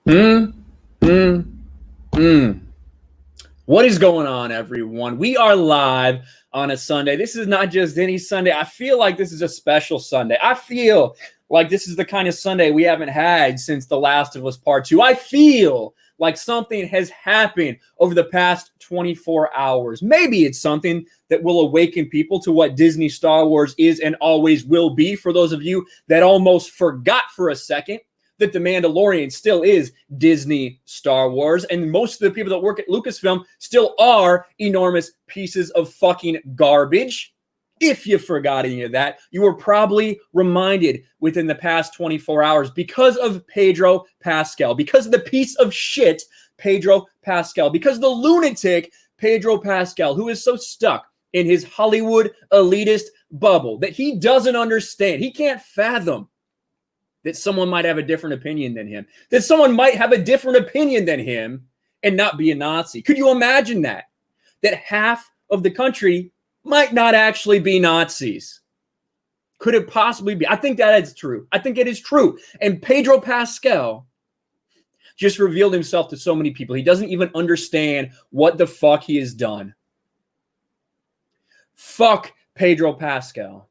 Hmm. Hmm. Hmm. What is going on, everyone? We are live on a Sunday. This is not just any Sunday. I feel like this is a special Sunday. I feel like this is the kind of Sunday we haven't had since The Last of Us Part 2. I feel like something has happened over the past 24 hours. Maybe it's something that will awaken people to what Disney Star Wars is and always will be. For those of you that almost forgot for a second that The Mandalorian still is Disney Star Wars, and most of the people that work at Lucasfilm still are enormous pieces of fucking garbage. If you forgot any of that, you were probably reminded within the past 24 hours because of Pedro Pascal, because of the piece of shit Pedro Pascal, because the lunatic Pedro Pascal, who is so stuck in his Hollywood elitist bubble that he doesn't understand. He can't fathom that someone might have a different opinion than him, that someone might have a different opinion than him and not be a Nazi. Could you imagine that? That half of the country might not actually be Nazis. Could it possibly be? I think that is true. I think it is true. And Pedro Pascal just revealed himself to so many people. He doesn't even understand what the fuck he has done. Fuck Pedro Pascal.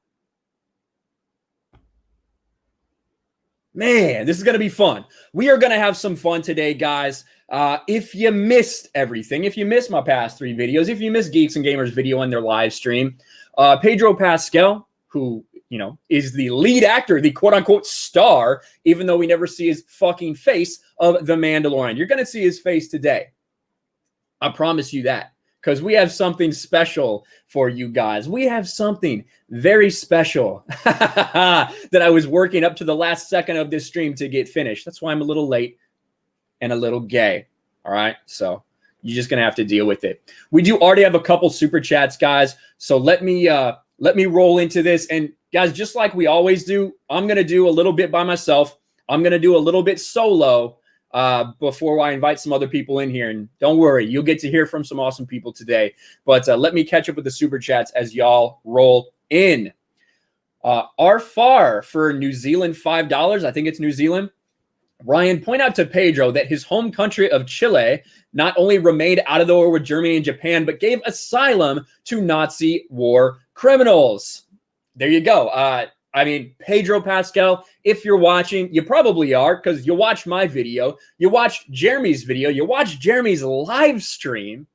Man, this is going to be fun. We are going to have some fun today, guys. If you missed everything, if you missed my past 3 videos, if you missed Geeks and Gamers video on their live stream, Pedro Pascal, who, you know, is the lead actor, the quote-unquote star, even though we never see his fucking face of The Mandalorian. You're going to see his face today. I promise you that. Because we have something special for you guys. We have something very special that I was working up to the last second of this stream to get finished. That's why I'm a little late and a little gay. All right. So you're just going to have to deal with it. We do already have a couple super chats, guys. So let me roll into this. And guys, just like we always do, I'm going to do a little bit by myself. I'm going to do a little bit solo before I invite some other people in here. And don't worry, you'll get to hear from some awesome people today. But let me catch up with the super chats as y'all roll in. R-Far for New Zealand, $5. I think it's New Zealand. Ryan, point out to Pedro that his home country of Chile not only remained out of the war with Germany and Japan, but gave asylum to Nazi war criminals. There you go. I mean, Pedro Pascal, if you're watching, you probably are, because you watched my video, you watched Jeremy's video, you watched Jeremy's live stream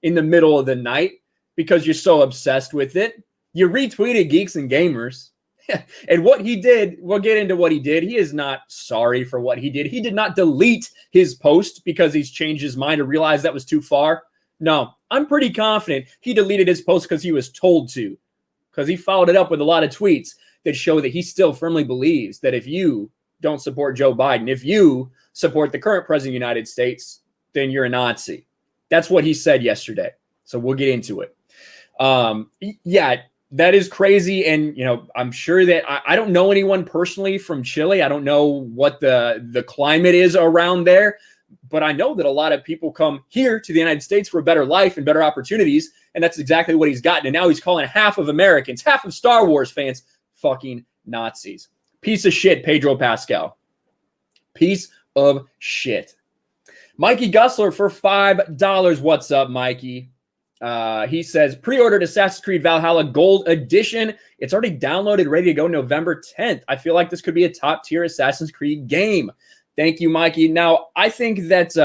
in the middle of the night because you're so obsessed with it. You retweeted Geeks and Gamers. And what he did, we'll get into what he did. He is not sorry for what he did. He did not delete his post because he's changed his mind or realized that was too far. No, I'm pretty confident he deleted his post because he was told to, because he followed it up with a lot of tweets that show that he still firmly believes that if you don't support Joe Biden, if you support the current president of the United States, then you're a Nazi. That's what he said yesterday. So we'll get into it. Yeah, that is crazy. And, you know, I'm sure that I don't know anyone personally from Chile. I don't know what the climate is around there, but I know that a lot of people come here to the United States for a better life and better opportunities. And that's exactly what he's gotten. And now he's calling half of Americans, half of Star Wars fans, fucking Nazis. Piece of shit, Pedro Pascal. Piece of shit. Mikey Gussler for $5. What's up, Mikey? He says, pre-ordered Assassin's Creed Valhalla Gold Edition. It's already downloaded, ready to go November 10th. I feel like this could be a top-tier Assassin's Creed game. Thank you, Mikey. Now, I think that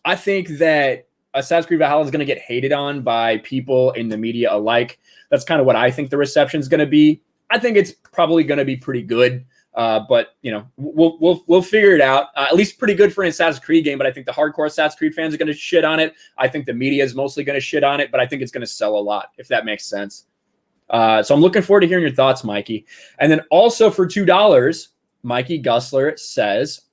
Assassin's Creed Valhalla is going to get hated on by people in the media alike. That's kind of what I think the reception is going to be. I think it's probably going to be pretty good, but you know, we'll figure it out. At least pretty good for an Assassin's Creed game. But I think the hardcore Assassin's Creed fans are going to shit on it. I think the media is mostly going to shit on it, but I think it's going to sell a lot, if that makes sense. So I'm looking forward to hearing your thoughts, Mikey. And then also for $2, Mikey Gussler says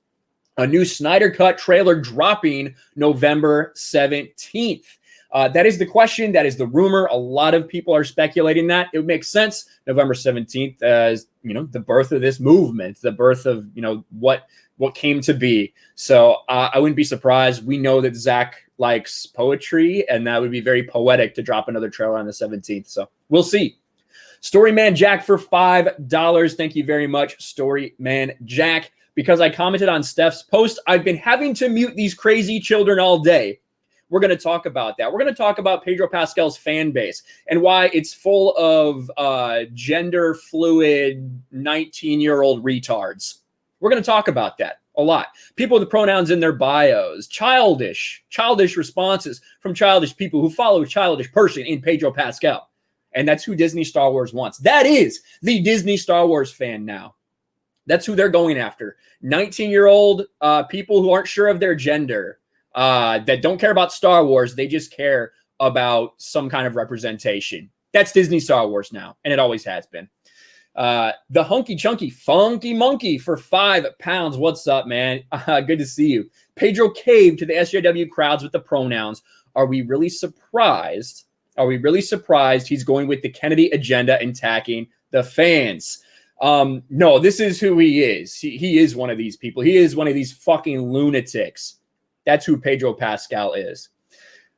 a new Snyder Cut trailer dropping November 17th. That is the question. That is the rumor. A lot of people are speculating that. It makes sense. November 17th as, you know, the birth of this movement, the birth of, you know, what came to be. So I wouldn't be surprised. We know that Zach likes poetry, and that would be very poetic to drop another trailer on the 17th. So we'll see. Storyman Jack for $5. Thank you very much, Storyman Jack. because I commented on Steph's post, I've been having to mute these crazy children all day. We're going to talk about that. We're going to talk about Pedro Pascal's fan base and why it's full of gender fluid 19-year-old retards. We're going to talk about that a lot. People with pronouns in their bios, childish responses from childish people who follow a childish person in Pedro Pascal. And that's who Disney Star Wars wants. That is the Disney Star Wars fan now. That's who they're going after. 19-year-old people who aren't sure of their gender, that don't care about Star Wars. They just care about some kind of representation. That's Disney Star Wars now, and it always has been. The Hunky Chunky Funky Monkey for £5. What's up, man? Good to see you. Pedro caved to the SJW crowds with the pronouns. Are we really surprised? Are we really surprised he's going with the Kennedy agenda and attacking the fans? No, this is who he is. He is one of these people. He is one of these fucking lunatics. That's who Pedro Pascal is.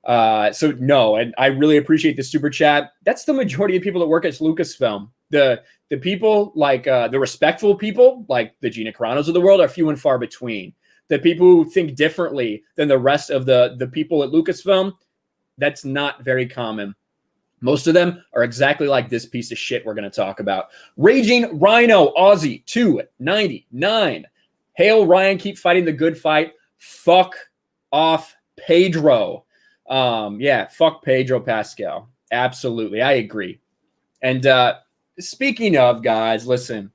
So no, and I really appreciate the super chat. That's the majority of people that work at Lucasfilm. The people like the respectful people, like the Gina Carano's of the world, are few and far between. The people who think differently than the rest of the people at Lucasfilm, that's not very common. Most of them are exactly like this piece of shit we're going to talk about. Raging Rhino Aussie 299. Hail Ryan, keep fighting the good fight. Fuck off Pedro. Yeah, fuck Pedro Pascal. Absolutely, I agree. And speaking of, guys, listen,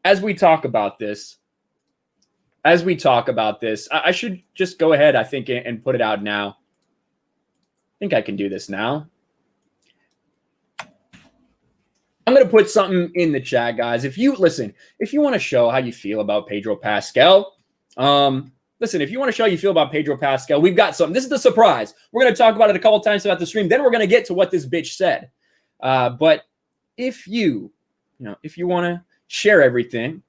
as we talk about this, I should just go ahead, I think, and put it out now. I think I can do this now. I'm going to put something in the chat, guys. If you want to show how you feel about Pedro Pascal, if you want to show how you feel about Pedro Pascal, we've got something. This is the surprise. We're going to talk about it a couple times throughout the stream. Then we're going to get to what this bitch said. But if you want to share everything,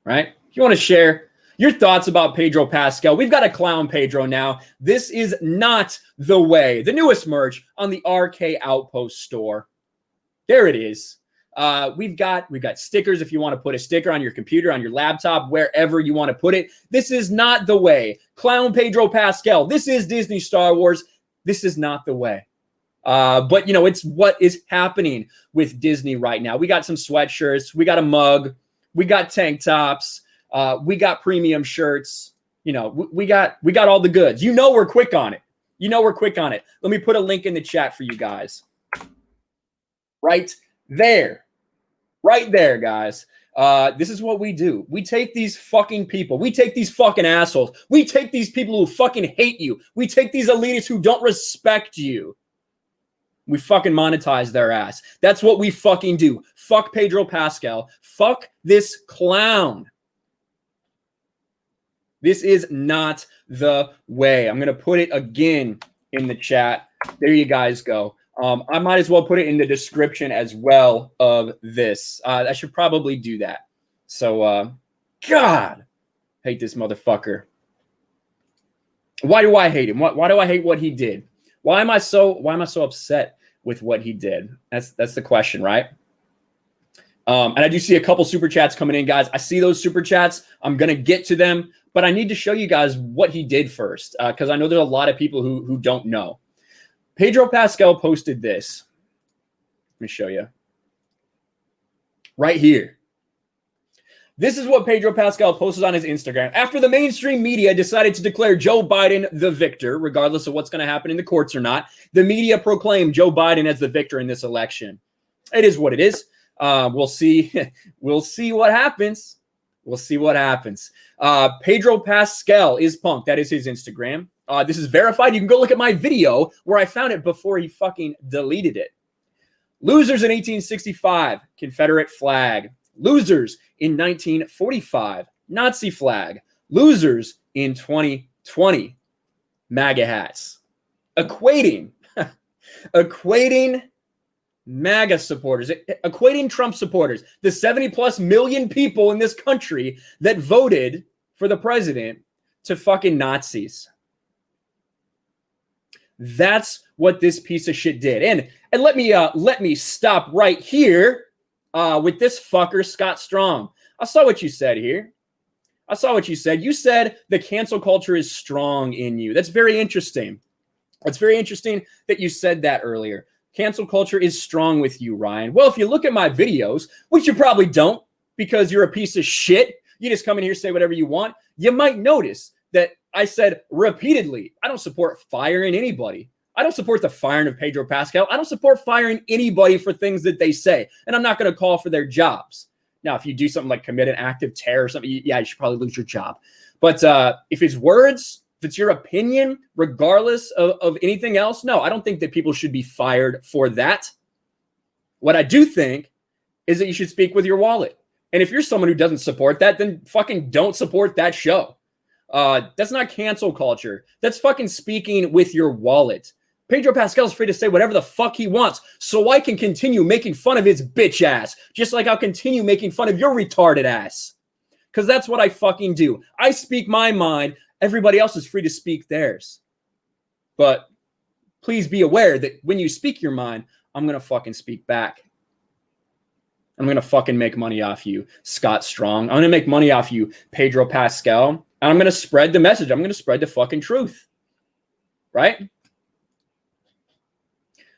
right? If you want to share your thoughts about Pedro Pascal, we've got a clown Pedro now. This is not the way. The newest merch on the RK Outpost store. There it is. We've got stickers if you want to put a sticker on your computer, on your laptop, wherever you want to put it. This is not the way. Clown Pedro Pascal. This is Disney Star Wars. This is not the way. But, it's what is happening with Disney right now. We got some sweatshirts. We got a mug. We got tank tops. We got premium shirts. We got all the goods. We're quick on it. Let me put a link in the chat for you guys. Right there, guys. This is what we do. We take these fucking people. We take these fucking assholes. We take these people who fucking hate you. We take these elitists who don't respect you. We fucking monetize their ass. That's what we fucking do. Fuck Pedro Pascal. Fuck this clown. This is not the way. I'm going to put it again in the chat. There you guys go. I might as well put it in the description as well of this. I should probably do that. So, God, hate this motherfucker. Why do I hate him? Why do I hate what he did? Why am I so upset with what he did? That's the question, right? And I do see a couple super chats coming in, guys. I see those super chats. I'm gonna get to them, but I need to show you guys what he did first, because I know there's a lot of people who don't know. Pedro Pascal posted this. Let me show you. Right here. This is what Pedro Pascal posted on his Instagram. After the mainstream media decided to declare Joe Biden the victor, regardless of what's going to happen in the courts or not, the media proclaimed Joe Biden as the victor in this election. It is what it is. We'll see. We'll see what happens. We'll see what happens. Pedro Pascal is punk. That is his Instagram. This is verified. You can go look at my video where I found it before he fucking deleted it. Losers in 1865, Confederate flag. Losers in 1945, Nazi flag. Losers in 2020, MAGA hats. Equating MAGA supporters, equating Trump supporters, the 70+ million people in this country that voted for the president, to fucking Nazis. That's what this piece of shit did. And let me stop right here with this fucker, Scott Strong. I saw what you said here. I saw what you said. You said the cancel culture is strong in you. That's very interesting. It's very interesting that you said that earlier. Cancel culture is strong with you, Ryan. Well, if you look at my videos, which you probably don't because you're a piece of shit, you just come in here, say whatever you want, you might notice that I said repeatedly, I don't support firing anybody. I don't support the firing of Pedro Pascal. I don't support firing anybody for things that they say. And I'm not going to call for their jobs. Now, if you do something like commit an act of terror or something, yeah, you should probably lose your job. But if it's words, if it's your opinion, regardless of anything else, no, I don't think that people should be fired for that. What I do think is that you should speak with your wallet. And if you're someone who doesn't support that, then fucking don't support that show. That's not cancel culture. That's fucking speaking with your wallet. Pedro Pascal is free to say whatever the fuck he wants, so I can continue making fun of his bitch ass, just like I'll continue making fun of your retarded ass. Because that's what I fucking do. I speak my mind. Everybody else is free to speak theirs. But please be aware that when you speak your mind, I'm going to fucking speak back. I'm going to fucking make money off you, Scott Strong. I'm going to make money off you, Pedro Pascal. And I'm going to spread the message. I'm going to spread the fucking truth. Right?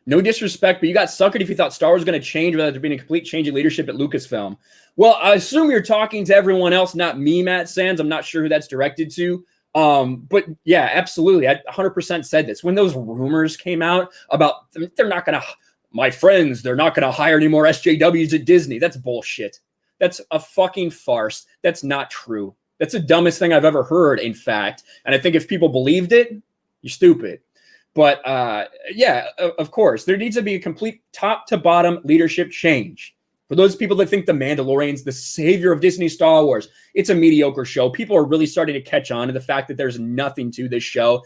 No disrespect, but you got suckered if you thought Star Wars was going to change without there being a complete change in leadership at Lucasfilm. Well, I assume you're talking to everyone else, not me, Matt Sands. I'm not sure who that's directed to. But yeah, absolutely. I 100% said this. When those rumors came out about they're not going to, my friends, they're not going to hire any more SJWs at Disney. That's bullshit. That's a fucking farce. That's not true. That's the dumbest thing I've ever heard, in fact. And I think if people believed it, you're stupid. But yeah, of course, there needs to be a complete top to bottom leadership change. For those people that think The Mandalorian's the savior of Disney Star Wars, it's a mediocre show. People are really starting to catch on to the fact that there's nothing to this show.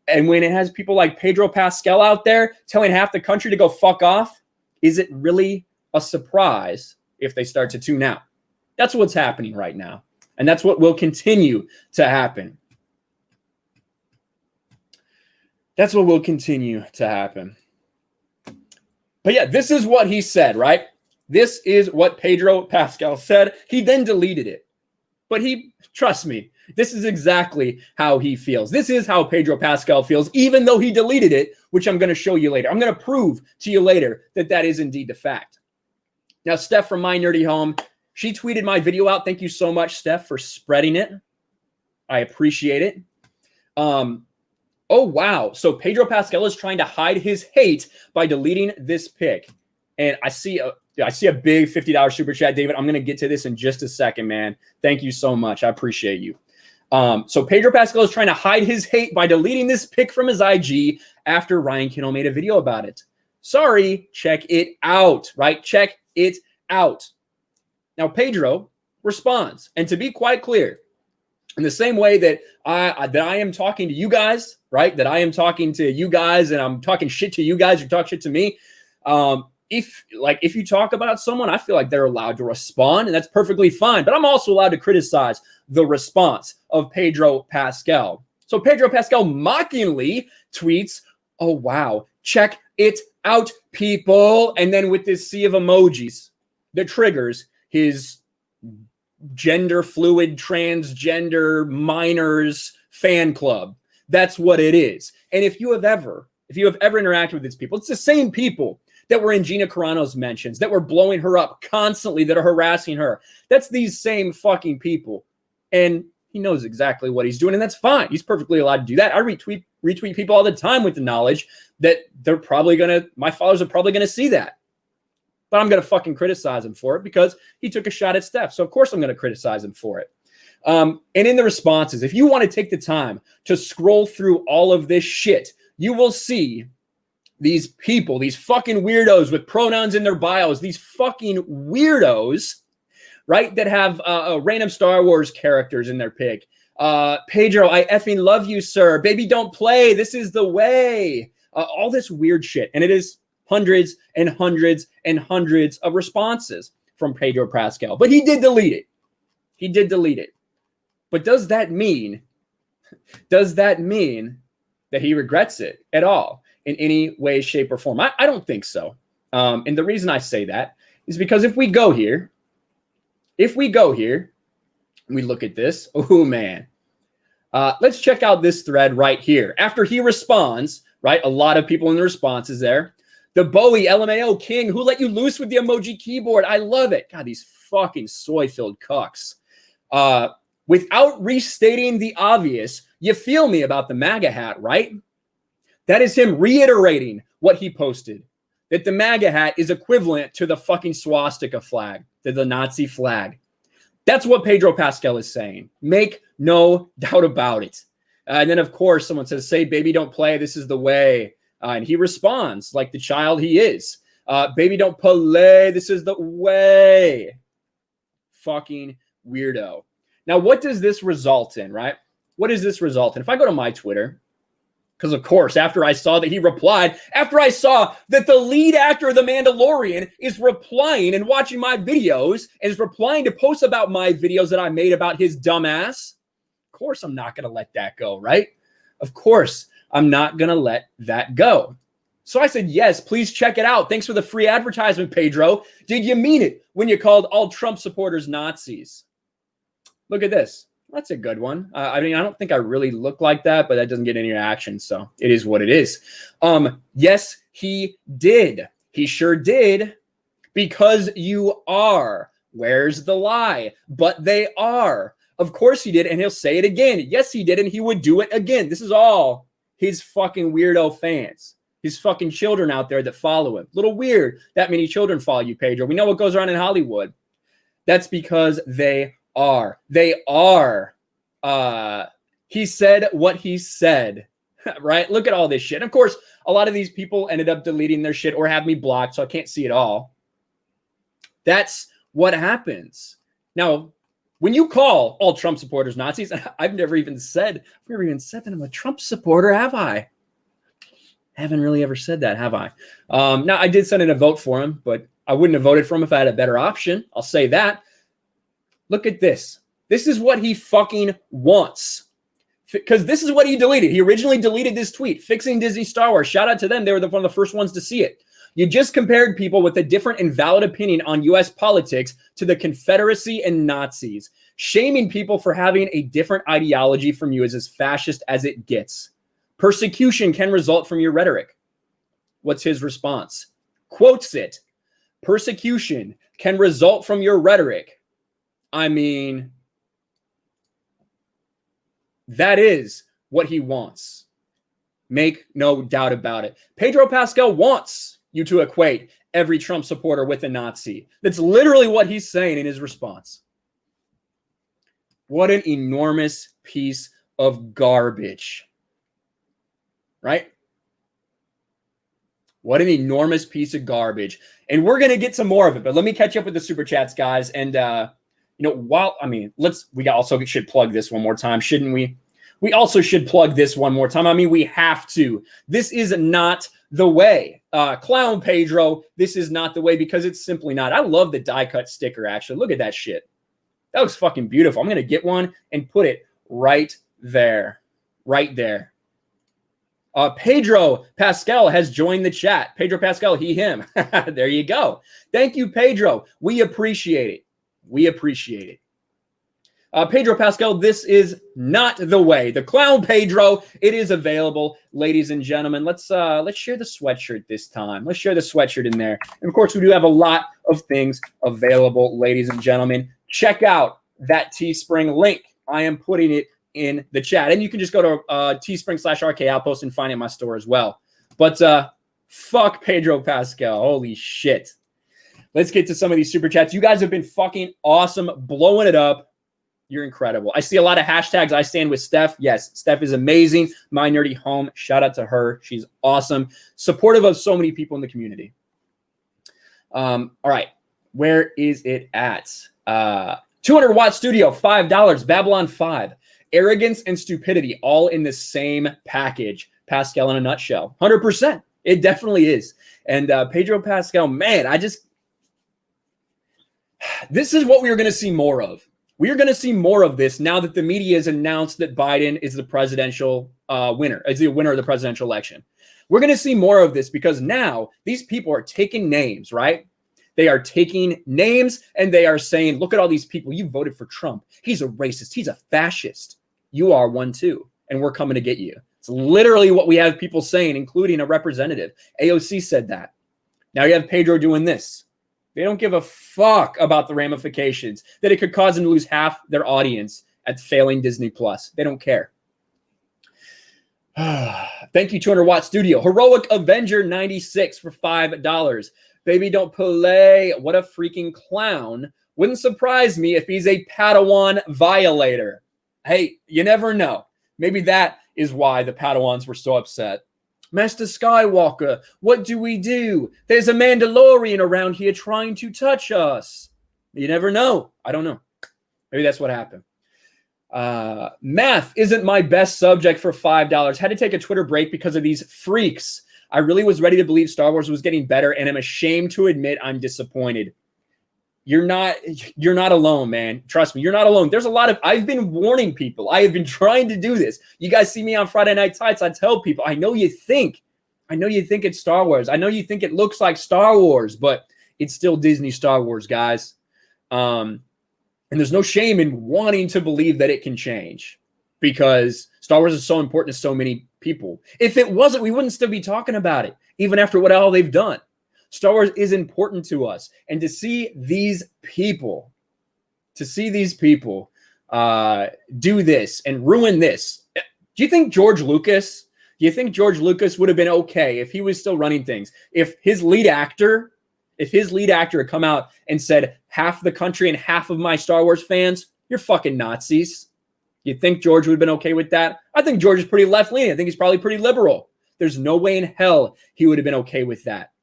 And when it has people like Pedro Pascal out there telling half the country to go fuck off, is it really a surprise if they start to tune out? That's what's happening right now. And that's what will continue to happen. That's what will continue to happen. But yeah, this is what he said, right? This is what Pedro Pascal said. He then deleted it. But trust me, this is exactly how he feels. This is how Pedro Pascal feels, even though he deleted it, which I'm going to show you later. I'm going to prove to you later that that is indeed the fact. Now, Steph from My Nerdy Home, she tweeted my video out. Thank you so much, Steph, for spreading it. I appreciate it. Oh, wow. So Pedro Pascal is trying to hide his hate by deleting this pic. And I see a big $50 super chat, David. I'm going to get to this in just a second, man. Thank you so much. I appreciate you. So Pedro Pascal is trying to hide his hate by deleting this pic from his IG after Ryan Kinel made a video about it. Sorry, check it out, right? Check it out. Now, Pedro responds. And to be quite clear, in the same way that I am talking to you guys, right? That I am talking to you guys and I'm talking shit to you guys, you talk shit to me. If you talk about someone, I feel like they're allowed to respond, and that's perfectly fine. But I'm also allowed to criticize the response of Pedro Pascal. So Pedro Pascal mockingly tweets, "Oh, wow, check it out, people." And then with this sea of emojis that triggers his gender fluid, transgender minors fan club. That's what it is. And if you have ever interacted with these people, it's the same people that were in Gina Carano's mentions, that were blowing her up constantly, that are harassing her. That's these same fucking people. And he knows exactly what he's doing, and that's fine. He's perfectly allowed to do that. I retweet people all the time with the knowledge that my followers are probably gonna see that. But I'm going to fucking criticize him for it because he took a shot at Steph. So, of course, I'm going to criticize him for it. And in the responses, if you want to take the time to scroll through all of this shit, you will see these people, these fucking weirdos with pronouns in their bios, these fucking weirdos, right, that have random Star Wars characters in their pic. Pedro, I effing love you, sir. Baby, don't play. This is the way. All this weird shit. And it is hundreds and hundreds and hundreds of responses from Pedro Pascal. But he did delete it. He did delete it. But does that mean that he regrets it at all in any way, shape, or form? I don't think so. And the reason I say that is because if we go here, We look at this. Oh, man. Let's check out this thread right here. After he responds, right? A lot of people in the responses there. The Bowie LMAO King, who let you loose with the emoji keyboard? I love it. God, these fucking soy-filled cucks. Without restating the obvious, you feel me about the MAGA hat, right? That is him reiterating what he posted, that the MAGA hat is equivalent to the fucking swastika flag, to the Nazi flag. That's what Pedro Pascal is saying. Make no doubt about it. And then, of course, someone says, say, baby, don't play. This is the way. And he responds like the child he is. Baby, don't play. This is the way. Fucking weirdo. Now, what does this result in, right? What does this result in? If I go to my Twitter, because, of course, after I saw that he replied, after I saw that the lead actor of The Mandalorian is replying and watching my videos and is replying to posts about my videos that I made about his dumbass, of course I'm not going to let that go, right? Of course I'm not going to let that go. So I said, yes, please check it out. Thanks for the free advertisement, Pedro. Did you mean it when you called all Trump supporters Nazis? Look at this. That's a good one. I mean, I don't think I really look like that, but that doesn't get any action, so it is what it is. Yes, he did. He sure did. Because you are. Where's the lie? But they are. Of course he did, and he'll say it again. Yes, he did, and he would do it again. This is all his fucking weirdo fans. His fucking children out there that follow him. Little weird that many children follow you, Pedro. We know what goes on in Hollywood. That's because they are. They are. He said what he said, right? Look at all this shit. And of course, a lot of these people ended up deleting their shit or have me blocked, so I can't see it all. That's what happens. Now, when you call all Trump supporters Nazis, I've never even said that I'm a Trump supporter, have I? Haven't really ever said that, have I? Now, I did send in a vote for him, but I wouldn't have voted for him if I had a better option. I'll say that. Look at this. This is what he fucking wants. Because this is what he deleted. He originally deleted this tweet, fixing Disney Star Wars. Shout out to them. They were one of the first ones to see it. You just compared people with a different and valid opinion on U.S. politics to the Confederacy and Nazis. Shaming people for having a different ideology from you is as fascist as it gets. Persecution can result from your rhetoric. What's his response? Quotes it. Persecution can result from your rhetoric. I mean, that is what he wants. Make no doubt about it. Pedro Pascal wants you to equate every Trump supporter with a Nazi. That's literally what he's saying in his response. What an enormous piece of garbage. Right? What an enormous piece of garbage. And we're going to get some more of it, but let me catch up with the super chats, guys. And, we also should plug this one more time, shouldn't we? We also should plug this one more time. I mean, we have to. This is not the way. Clown Pedro, this is not the way because it's simply not. I love the die cut sticker, actually. Look at that shit. That looks fucking beautiful. I'm going to get one and put it right there. Right there. Pedro Pascal has joined the chat. Pedro Pascal, he, him. There you go. Thank you, Pedro. We appreciate it. We appreciate it. Pedro Pascal, this is not the way. The Clown Pedro, it is available, ladies and gentlemen. Let's share the sweatshirt this time. Let's share the sweatshirt in there. And of course, we do have a lot of things available, ladies and gentlemen. Check out that Teespring link. I am putting it in the chat. And you can just go to Teespring/RK Outpost and find it in my store as well. But fuck Pedro Pascal. Holy shit. Let's get to some of these super chats. You guys have been fucking awesome, blowing it up. You're incredible. I see a lot of hashtags. I stand with Steph. Yes, Steph is amazing. My Nerdy Home. Shout out to her. She's awesome. Supportive of so many people in the community. All right. Where is it at? 200-watt studio, $5. Babylon 5. Arrogance and stupidity all in the same package. Pascal in a nutshell. 100%. It definitely is. And Pedro Pascal, man, this is what we are going to see more of. We are going to see more of this now that the media has announced that Biden is the presidential winner, is the winner of the presidential election. We're going to see more of this because now these people are taking names, right, They are taking names and they are saying, look at all these people. You voted for Trump. He's a racist. He's a fascist. You are one too. And we're coming to get you. It's literally what we have people saying, including a representative. AOC said that. Now you have Pedro doing this. They don't give a fuck about the ramifications that it could cause them to lose half their audience at failing Disney Plus. They don't care. Thank you, 200 Watt Studio. Heroic Avenger 96 for $5. Baby, don't play. What a freaking clown. Wouldn't surprise me if he's a Padawan violator. Hey, you never know. Maybe that is why the Padawans were so upset. Master Skywalker, what do we do? There's a Mandalorian around here trying to touch us. You never know. I don't know. Maybe that's what happened. Math isn't my best subject for $5. Had to take a Twitter break because of these freaks. I really was ready to believe Star Wars was getting better, and I'm ashamed to admit I'm disappointed. You're not alone, man. Trust me, you're not alone. There's a lot of, I've been warning people. I have been trying to do this. You guys see me on Friday Night Tights. I tell people, I know you think it's Star Wars. I know you think it looks like Star Wars, but it's still Disney Star Wars, guys. And there's no shame in wanting to believe that it can change, because Star Wars is so important to so many people. If it wasn't, we wouldn't still be talking about it, even after what all they've done. Star Wars is important to us. And to see these people do this and ruin this. Do you think George Lucas would have been okay if he was still running things? If his lead actor had come out and said, half the country and half of my Star Wars fans, you're fucking Nazis. You think George would have been okay with that? I think George is pretty left-leaning. I think he's probably pretty liberal. There's no way in hell he would have been okay with that.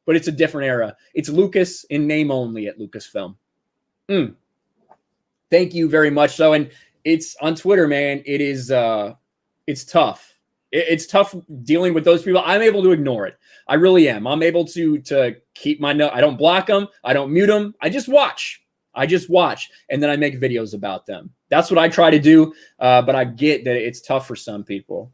But it's a different era. It's Lucas in name only at Lucasfilm. Thank you very much. So, and it's on Twitter, man. It is, it's tough. It's tough dealing with those people. I'm able to ignore it. I really am. I'm able to keep my note. I don't block them. I don't mute them. I just watch. And then I make videos about them. That's what I try to do. But I get that it's tough for some people.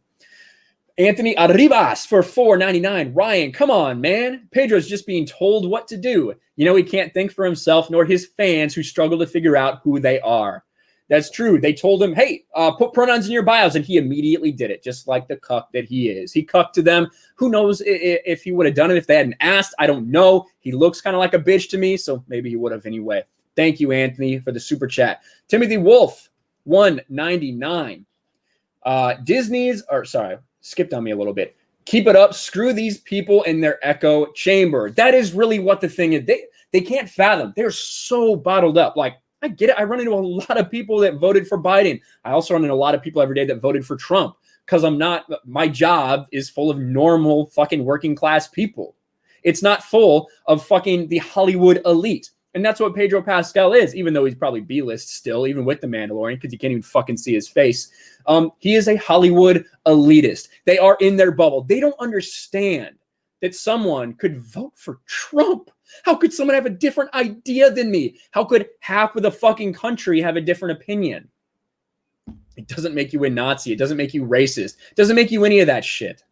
Anthony Arribas for $4.99. Ryan, come on, man. Pedro's just being told what to do. You know, he can't think for himself, nor his fans who struggle to figure out who they are. That's true. They told him, hey, put pronouns in your bios, and he immediately did it, just like the cuck that he is. He cucked to them. Who knows if he would have done it if they hadn't asked? I don't know. He looks kind of like a bitch to me, so maybe he would have anyway. Thank you, Anthony, for the super chat. Timothy Wolf, $1.99. Skipped on me a little bit. Keep it up. Screw these people in their echo chamber. That is really what the thing is. They can't fathom. They're so bottled up. Like, I get it. I run into a lot of people that voted for Biden. I also run into a lot of people every day that voted for Trump, because my job is full of normal fucking working class people. It's not full of fucking the Hollywood elite. And that's what Pedro Pascal is, even though he's probably B-list still, even with The Mandalorian, because you can't even fucking see his face. He is a Hollywood elitist. They are in their bubble. They don't understand that someone could vote for Trump. How could someone have a different idea than me? How could half of the fucking country have a different opinion? It doesn't make you a Nazi. It doesn't make you racist. It doesn't make you any of that shit.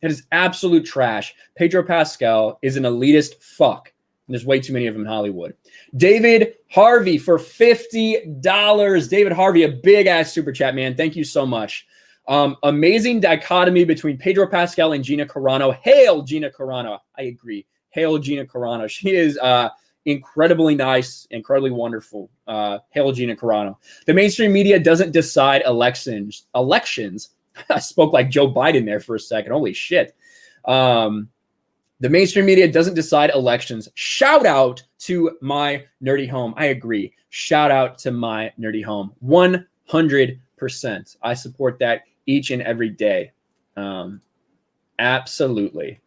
That is absolute trash. Pedro Pascal is an elitist fuck. And there's way too many of them in Hollywood. David Harvey for $50. David Harvey, a big-ass super chat, man. Thank you so much. Amazing dichotomy between Pedro Pascal and Gina Carano. Hail, Gina Carano. I agree. Hail, Gina Carano. She is incredibly nice, incredibly wonderful. Hail, Gina Carano. The mainstream media doesn't decide elections. I spoke like Joe Biden there for a second. Holy shit. The mainstream media doesn't decide elections. Shout out to my nerdy home. I agree. Shout out to my nerdy home. 100%. I support that each and every day. Absolutely.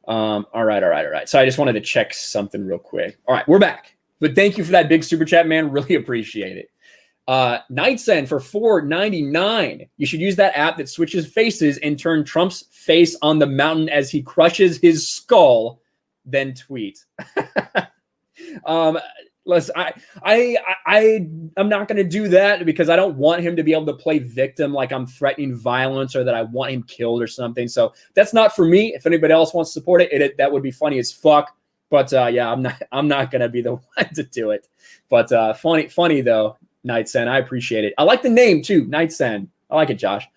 All right. So I just wanted to check something real quick. All right, we're back. But thank you for that big super chat, man. Really appreciate it. Nightsend for $4.99. You should use that app that switches faces and turn Trump's face on the mountain as he crushes his skull, then tweet. Listen, I'm not going to do that because I don't want him to be able to play victim like I'm threatening violence or that I want him killed or something. So that's not for me. If anybody else wants to support it, that would be funny as fuck. But yeah, I'm not gonna be the one to do it. But funny though, Nightsen. I appreciate it. I like the name too, Nightsen. I like it, Josh.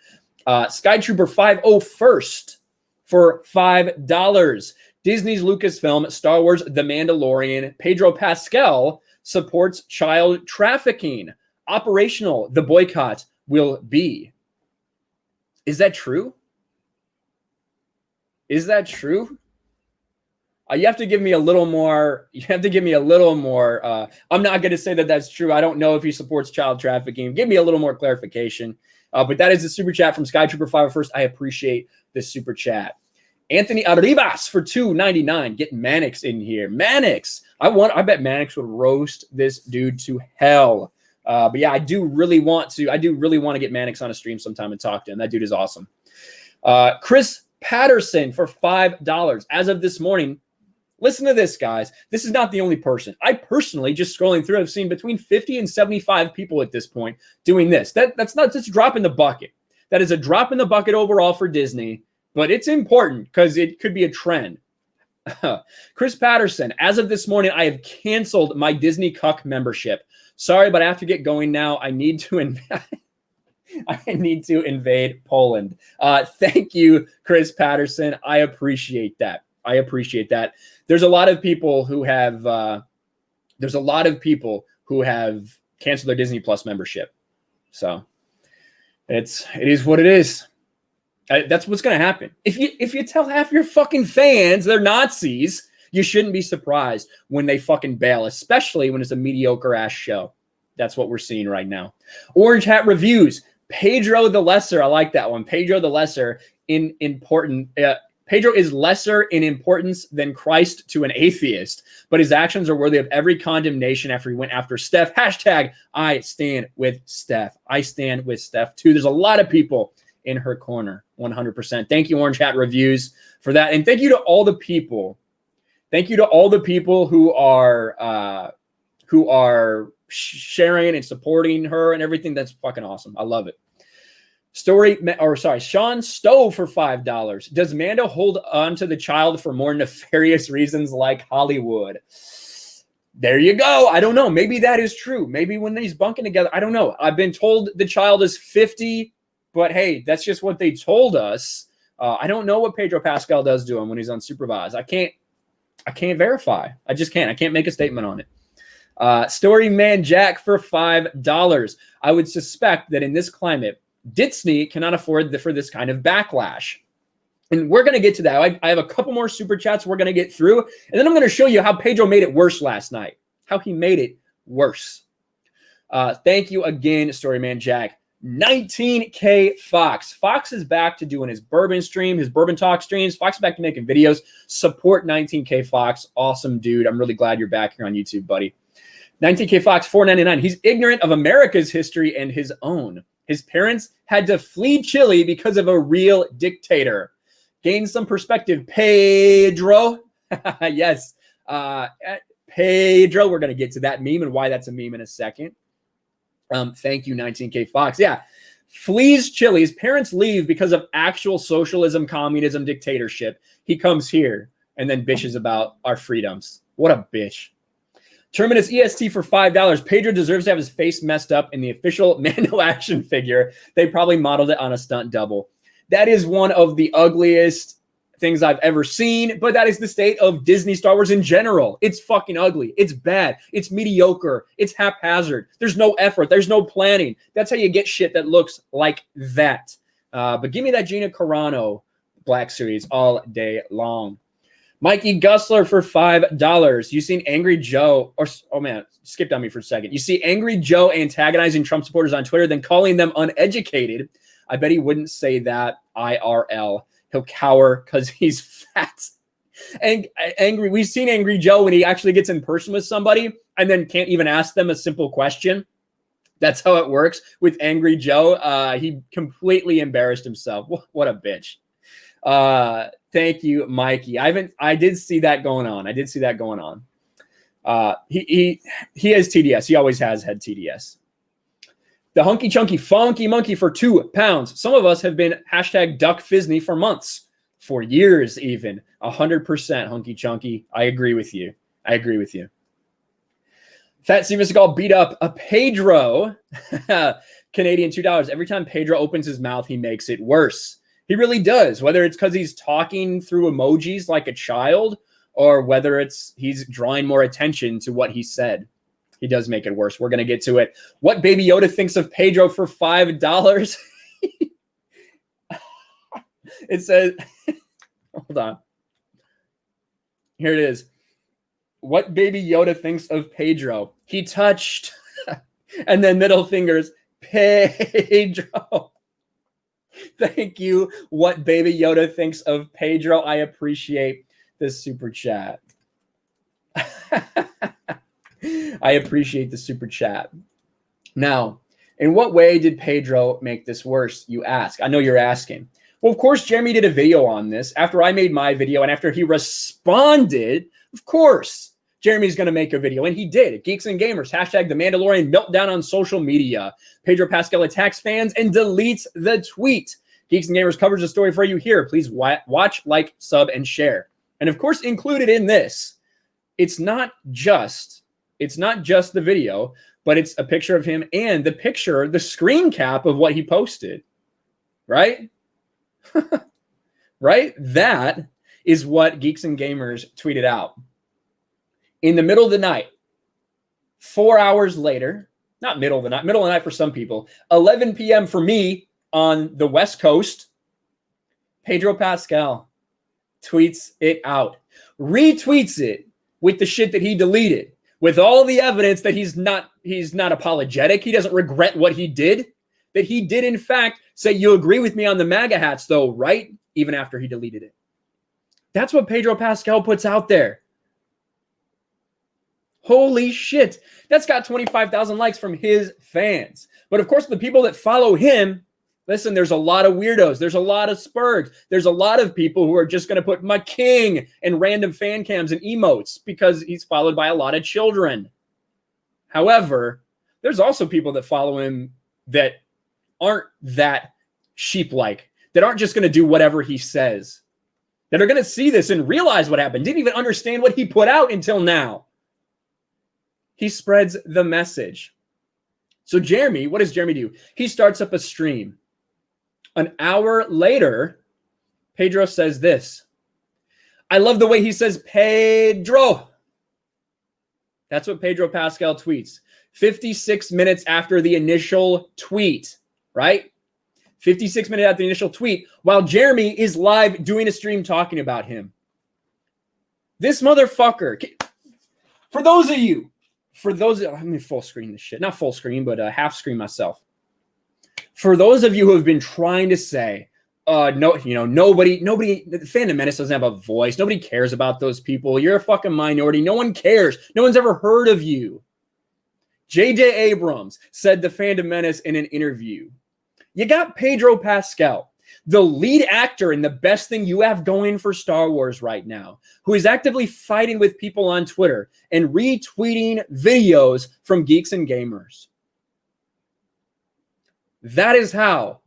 Skytrooper 501st for $5. Disney's Lucasfilm, Star Wars, The Mandalorian, Pedro Pascal supports child trafficking. Operational, the boycott will be. Is that true? Is that true? You have to give me a little more. You have to give me a little more. I'm not going to say that that's true. I don't know if he supports child trafficking. Give me a little more clarification. But that is a super chat from Skytrooper 501st. I appreciate the super chat. Anthony Arribas for $2.99. Get Mannix in here. Mannix. I bet Mannix would roast this dude to hell. But yeah, I do really want to get Mannix on a stream sometime and talk to him. That dude is awesome. Chris Patterson for $5. As of this morning, listen to this, guys. This is not the only person. I personally, just scrolling through, I've seen between 50 and 75 people at this point doing this. That's not just a drop in the bucket. That is a drop in the bucket overall for Disney, but it's important because it could be a trend. Chris Patterson, as of this morning, I have canceled my Disney Cuck membership. Sorry, but I have to get going now. I need to invade Poland. Thank you, Chris Patterson. I appreciate that. There's a lot of people who have canceled their Disney Plus membership. So it is what it is. That's what's going to happen. If you tell half your fucking fans they're Nazis, you shouldn't be surprised when they fucking bail, especially when it's a mediocre ass show. That's what we're seeing right now. Orange Hat Reviews. Pedro the Lesser. I like that one. Pedro the Lesser Pedro is lesser in importance than Christ to an atheist, but his actions are worthy of every condemnation after he went after Steph. Hashtag I stand with Steph. I stand with Steph too. There's a lot of people in her corner, 100%. Thank you, Orange Hat Reviews, for that. And thank you to all the people. Thank you to all the people who are sharing and supporting her and everything. That's fucking awesome. I love it. Sean Stowe for $5. Does Mando hold on to the child for more nefarious reasons like Hollywood? There you go. I don't know. Maybe that is true. Maybe when he's bunking together, I don't know. I've been told the child is 50, but hey, that's just what they told us. I don't know what Pedro Pascal does to him when he's unsupervised. I can't verify. I just can't. I can't make a statement on it. Story Man Jack for $5. I would suspect that in this climate, Disney cannot afford for this kind of backlash. And we're going to get to that. I have a couple more super chats we're going to get through. And then I'm going to show you how Pedro made it worse last night. How he made it worse. Thank you again, Storyman Jack. 19K Fox. Fox is back to doing his bourbon stream, his bourbon talk streams. Fox is back to making videos. Support 19K Fox. Awesome dude. I'm really glad you're back here on YouTube, buddy. 19K Fox, $4.99. He's ignorant of America's history and his own. His parents had to flee Chile because of a real dictator. Gain some perspective, Pedro. Yes. Pedro, we're going to get to that meme and why that's a meme in a second. Thank you, 19K Fox. Yeah. Flees Chile. His parents leave because of actual socialism, communism, dictatorship. He comes here and then bitches about our freedoms. What a bitch. Terminus EST for $5. Pedro deserves to have his face messed up in the official Mando action figure. They probably modeled it on a stunt double. That is one of the ugliest things I've ever seen, but that is the state of Disney Star Wars in general. It's fucking ugly. It's bad. It's mediocre. It's haphazard. There's no effort. There's no planning. That's how you get shit that looks like that. But give me that Gina Carano Black Series all day long. Mikey Gussler for $5. You seen Angry Joe, oh man, skipped on me for a second. You see Angry Joe antagonizing Trump supporters on Twitter, then calling them uneducated. I bet he wouldn't say that IRL. He'll cower because he's fat. And angry, we've seen Angry Joe when he actually gets in person with somebody and then can't even ask them a simple question. That's how it works with Angry Joe. He completely embarrassed himself. What a bitch. Thank you, Mikey. I did see that going on. He has TDS. He always has had TDS. The Hunky Chunky Funky Monkey for £2. Some of us have been hashtag Duck Fisney for months, for years even. 100% hunky chunky. I agree with you. I agree with you. Fat Steven Seagal beat up a Pedro. Canadian $2. Every time Pedro opens his mouth, he makes it worse. He really does, whether it's because he's talking through emojis like a child or whether it's he's drawing more attention to what he said. He does make it worse. We're going to get to it. What Baby Yoda thinks of Pedro for $5. It says, hold on. Here it is. What Baby Yoda thinks of Pedro. He touched. And then middle fingers, Pedro. Thank you. What Baby Yoda thinks of Pedro. I appreciate this super chat. I appreciate the super chat. Now, in what way did Pedro make this worse, you ask? I know you're asking. Well, of course, Jeremy did a video on this after I made my video and after he responded. Of course, Jeremy's going to make a video, and he did. Geeks and Gamers, hashtag the Mandalorian meltdown on social media. Pedro Pascal attacks fans and deletes the tweet. Geeks and Gamers covers the story for you here. Please watch, like, sub, and share. And of course, included in this, it's not just the video, but it's a picture of him and the screen cap of what he posted. Right? Right? That is what Geeks and Gamers tweeted out. In the middle of the night, 4 hours later, not middle of the night for some people, 11 p.m. for me on the West Coast, Pedro Pascal tweets it out, retweets it with the shit that he deleted, with all the evidence that he's not apologetic. He doesn't regret what he did, that he did in fact say, you agree with me on the MAGA hats though, right? Even after he deleted it. That's what Pedro Pascal puts out there. Holy shit. That's got 25,000 likes from his fans. But of course, the people that follow him, listen, there's a lot of weirdos. There's a lot of spurgs. There's a lot of people who are just going to put my king and random fan cams and emotes because he's followed by a lot of children. However, there's also people that follow him that aren't that sheep-like, that aren't just going to do whatever he says, that are going to see this and realize what happened, didn't even understand what he put out until now. He spreads the message. So Jeremy, what does Jeremy do? He starts up a stream. An hour later, Pedro says this. I love the way he says Pedro. That's what Pedro Pascal tweets. 56 minutes after the initial tweet, right? 56 minutes after the initial tweet, while Jeremy is live doing a stream talking about him. This motherfucker, for those of you, let me full screen this shit. Not full screen, but half screen myself. For those of you who have been trying to say, nobody, the Phantom Menace doesn't have a voice. Nobody cares about those people. You're a fucking minority. No one cares. No one's ever heard of you. J.J. Abrams said the Phantom Menace in an interview. You got Pedro Pascal, the lead actor and the best thing you have going for Star Wars right now, who is actively fighting with people on Twitter and retweeting videos from Geeks and Gamers. That is how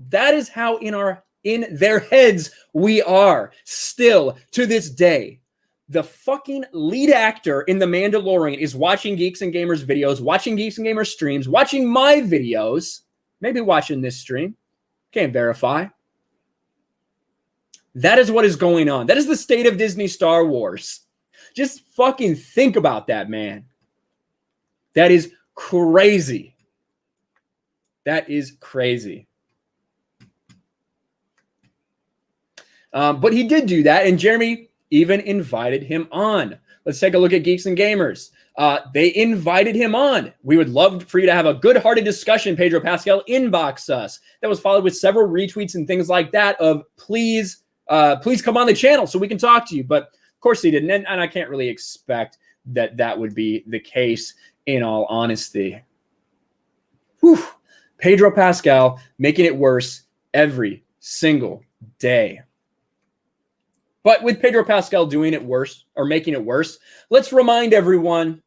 in their heads we are still to this day. The fucking lead actor in The Mandalorian is watching Geeks and Gamers videos, watching Geeks and Gamers streams, watching my videos, maybe watching this stream. Can't verify. That is what is going on. That is the state of Disney Star Wars. Just fucking think about that, man. That is crazy. That is crazy. But he did do that, and Jeremy even invited him on. Let's take a look at Geeks and Gamers. They invited him on. We would love for you to have a good-hearted discussion, Pedro Pascal. Inbox us. That was followed with several retweets and things like that of please come on the channel so we can talk to you. But of course he didn't, and I can't really expect that would be the case in all honesty. Whew. Pedro Pascal making it worse every single day. But with Pedro Pascal doing it worse or making it worse, let's remind everyone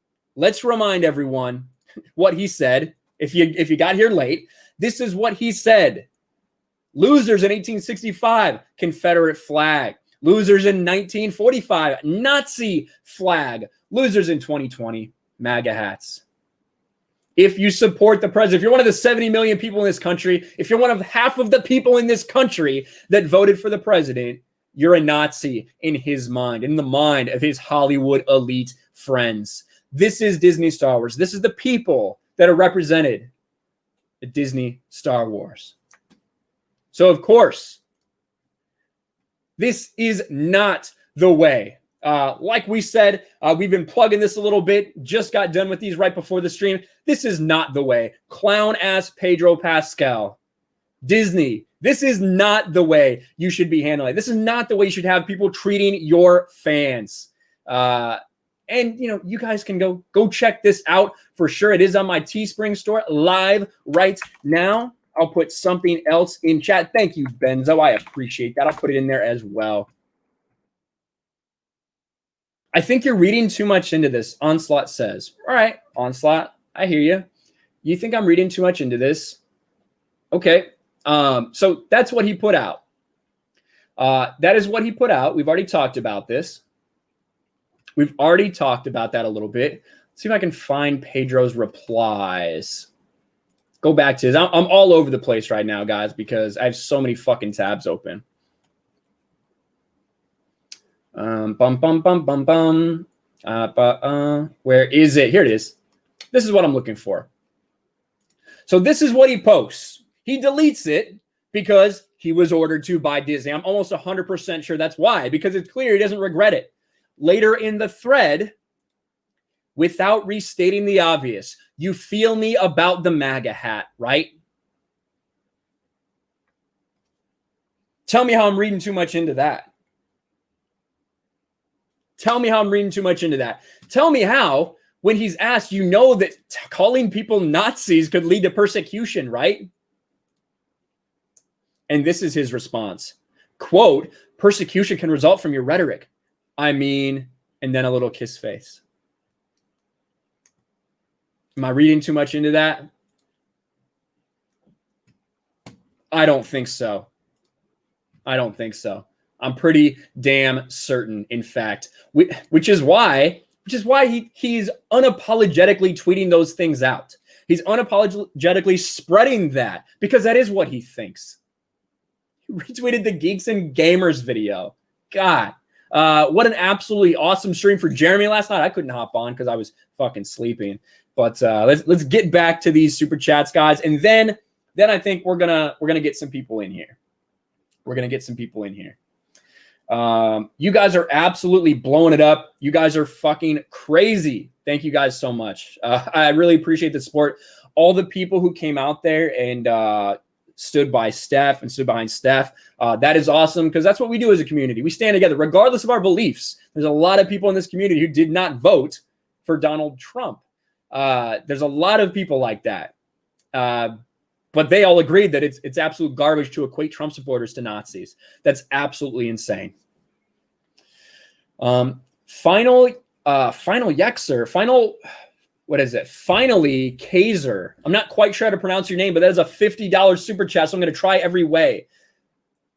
what he said. If you got here late, this is what he said. Losers in 1865, Confederate flag. Losers in 1945, Nazi flag. Losers in 2020, MAGA hats. If you support the president, if you're one of the 70 million people in this country, if you're one of half of the people in this country that voted for the president, you're a Nazi in his mind, in the mind of his Hollywood elite friends. This is Disney Star Wars. This is the people that are represented at Disney Star Wars. So, of course, this is not the way. Like we said, we've been plugging this a little bit. Just got done with these right before the stream. This is not the way. Clown-ass Pedro Pascal. Disney, this is not the way you should be handling it. This is not the way you should have people treating your fans. And, you know, you guys can go check this out for sure. It is on my Teespring store live right now. I'll put something else in chat. Thank you, Benzo. I appreciate that. I'll put it in there as well. I think you're reading too much into this, Onslaught says. All right, Onslaught, I hear you. You think I'm reading too much into this? Okay, so that's what he put out. That is what he put out. We've already talked about this. We've already talked about that a little bit. Let's see if I can find Pedro's replies. Go back to his. I'm all over the place right now, guys, because I have so many fucking tabs open. Where is it? Here it is. This is what I'm looking for. So this is what he posts. He deletes it because he was ordered to by Disney. I'm almost 100% sure that's why, because it's clear he doesn't regret it. Later in the thread, without restating the obvious, you feel me about the MAGA hat, right? Tell me how I'm reading too much into that. Tell me how I'm reading too much into that. Tell me how, when he's asked, you know that calling people Nazis could lead to persecution, right? And this is his response. Quote, persecution can result from your rhetoric. I mean, and then a little kiss face. Am I reading too much into that? I don't think so. I don't think so. I'm pretty damn certain, in fact, which is why he's unapologetically tweeting those things out. He's unapologetically spreading that because that is what he thinks. He retweeted the Geeks and Gamers video. God, what an absolutely awesome stream for Jeremy last night. I couldn't hop on because I was fucking sleeping. But let's get back to these super chats, guys, and then I think we're gonna get some people in here. We're gonna get some people in here. You guys are absolutely blowing it up. You guys are fucking crazy. Thank you guys so much. I really appreciate the support. All the people who came out there and stood by Steph and stood behind Steph. That is awesome because that's what we do as a community. We stand together regardless of our beliefs. There's a lot of people in this community who did not vote for Donald Trump. There's a lot of people like that. But they all agreed that it's absolute garbage to equate Trump supporters to Nazis. That's absolutely insane. Finally, Kaiser. I'm not quite sure how to pronounce your name, but that is a $50 super chat, so I'm going to try every way.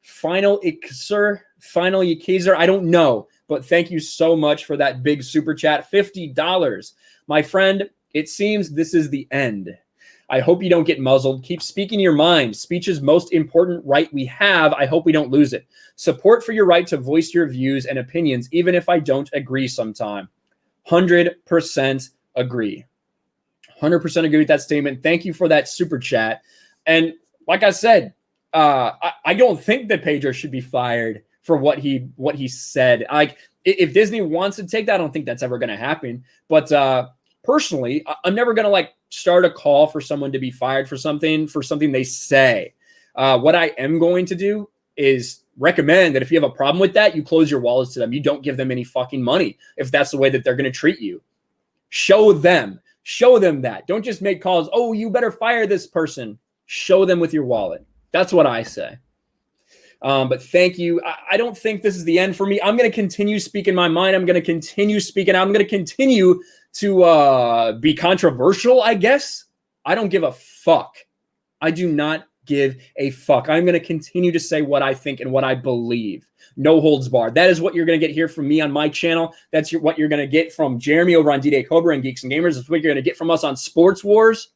Finally, Kaiser. I don't know, but thank you so much for that big super chat. $50. My friend, it seems this is the end. I hope you don't get muzzled. Keep speaking your mind. Speech is most important right we have. I hope we don't lose it. Support for your right to voice your views and opinions, even if I don't agree sometime. 100% agree. 100% agree with that statement. Thank you for that super chat. And like I said, I don't think that Pedro should be fired for what he said. Like, if Disney wants to take that, I don't think that's ever going to happen. But personally, I'm never going to start a call for someone to be fired for something they say. What I am going to do is recommend that if you have a problem with that, you close your wallets to them. You don't give them any fucking money if that's the way that they're going to treat you. Show them that. Don't just make calls. Oh, you better fire this person. Show them with your wallet. That's what I say. But thank you. I don't think this is the end for me. I'm going to continue speaking my mind. I'm going to continue speaking. I'm going to continue to be controversial, I guess. I don't give a fuck. I do not give a fuck. I'm going to continue to say what I think and what I believe. No holds barred. That is what you're going to get here from me on my channel. That's what you're going to get from Jeremy over on D-Day Cobra and Geeks and Gamers. That's what you're going to get from us on Sports Wars.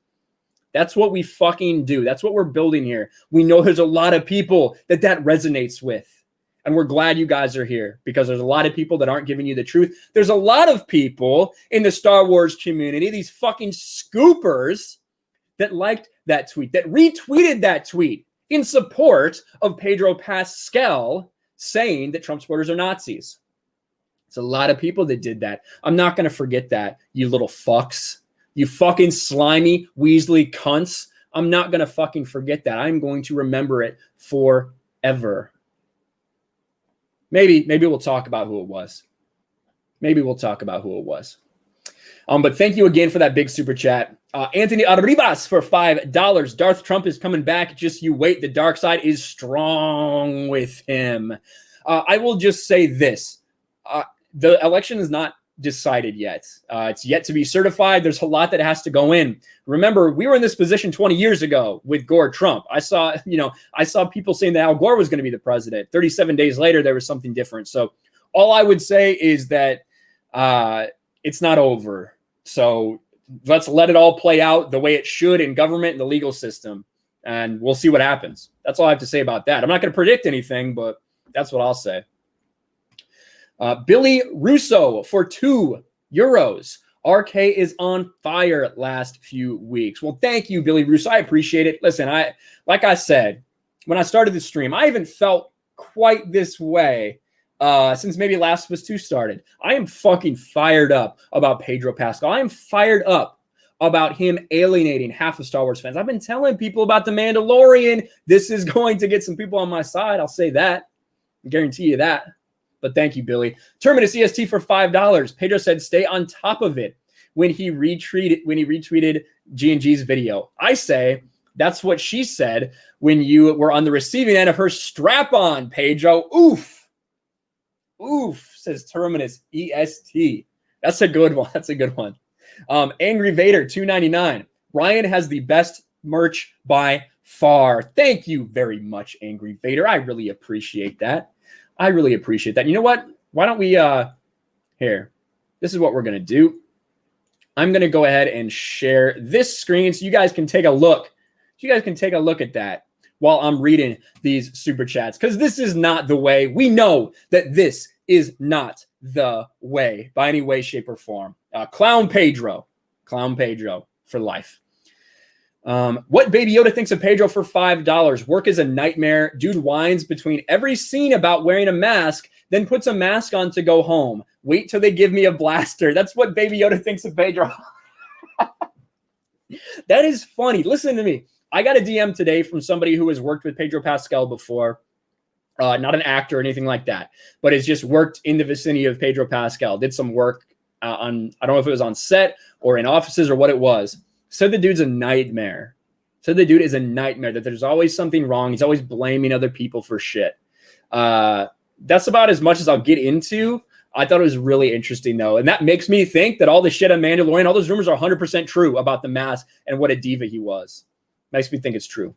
That's what we fucking do. That's what we're building here. We know there's a lot of people that resonates with. And we're glad you guys are here because there's a lot of people that aren't giving you the truth. There's a lot of people in the Star Wars community, these fucking scoopers, that liked that tweet, that retweeted that tweet in support of Pedro Pascal saying that Trump supporters are Nazis. It's a lot of people that did that. I'm not going to forget that, you little fucks. You fucking slimy, Weasley cunts. I'm not going to fucking forget that. I'm going to remember it forever. Maybe we'll talk about who it was. Maybe we'll talk about who it was. But thank you again for that big super chat. Anthony Arribas for $5. Darth Trump is coming back. Just you wait. The dark side is strong with him. I will just say this. The election is not decided yet. It's yet to be certified. There's a lot that has to go in. Remember, we were in this position 20 years ago with Gore Trump. I saw people saying that Al Gore was going to be the president. 37 days later, there was something different. So all I would say is that it's not over. So let's let it all play out the way it should in government and the legal system. And we'll see what happens. That's all I have to say about that. I'm not going to predict anything, but that's what I'll say. Billy Russo for €2. RK is on fire last few weeks. Well, thank you, Billy Russo. I appreciate it. Listen, like I said, when I started the stream, I haven't felt quite this way since maybe Last of Us 2 started. I am fucking fired up about Pedro Pascal. I am fired up about him alienating half of Star Wars fans. I've been telling people about The Mandalorian. This is going to get some people on my side. I'll say that. I guarantee you that. But thank you, Billy. Terminus EST for $5. Pedro said stay on top of it when he retweeted G&G's video. I say that's what she said when you were on the receiving end of her strap-on, Pedro. Oof. Oof, says Terminus EST. That's a good one. That's a good one. Angry Vader, $2.99. Ryan has the best merch by far. Thank you very much, Angry Vader. I really appreciate that. I really appreciate that. You know what? Why don't we, here, this is what we're going to do. I'm going to go ahead and share this screen so you guys can take a look. So you guys can take a look at that while I'm reading these super chats, because this is not the way. We know that this is not the way by any way, shape, or form. Clown Pedro for life. What Baby Yoda thinks of Pedro for $5. Work is a nightmare. Dude whines between every scene about wearing a mask, then puts a mask on to go home. Wait till they give me a blaster. That's what Baby Yoda thinks of Pedro. That is funny. Listen to me. I got a DM today from somebody who has worked with Pedro Pascal before. Not an actor or anything like that, but has just worked in the vicinity of Pedro Pascal. Did some work on, I don't know if it was on set or in offices or what it was. Said the dude's a nightmare. Said the dude is a nightmare, that there's always something wrong. He's always blaming other people for shit. That's about as much as I'll get into. I thought it was really interesting, though. And that makes me think that all the shit on Mandalorian, all those rumors are 100% true about the mask and what a diva he was. Makes me think it's true.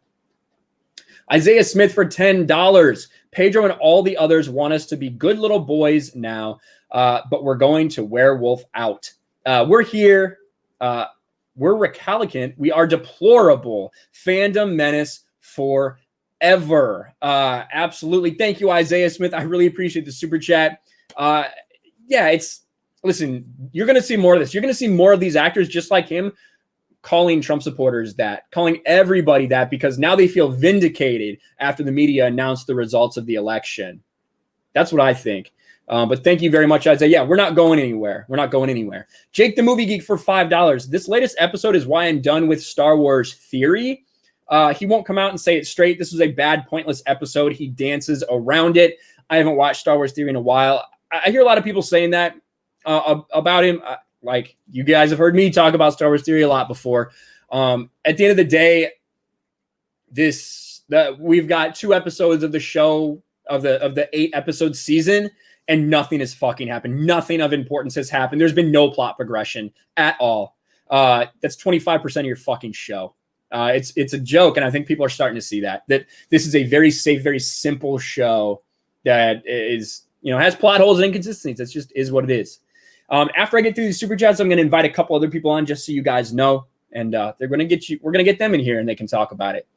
Isaiah Smith for $10. Pedro and all the others want us to be good little boys now, but we're going to werewolf out. We're here. We're recalcitrant. We are deplorable. Fandom menace forever. Absolutely. Thank you, Isaiah Smith. I really appreciate the super chat. Listen, you're going to see more of this. You're going to see more of these actors just like him calling Trump supporters that, calling everybody that, because now they feel vindicated after the media announced the results of the election. That's what I think. But thank you very much, Isaiah. Yeah, we're not going anywhere. We're not going anywhere. Jake the Movie Geek for $5. This latest episode is why I'm done with Star Wars theory. He won't come out and say it straight. This was a bad, pointless episode. He dances around it. I haven't watched Star Wars theory in a while. I hear a lot of people saying that about him. Like, you guys have heard me talk about Star Wars theory a lot before. At the end of the day, we've got 2 episodes of the show of the 8-episode season, and nothing has fucking happened. Nothing of importance has happened. There's been no plot progression at all. That's 25% of your fucking show. It's a joke, and I think people are starting to see that this is a very safe, very simple show that is, has plot holes and inconsistencies. That's just is what it is. After I get through these super chats, I'm going to invite a couple other people on just so you guys know, and we're going to get them in here and they can talk about it.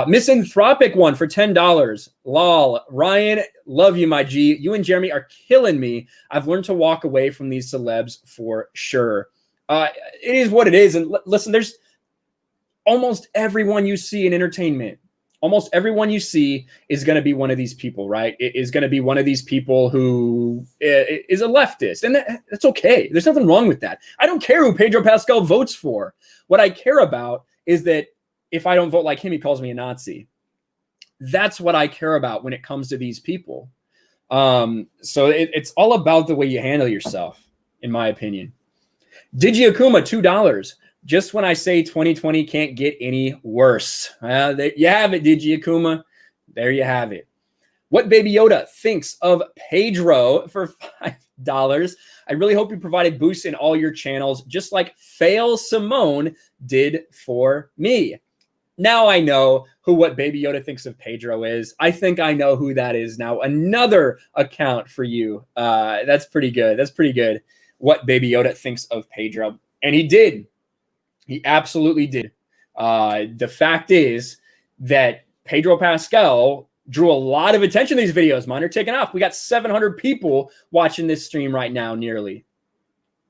Misanthropic one for $10. Lol. Ryan, love you, my G. You and Jeremy are killing me. I've learned to walk away from these celebs for sure. It is what it is. And listen, there's almost everyone you see in entertainment. Almost everyone you see is going to be one of these people, right? It is going to be one of these people who is a leftist. And that's okay. There's nothing wrong with that. I don't care who Pedro Pascal votes for. What I care about is that if I don't vote like him, he calls me a Nazi. That's what I care about when it comes to these people. So it's all about the way you handle yourself, in my opinion. Digi Akuma, $2. Just when I say 2020 can't get any worse. There you have it, Digi Akuma. There you have it. What Baby Yoda thinks of Pedro for $5. I really hope you provided boosts in all your channels, just like Fail Simone did for me. Now I know who What Baby Yoda thinks of Pedro is. I think I know who that is now. Another account for you. That's pretty good. That's pretty good. What Baby Yoda thinks of Pedro. And he did. He absolutely did. The fact is that Pedro Pascal drew a lot of attention to these videos. Mine are taking off. We got 700 people watching this stream right now, nearly.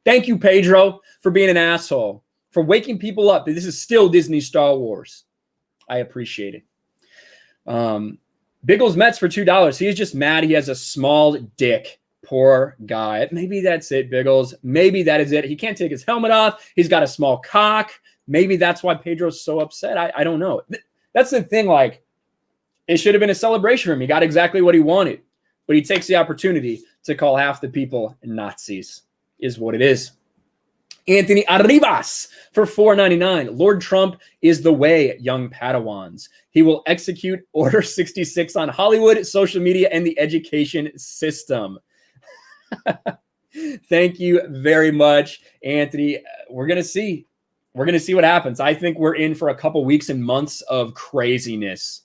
Thank you, Pedro, for being an asshole, for waking people up. This is still Disney Star Wars. I appreciate it. Biggles Mets for $2. He is just mad he has a small dick. Poor guy. Maybe that's it, Biggles. Maybe that is it. He can't take his helmet off. He's got a small cock. Maybe that's why Pedro's so upset. I don't know. That's the thing. Like, it should have been a celebration for him. He got exactly what he wanted. But he takes the opportunity to call half the people Nazis, is what it is. Anthony Arribas for $4.99. Lord Trump is the way, young Padawans. He will execute Order 66 on Hollywood, social media, and the education system. Thank you very much, Anthony. We're going to see. We're going to see what happens. I think we're in for a couple weeks and months of craziness.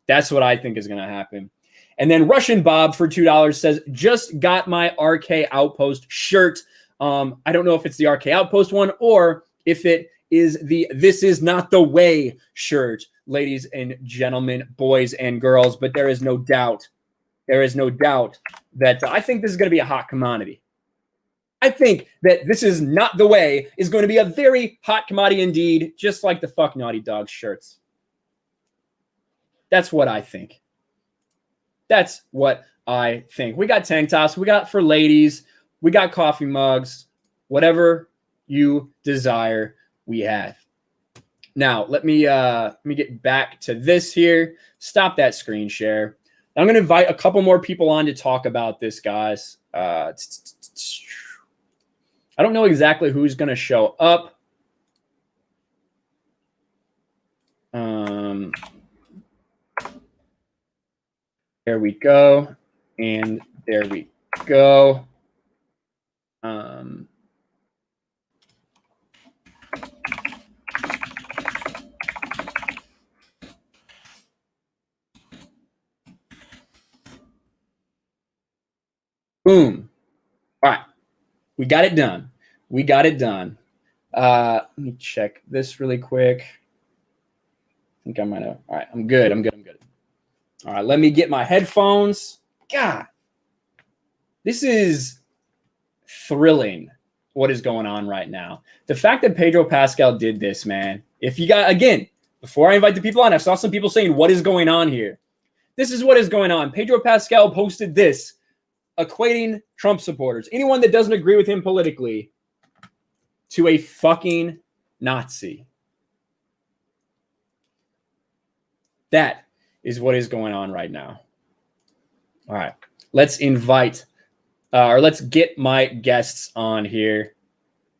That's what I think is going to happen. And then Russian Bob for $2 says, just got my RK Outpost shirt. I don't know if it's the RK Outpost one or if it is the This Is Not the Way shirt, ladies and gentlemen, boys and girls. But there is no doubt. There is no doubt that I think this is going to be a hot commodity. I think that This Is Not the Way is going to be a very hot commodity indeed, just like the Fuck Naughty Dog shirts. That's what I think. That's what I think. We got tank tops. We got for ladies. We got coffee mugs. Whatever you desire, we have. Now, let me get back to this here. Stop that screen share. I'm going to invite a couple more people on to talk about this, guys. I don't know exactly who's going to show up. There we go. And there we go. Boom. All right. We got it done. We got it done. Let me check this really quick. I think I might have. All right. I'm good. I'm good. I'm good. All right. Let me get my headphones. God. This is thrilling what is going on right now. The fact that Pedro Pascal did this, man. If you got, again, before I invite the people on, I saw some people saying, what is going on here? This is what is going on. Pedro Pascal posted this, equating Trump supporters, anyone that doesn't agree with him politically, to a fucking Nazi. That is what is going on right now. All right. Let's invite, or let's get my guests on here.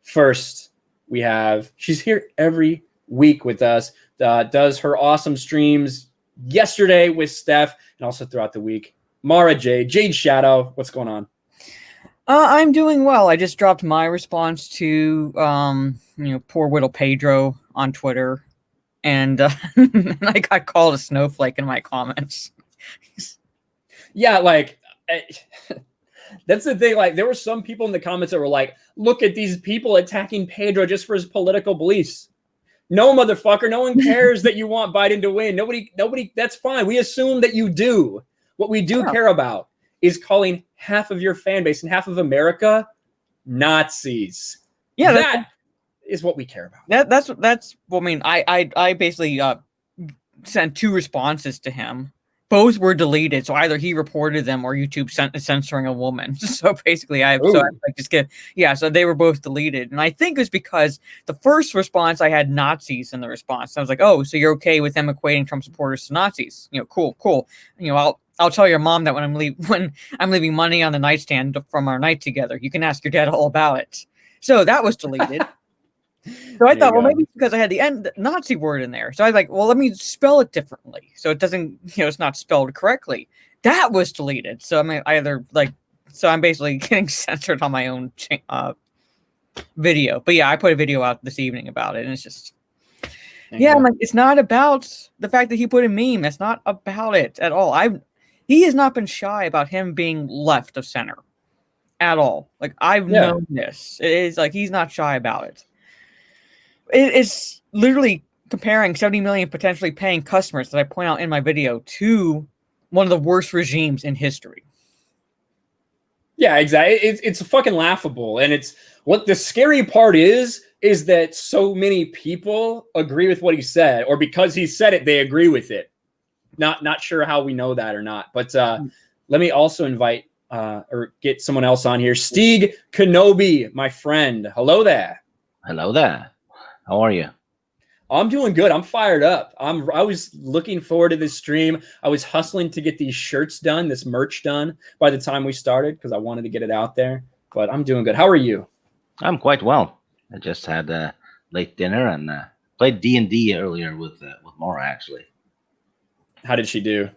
First, we have, she's here every week with us, does her awesome streams yesterday with Steph and also throughout the week. Mara Jade Shadow, what's going on? I'm doing well. I just dropped my response to, poor Whittle Pedro on Twitter. and and I got called a snowflake in my comments. Yeah, like that's the thing. Like, there were some people in the comments that were like, "Look at these people attacking Pedro just for his political beliefs." No, motherfucker. No one cares that you want Biden to win. Nobody. That's fine. We assume that you do. What we do care about is calling half of your fan base and half of America Nazis. Yeah, that is what we care about. That's. Well, I mean, I basically sent 2 responses to him. Both were deleted, so either he reported them or YouTube censoring a woman. So basically, so they were both deleted, and I think it was because the first response I had Nazis in the response. I was like, "Oh, so you're okay with them equating Trump supporters to Nazis? You know, cool. You know, I'll tell your mom that when I'm leaving money on the nightstand from our night together, you can ask your dad all about it." So that was deleted. So I thought, well, maybe because I had the Nazi word in there. So I was like, well, let me spell it differently. So it doesn't, it's not spelled correctly. That was deleted. So I mean, so I'm basically getting censored on my own video. But yeah, I put a video out this evening about it. And it's just, I'm like, it's not about the fact that he put a meme. It's not about it at all. He has not been shy about him being left of center at all. Like, I've known this. It is like, he's not shy about it. It's literally comparing 70 million potentially paying customers that I point out in my video to one of the worst regimes in history. Yeah, exactly. It's fucking laughable. And it's what the scary part is that so many people agree with what he said, or because he said it, they agree with it. Not sure how we know that or not. But let me also invite or get someone else on here. Stieg Kenobi, my friend. Hello there. Hello there. How are you? I'm doing good. I'm fired up. I was looking forward to this stream. I was hustling to get these shirts done, this merch done by the time we started because I wanted to get it out there. But I'm doing good. How are you? I'm quite well. I just had a late dinner and played D&D earlier with Mora, actually. How did she do?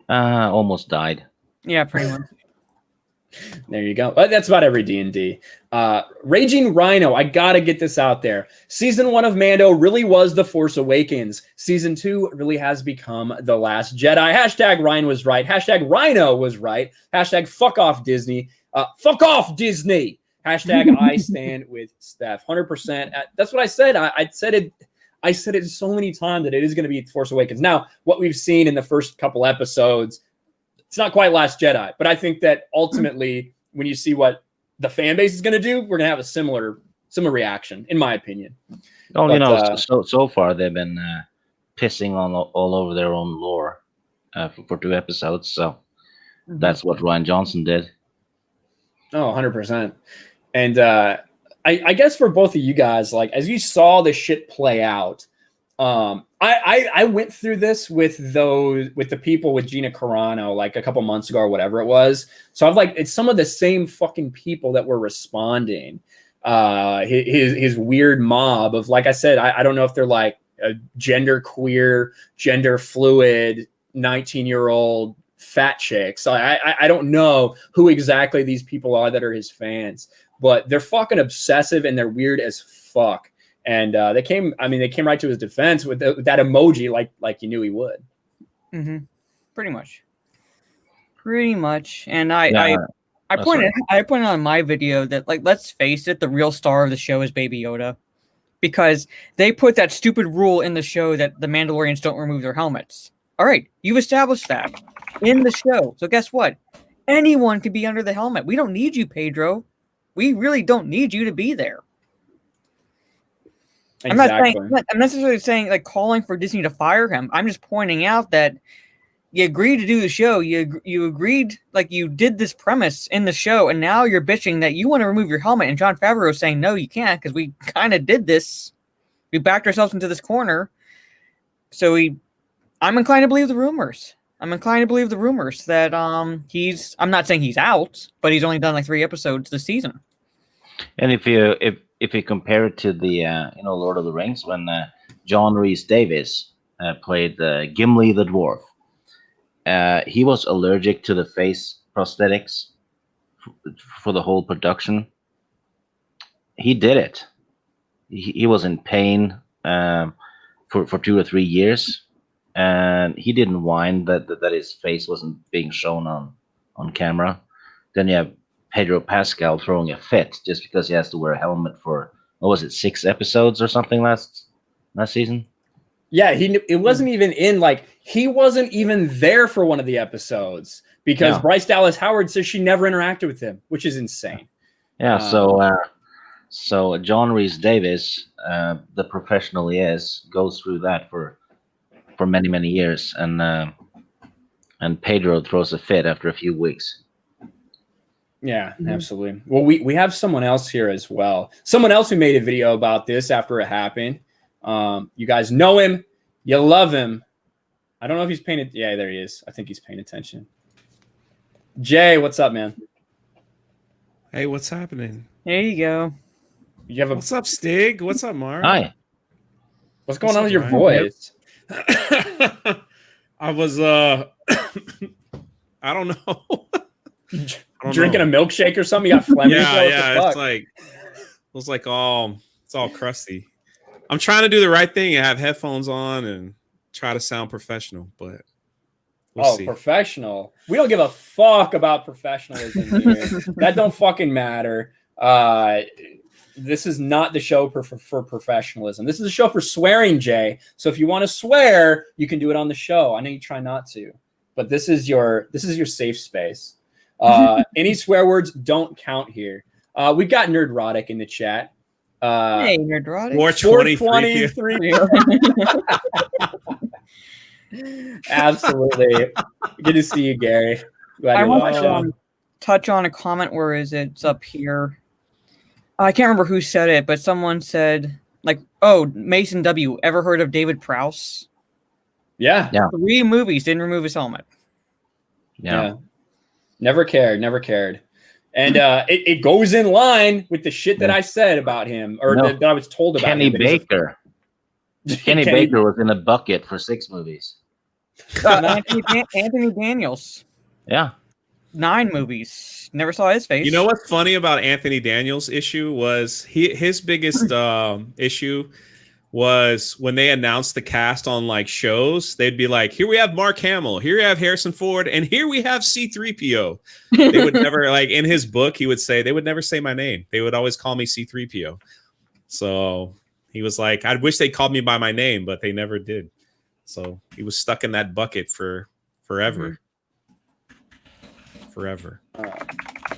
Almost died. Yeah, pretty much. There you go. That's about every D&D. Raging Rhino, I gotta get this out there. Season 1 of Mando really was The Force Awakens. Season 2 really has become The Last Jedi. Hashtag Ryan was right. Hashtag Rhino was right. Hashtag fuck off Disney. Fuck off Disney. Hashtag I stand with Steph. 100%. That's what I said. I said it so many times that it is going to be Force Awakens. Now, what we've seen in the first couple episodes, it's not quite Last Jedi, but I think that ultimately, when you see what the fan base is going to do, we're going to have a similar reaction, in my opinion. Oh, but, so far they've been pissing on all over their own lore for 2 episodes. So that's what Rian Johnson did. Oh, 100%. And I guess for both of you guys, like, as you saw this shit play out, I went through this with the people with Gina Carano like a couple months ago or whatever it was. So I've like, it's some of the same fucking people that were responding. His weird mob of, like I said, I don't know if they're like a gender queer, gender fluid, 19-year-old fat chicks. I don't know who exactly these people are that are his fans, but they're fucking obsessive and they're weird as fuck. And they came right to his defense with that emoji, like you knew he would. Mm-hmm. Pretty much. And I pointed out in my video that, like, let's face it, the real star of the show is Baby Yoda, because they put that stupid rule in the show that the Mandalorians don't remove their helmets. All right, you've established that in the show. So guess what? Anyone can be under the helmet. We don't need you, Pedro. We really don't need you to be there. Exactly. I'm not necessarily saying, like, calling for Disney to fire him. I'm just pointing out that you agreed to do the show. You agreed, like, you did this premise in the show, and now you're bitching that you want to remove your helmet. And Jon Favreau is saying, no, you can't, because we kind of did this. We backed ourselves into this corner. So I'm inclined to believe the rumors. That I'm not saying he's out, but he's only done like 3 episodes this season. And if you compare it to the Lord of the Rings, when John Rhys Davies played Gimli the dwarf, he was allergic to the face prosthetics for the whole production. He did it. He was in pain for 2 or 3 years, and he didn't whine that his face wasn't being shown on camera. Then you have Pedro Pascal throwing a fit just because he has to wear a helmet for, what was it, 6 episodes or something last season. Yeah, it wasn't even in, like, he wasn't even there for one of the episodes because Bryce Dallas Howard says she never interacted with him, which is insane. Yeah, so John Rhys Davis, the professional he is, goes through that for many years, and Pedro throws a fit after a few weeks. Yeah, absolutely. Well, we have someone else here as well. Someone else who made a video about this after it happened. You guys know him. You love him. I don't know if he's paying it. Yeah, there he is. I think he's paying attention. Jay, what's up, man? Hey, what's happening? There you go. You have a What's up, Stig? What's up, Mark? Hi. What's going on with your Ryan? voice? I was I don't know. Drinking a milkshake or something? You got phlegm? Yeah. It's all crusty. I'm trying to do the right thing and have headphones on and try to sound professional, but we'll see. Professional. We don't give a fuck about professionalism here. That don't fucking matter. This is not the show for professionalism. This is a show for swearing, Jay. So if you want to swear, you can do it on the show. I know you try not to, but this is your safe space. Any swear words don't count here. We've got Nerdrotic in the chat. Hey, Nerdrotic. 423. Absolutely. Good to see you, Gary. Glad I you're want watching. to touch on a comment. Where is it? It's up here. I can't remember who said it, but someone said, like, oh, Mason W. Ever heard of David Prowse? Yeah. 3 movies, didn't remove his helmet. Yeah. Never cared. And it goes in line with the shit that I said about him, or that I was told about Kenny him. Baker. Kenny Baker was in a bucket for 6 movies. Anthony Daniels. Yeah. 9 movies. Never saw his face. You know what's funny about Anthony Daniels' issue was his biggest issue was when they announced the cast on like shows, they'd be like, here we have Mark Hamill, here we have Harrison Ford, and here we have C-3PO. They would never, like in his book, he would say, they would never say my name. They would always call me C-3PO. So he was like, I wish they called me by my name, but they never did. So he was stuck in that bucket for forever. Forever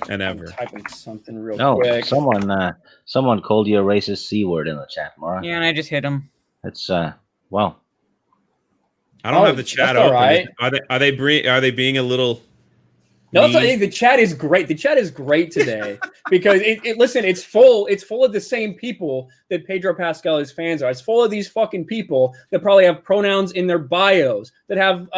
and ever. Typing something real No, quick. someone called you a racist C word in the chat, Mara. Yeah, and I just hit him. It's well. I don't have the chat that's all open. right. Are they being a little? No, the chat is great. The chat is great today because listen, it's full of the same people that Pedro Pascal's fans are. It's full of these fucking people that probably have pronouns in their bios, that have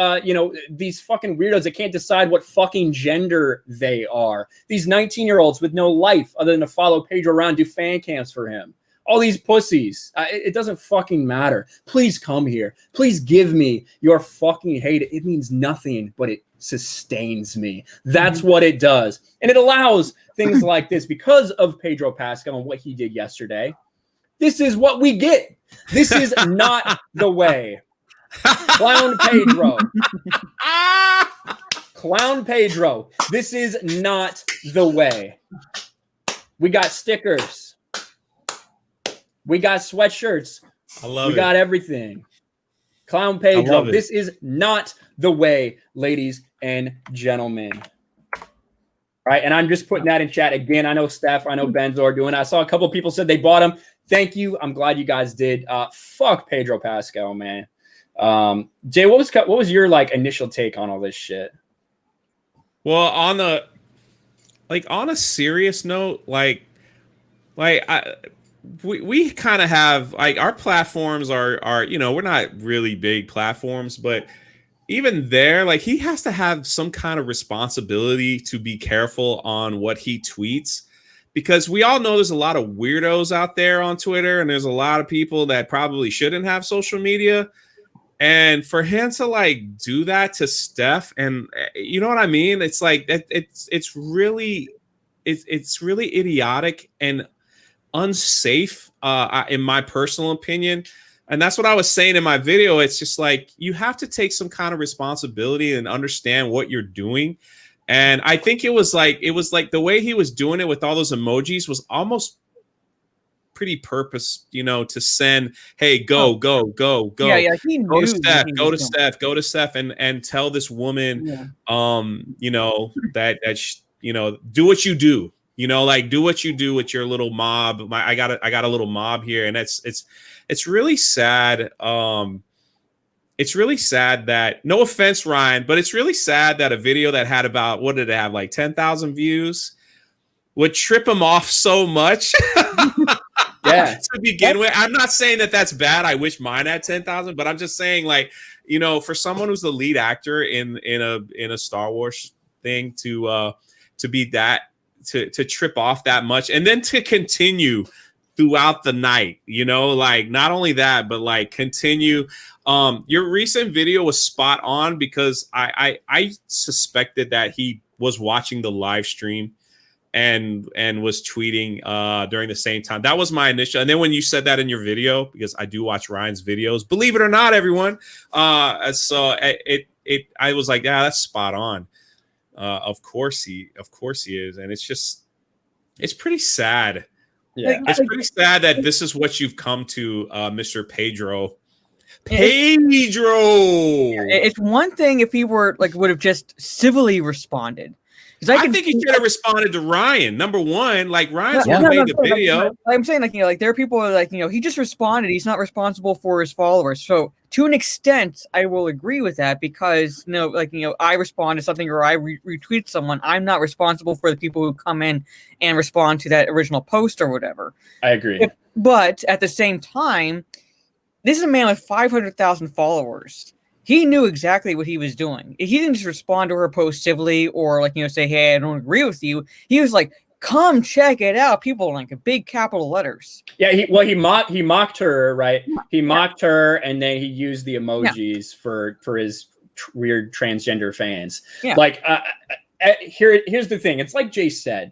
these fucking weirdos that can't decide what fucking gender they are. These 19-year-olds with no life other than to follow Pedro around, do fan cams for him. All these pussies. It doesn't fucking matter. Please come here. Please give me your fucking hate. It means nothing, but it sustains me. That's what it does. And it allows things like this because of Pedro Pascal and what he did yesterday. This is what we get. This is not the way. Clown Pedro. Clown Pedro. This is not the way. We got stickers. We got sweatshirts. I love we got everything. Clown Pedro. This is not the way, ladies and gentlemen. All right, and I'm just putting that in chat again. I know Steph, I know Benzo are doing it. I saw a couple of people said they bought them. Thank you. I'm glad you guys did. Fuck Pedro Pascal, man. Jay, what was your like initial take on all this shit? Well, on a serious note, we kind of have like our platforms are we're not really big platforms, but even there, like he has to have some kind of responsibility to be careful on what he tweets, because we all know there's a lot of weirdos out there on Twitter, and there's a lot of people that probably shouldn't have social media. And for him to like do that to Steph, and you know what I mean? It's like it's really idiotic and unsafe, in my personal opinion. And that's what I was saying in my video. It's just like, you have to take some kind of responsibility and understand what you're doing. And I think it was like the way he was doing it with all those emojis was almost pretty purpose, to send, hey, go. Yeah, he knew Go to Steph, and tell this woman, do what you do, do what you do with your little mob. I got a little mob here, and it's really sad. It's really sad that, no offense, Ryan, but it's really sad that a video that had about, what did it have, like 10,000 views would trip him off so much. Yeah. To begin with. I'm not saying that that's bad. I wish mine had 10,000, but I'm just saying, like, for someone who's the lead actor in a Star Wars thing to be that, to trip off that much, and then to continue throughout the night, like, not only that, but like continue. Your recent video was spot on, because I suspected that he was watching the live stream and was tweeting during the same time. That was my initial. And then when you said that in your video, because I do watch Ryan's videos, believe it or not, everyone. So I was like, yeah, that's spot on. Of course he is. And it's pretty sad. Yeah. It's pretty sad that this is what you've come to, Mr. Pedro. It's one thing if he would have just civilly responded. I think he should have responded to Ryan. Number one, like, Ryan's made the video. I'm saying, like, there are people like, he just responded. He's not responsible for his followers. So to an extent, I will agree with that, because, I respond to something, or I retweet someone. I'm not responsible for the people who come in and respond to that original post or whatever. I agree. But at the same time, this is a man with 500,000 followers. He knew exactly what he was doing. He didn't just respond to her post civilly, or say, hey, I don't agree with you. He was like, come check it out. People like big capital letters. Yeah, he mocked her, right? He mocked her, and then he used the emojis for his weird transgender fans. Yeah. Like, here's the thing. It's like Jay said.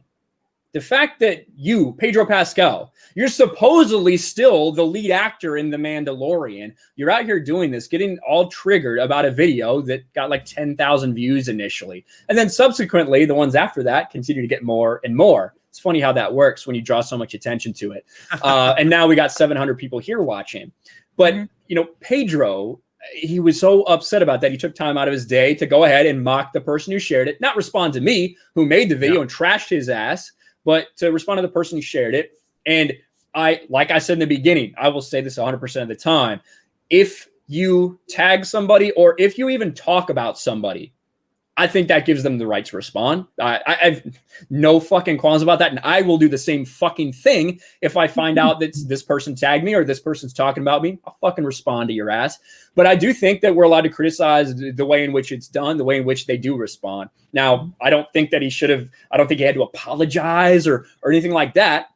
The fact that you, Pedro Pascal, you're supposedly still the lead actor in The Mandalorian. You're out here doing this, getting all triggered about a video that got like 10,000 views initially. And then subsequently, the ones after that continue to get more and more. It's funny how that works when you draw so much attention to it. And now we got 700 people here watching. But, Pedro, he was so upset about that. He took time out of his day to go ahead and mock the person who shared it, not respond to me, who made the video and trashed his ass, but to respond to the person who shared it. And like I said in the beginning, I will say this 100% of the time. If you tag somebody, or if you even talk about somebody, I think that gives them the right to respond. I have no fucking qualms about that. And I will do the same fucking thing if I find out that this person tagged me or this person's talking about me. I'll fucking respond to your ass. But I do think that we're allowed to criticize the way in which it's done, the way in which they do respond. Now, I don't think that I don't think he had to apologize or anything like that.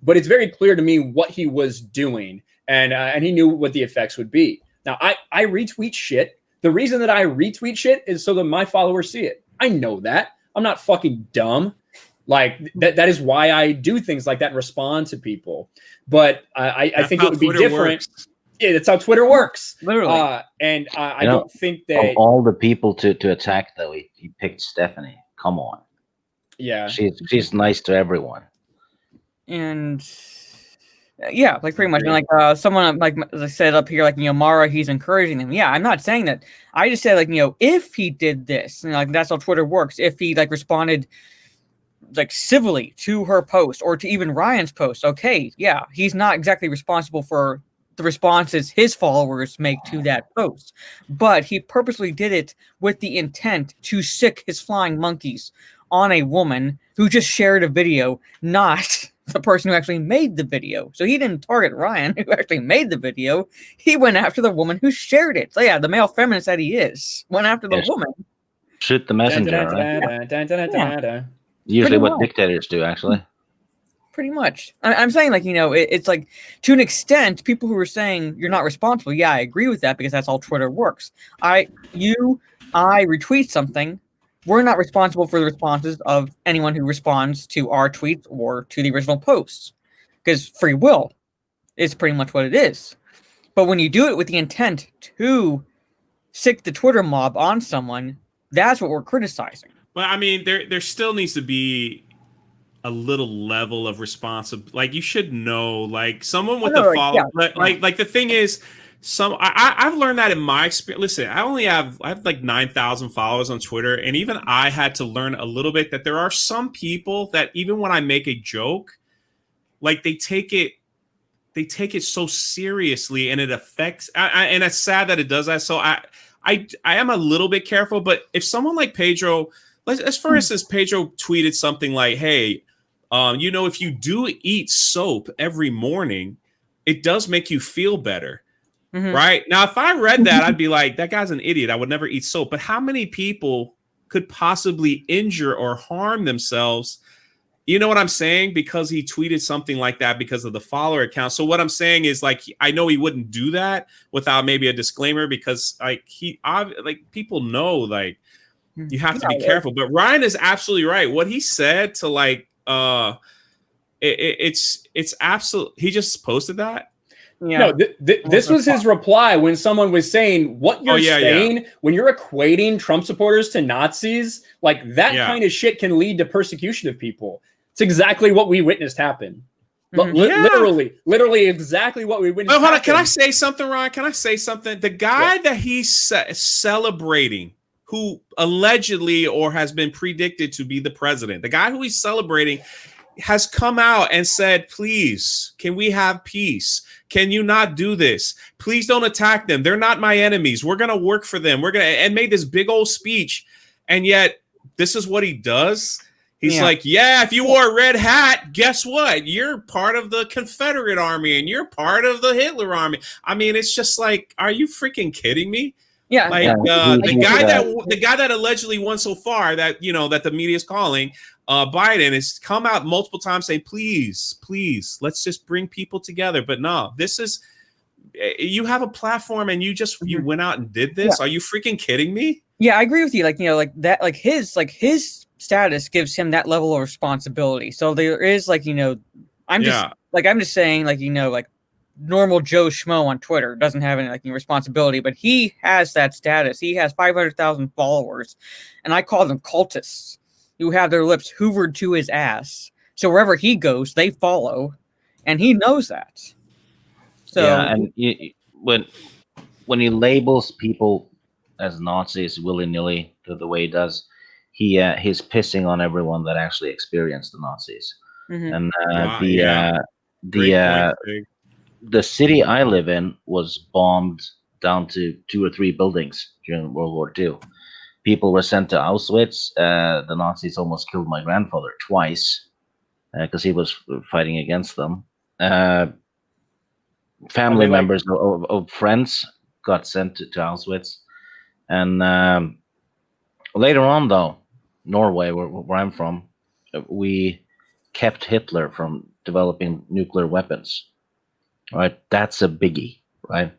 But it's very clear to me what he was doing. And he knew what the effects would be. Now, I retweet shit. The reason that I retweet shit is so that my followers see it. I know that. I'm not fucking dumb. Like, that is why I do things like that and respond to people. But I think it would be different. Works. Yeah, that's how Twitter works. Literally. I don't think that... Of all the people to attack, though, he picked Stephanie. Come on. Yeah. She's nice to everyone. And... yeah, like pretty much. And like someone like as I said up here, like Mara, he's encouraging them. Yeah, I'm not saying that. I just said like if he did this, like that's how Twitter works. If he like responded like civilly to her post or to even Ryan's post, okay, yeah, he's not exactly responsible for the responses his followers make to that post, but he purposely did it with the intent to sick his flying monkeys on a woman who just shared a video, not the person who actually made the video. So he didn't target Ryan, who actually made the video. He went after the woman who shared it. So yeah, the male feminist that he is went after the woman. Shoot the messenger, right? Usually what dictators do, actually. Pretty much. I'm saying like, it's like to an extent, people who are saying you're not responsible. Yeah, I agree with that because that's how Twitter works. I retweet something. We're not responsible for the responses of anyone who responds to our tweets or to the original posts because free will is pretty much what it is. But when you do it with the intent to sick the Twitter mob on someone, that's what we're criticizing. But I mean, there still needs to be a little level of responsibility. Like, you should know, like, someone with a follow. Like the thing is, I've learned that in my experience. Listen, I have like 9,000 followers on Twitter, and even I had to learn a little bit that there are some people that even when I make a joke, like they take it so seriously, and it affects. And it's sad that it does that. So I am a little bit careful. But if someone like Pedro, as for instance, Pedro tweeted something like, "Hey, if you do eat soap every morning, it does make you feel better." Mm-hmm. Right? Now, if I read that, I'd be like, that guy's an idiot. I would never eat soap. But how many people could possibly injure or harm themselves? You know what I'm saying? Because he tweeted something like that because of the follower account. So what I'm saying is, like, I know he wouldn't do that without maybe a disclaimer, because people know, like, you have to be careful. But Ryan is absolutely right. What he said to, like, it's absolute. He just posted that. Yeah. No, this was his reply when someone was saying what you're saying when you're equating Trump supporters to Nazis, like that kind of shit can lead to persecution of people. It's exactly what we witnessed happen. Literally exactly what we witnessed. Hold on. Can I say something, Ryan? Can I say something? The guy that he's celebrating, who allegedly or has been predicted to be the president, the guy who he's celebrating has come out and said, please, can we have peace? Can you not do this? Please don't attack them. They're not my enemies. We're going to work for them. And made this big old speech. And yet this is what he does. He's like, if you wore a red hat, guess what? You're part of the Confederate army and you're part of the Hitler army. I mean, it's just like, are you freaking kidding me? Yeah. The guy that allegedly won so far that the media is calling Biden has come out multiple times saying, please, let's just bring people together. But no, this is, you have a platform and you went out and did this. Are you freaking kidding me? Yeah, I agree with you. His status gives him that level of responsibility. So there is I'm just saying normal Joe Schmo on Twitter doesn't have any responsibility, but he has that status. He has 500,000 followers, and I call them cultists who have their lips hoovered to his ass. So wherever he goes, they follow, and he knows that. So and when he labels people as Nazis willy-nilly the way he does, he's pissing on everyone that actually experienced the Nazis. Mm-hmm. And the city I live in was bombed down to 2 or 3 buildings during World War II. People were sent to Auschwitz. The Nazis almost killed my grandfather twice because he was fighting against them. Family members of friends got sent to Auschwitz. And later on, though, Norway, where I'm from, we kept Hitler from developing nuclear weapons. Right, that's a biggie, right?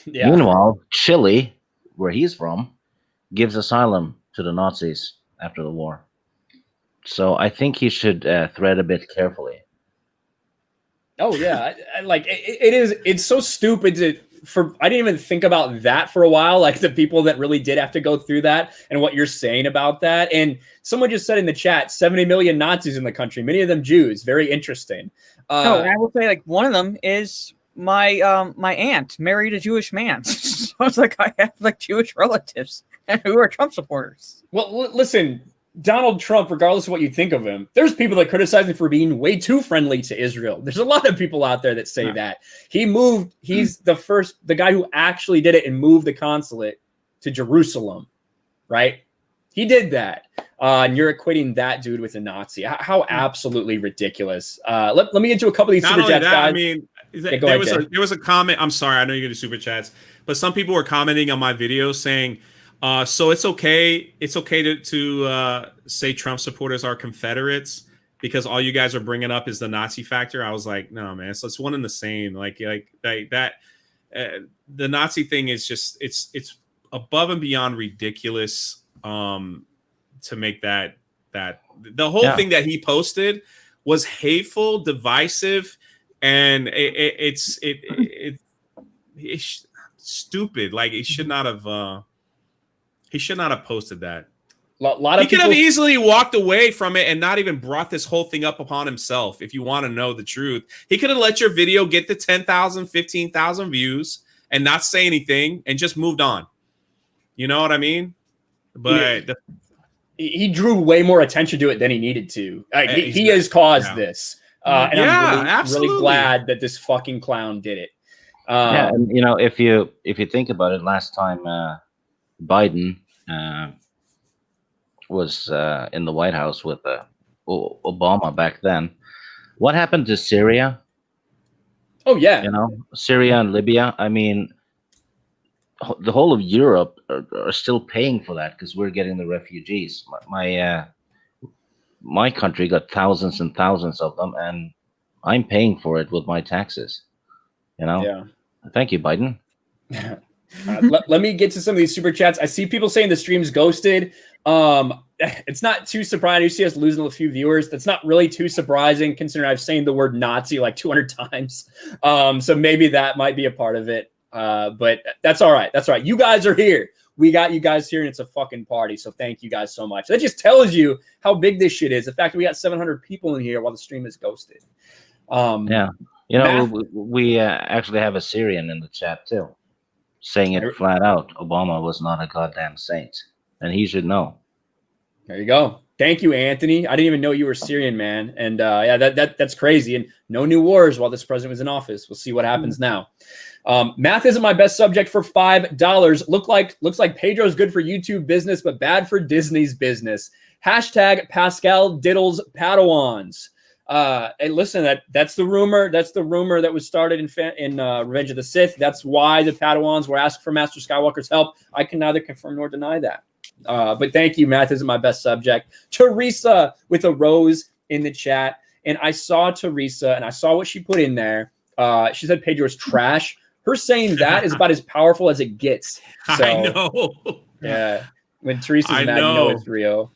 Yeah. Meanwhile, Chile, where he's from, gives asylum to the Nazis after the war. So I think he should thread a bit carefully. Oh yeah, it's so stupid I didn't even think about that for a while, like the people that really did have to go through that and what you're saying about that. And someone just said in the chat, 70 million Nazis in the country, many of them Jews. Very interesting. And I will say, one of them is my my aunt married a Jewish man. So it's I have Jewish relatives who are Trump supporters. Well, listen, Donald Trump, regardless of what you think of him, there's people that criticize him for being way too friendly to Israel. There's a lot of people out there that say that. He's the guy who actually did it and moved the consulate to Jerusalem, right? He did that. And you're equating that dude with a Nazi. How absolutely ridiculous. Let me get to a couple of these super chats, guys. I mean, there was a comment. I'm sorry, I know you're going to do super chats, but some people were commenting on my video saying, so it's okay to say Trump supporters are Confederates because all you guys are bringing up is the Nazi factor. I was like, no, man, so it's one and the same. The Nazi thing is just it's above and beyond ridiculous. To make that the whole thing that he posted was hateful, divisive, and stupid. Like he should not have posted that. Lot of he could people have easily walked away from it and not even brought this whole thing up upon himself. If you want to know the truth, he could have let your video get to 10,000, 15,000 views and not say anything and just moved on. You know what I mean? But he drew way more attention to it than he needed to. He has caused this. And I'm really glad that this fucking clown did it. And you know, if you think about it, last time Biden was in the White House with Obama back then, what happened to Syria? Oh yeah, you know, Syria and Libya. I mean, the whole of Europe are still paying for that because we're getting the refugees. My country got thousands and thousands of them, and I'm paying for it with my taxes. You know. Yeah. Thank you, Biden. Let me get to some of these super chats. I see people saying the stream's ghosted. It's not too surprising. You see us losing a few viewers. That's not really too surprising considering I've saying the word Nazi like 200 times. So maybe that might be a part of it. But that's all right. That's all right. You guys are here. We got you guys here, and it's a fucking party. So thank you guys so much. That just tells you how big this shit is. The fact that we got 700 people in here while the stream is ghosted. Yeah. You know, we actually have a Syrian in the chat too, saying it flat out. Obama was not a goddamn saint, and he should know. There you go. Thank you, Anthony. I didn't even know you were Syrian, man. And yeah, that's crazy. And no new wars while this president was in office. We'll see what happens now. Math isn't my best subject for $5. Looks like Pedro's good for YouTube business, but bad for Disney's business. Hashtag Pascal diddles Padawans. Hey, listen, that's the rumor. That's the rumor that was started in Revenge of the Sith. That's why the Padawans were asked for Master Skywalker's help. I can neither confirm nor deny that. But thank you. Math isn't my best subject. Teresa with a rose in the chat. And I saw Teresa and I saw what she put in there. She said Pedro's trash. Her saying that is about as powerful as it gets. So, I know. Yeah. When Teresa's mad, you know it's real.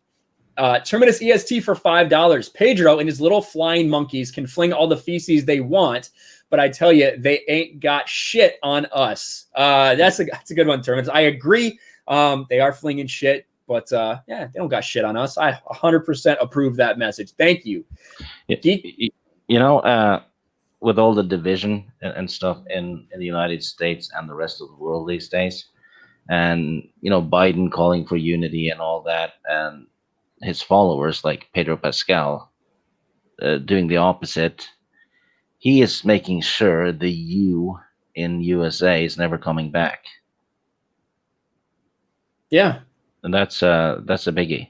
Terminus EST for $5. Pedro and his little flying monkeys can fling all the feces they want, but I tell you, they ain't got shit on us. That's a good one, Terminus. I agree. They are flinging shit, but yeah, they don't got shit on us. I 100% approve that message. Thank you. You know, with all the division and stuff in the United States and the rest of the world these days, and you know, Biden calling for unity and all that, and his followers like Pedro Pascal doing the opposite. He is making sure the U in USA is never coming back. Yeah, and that's a biggie.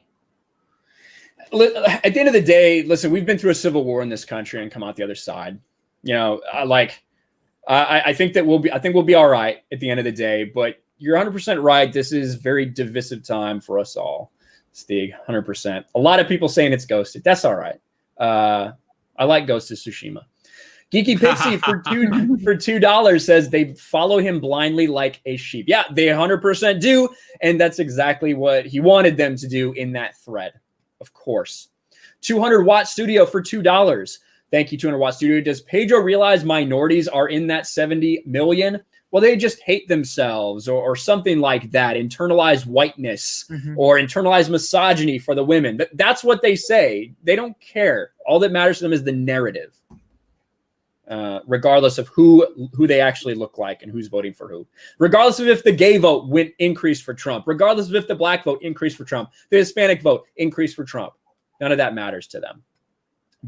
At the end of the day, listen, we've been through a civil war in this country and come out the other side. You know, I think that we'll be all right at the end of the day. But you're 100% right. This is very divisive time for us all. Stig, 100%. A lot of people saying it's ghosted. That's all right. I like Ghost of Tsushima. Geeky Pixie for $2 says they follow him blindly like a sheep. Yeah, they 100% do, and that's exactly what he wanted them to do in that thread. Of course. 200 Watt Studio for $2. Thank you, 200 Watt Studio. Does Pedro realize minorities are in that 70 million? Well, they just hate themselves or something like that. Internalized whiteness or internalized misogyny for the women. That's what they say. They don't care. All that matters to them is the narrative. Regardless of who they actually look like and who's voting for who. Regardless of if the gay vote increased for Trump. Regardless of if the black vote increased for Trump. The Hispanic vote increased for Trump. None of that matters to them.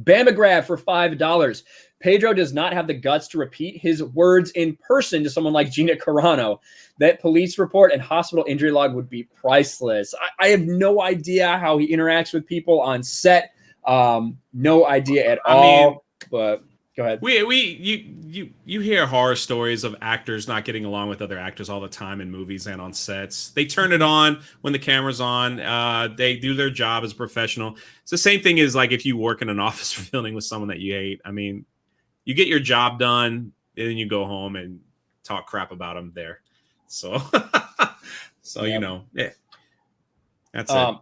Bamagrab for $5. Pedro does not have the guts to repeat his words in person to someone like Gina Carano. That police report and hospital injury log would be priceless. I have no idea how he interacts with people on set. No idea at all. But go ahead. You hear horror stories of actors not getting along with other actors all the time in movies and on sets. They turn it on when the camera's on. They do their job as a professional. It's the same thing as like if you work in an office building with someone that you hate. I mean, you get your job done, and then you go home and talk crap about them there. So, you know, yeah, that's it.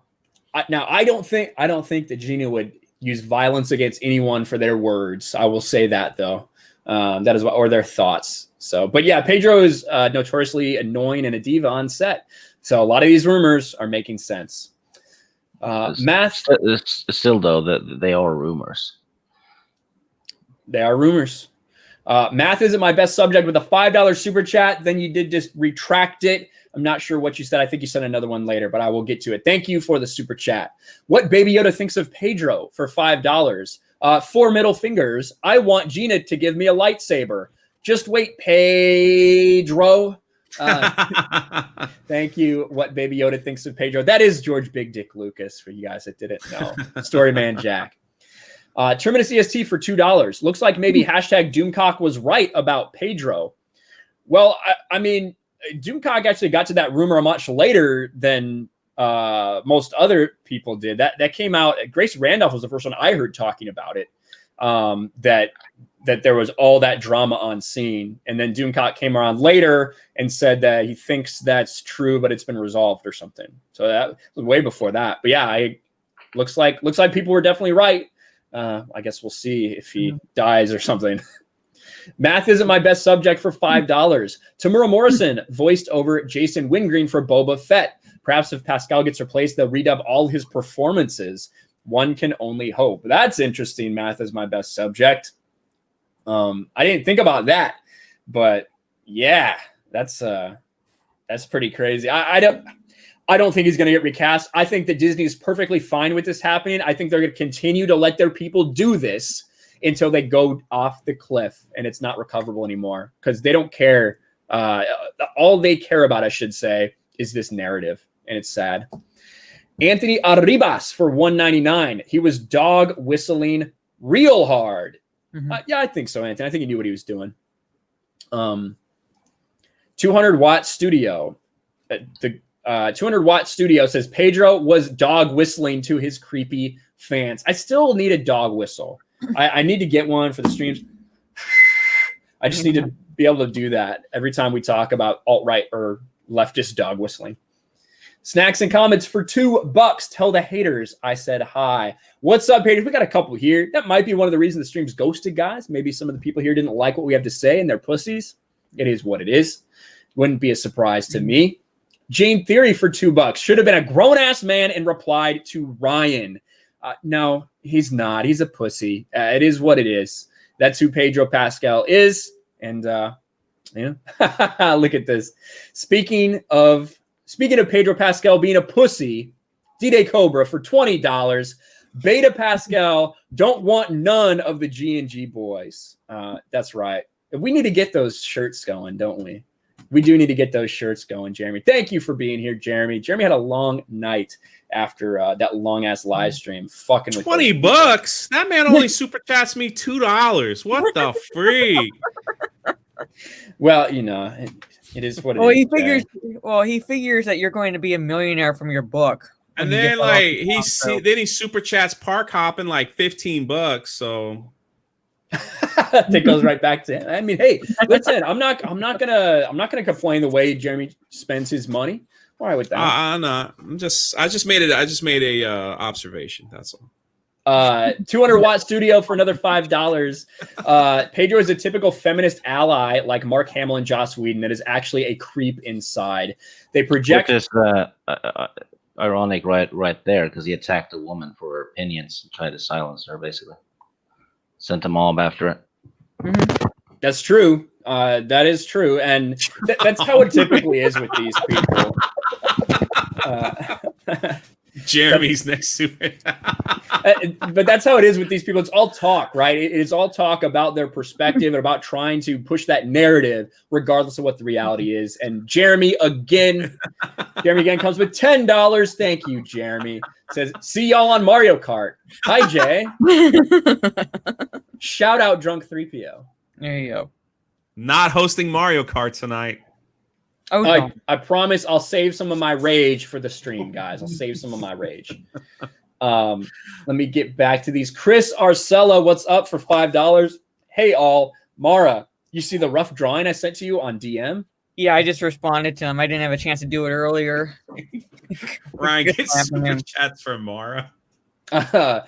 I don't think that Gina would use violence against anyone for their words. I will say that though. That is what, or their thoughts. So, but yeah, Pedro is notoriously annoying and a diva on set. So a lot of these rumors are making sense. Math. Still, though, that they are rumors. They are rumors. Math isn't my best subject with a $5 super chat. Then you did just retract it. I'm not sure what you said. I think you sent another one later, but I will get to it. Thank you for the super chat. What Baby Yoda thinks of Pedro for $5? 4 middle fingers. I want Gina to give me a lightsaber. Just wait, Pedro. Thank you. What Baby Yoda thinks of Pedro. That is George Big Dick Lucas for you guys that didn't know. Storyman Jack. Terminus EST for $2. Looks like maybe hashtag Doomcock was right about Pedro. Well, I mean, Doomcock actually got to that rumor much later than most other people did. That came out. Grace Randolph was the first one I heard talking about it. That there was all that drama on scene, and then Doomcock came around later and said that he thinks that's true, but it's been resolved or something. So that was way before that. But yeah, looks like people were definitely right. I guess we'll see if he dies or something. Math isn't my best subject for $5. Tamura Morrison voiced over Jason Wingreen for Boba Fett. Perhaps if Pascal gets replaced, they'll redub all his performances. One can only hope. That's interesting. Math is my best subject. I didn't think about that, but yeah, that's pretty crazy. I don't think he's going to get recast. I think that Disney is perfectly fine with this happening. I think they're going to continue to let their people do this until they go off the cliff and it's not recoverable anymore, because they don't care. All they care about, I should say, is this narrative, and it's sad. Anthony Arribas for $1.99. He was dog whistling real hard. Mm-hmm. Yeah, I think so, Anthony. I think he knew what he was doing. 200-watt studio. The 200-watt studio says Pedro was dog whistling to his creepy fans. I still need a dog whistle. I need to get one for the streams. I just need to be able to do that every time we talk about alt-right or leftist dog whistling. Snacks and comments for $2. Tell the haters I said hi. What's up, haters? We got a couple here. That might be one of the reasons the stream's ghosted, guys. Maybe some of the people here didn't like what we have to say and they're pussies. It is what it is. Wouldn't be a surprise to me. Jane Theory for $2. Should have been a grown-ass man and replied to Ryan. No, he's not. He's a pussy. It is what it is. That's who Pedro Pascal is. And, look at this. Speaking of Pedro Pascal being a pussy, D-Day Cobra for $20. Beta Pascal don't want none of the G&G boys. That's right. We need to get those shirts going, don't we? We do need to get those shirts going, Jeremy. Thank you for being here, Jeremy. Jeremy had a long night after that long-ass live stream. Fucking with $20? That man only super chats me $2. What the freak? Well, it is what it is. He figures that you're going to be a millionaire from your book. And then he super chats park hopping like $15. So that goes right back to him. I mean, hey, listen, I'm not gonna complain the way Jeremy spends his money. All right with that. I'm not. I just made a observation. That's all. 200-watt studio for another $5. Pedro is a typical feminist ally like Mark Hamill and Joss Whedon that is actually a creep inside. They project. Which is ironic right there, because he attacked a woman for her opinions and tried to silence her, basically. Sent them all after it. Mm-hmm. That's true. That is true. And that's how it typically is with these people. Jeremy's next to it. But that's how it is with these people. It's all talk, right? It is all talk about their perspective and about trying to push that narrative, regardless of what the reality is. And Jeremy again comes with $10. Thank you, Jeremy. Says, see y'all on Mario Kart. Hi, Jay. Shout out Drunk 3PO. There you go. Not hosting Mario Kart tonight. Oh, no. I promise I'll save some of my rage for the stream, guys. I'll save some of my rage. Let me get back to these. Chris Arcella, what's up for $5? Hey, all. Mara, you see the rough drawing I sent to you on DM? Yeah, I just responded to him. I didn't have a chance to do it earlier. Ryan gets super chats from Mara.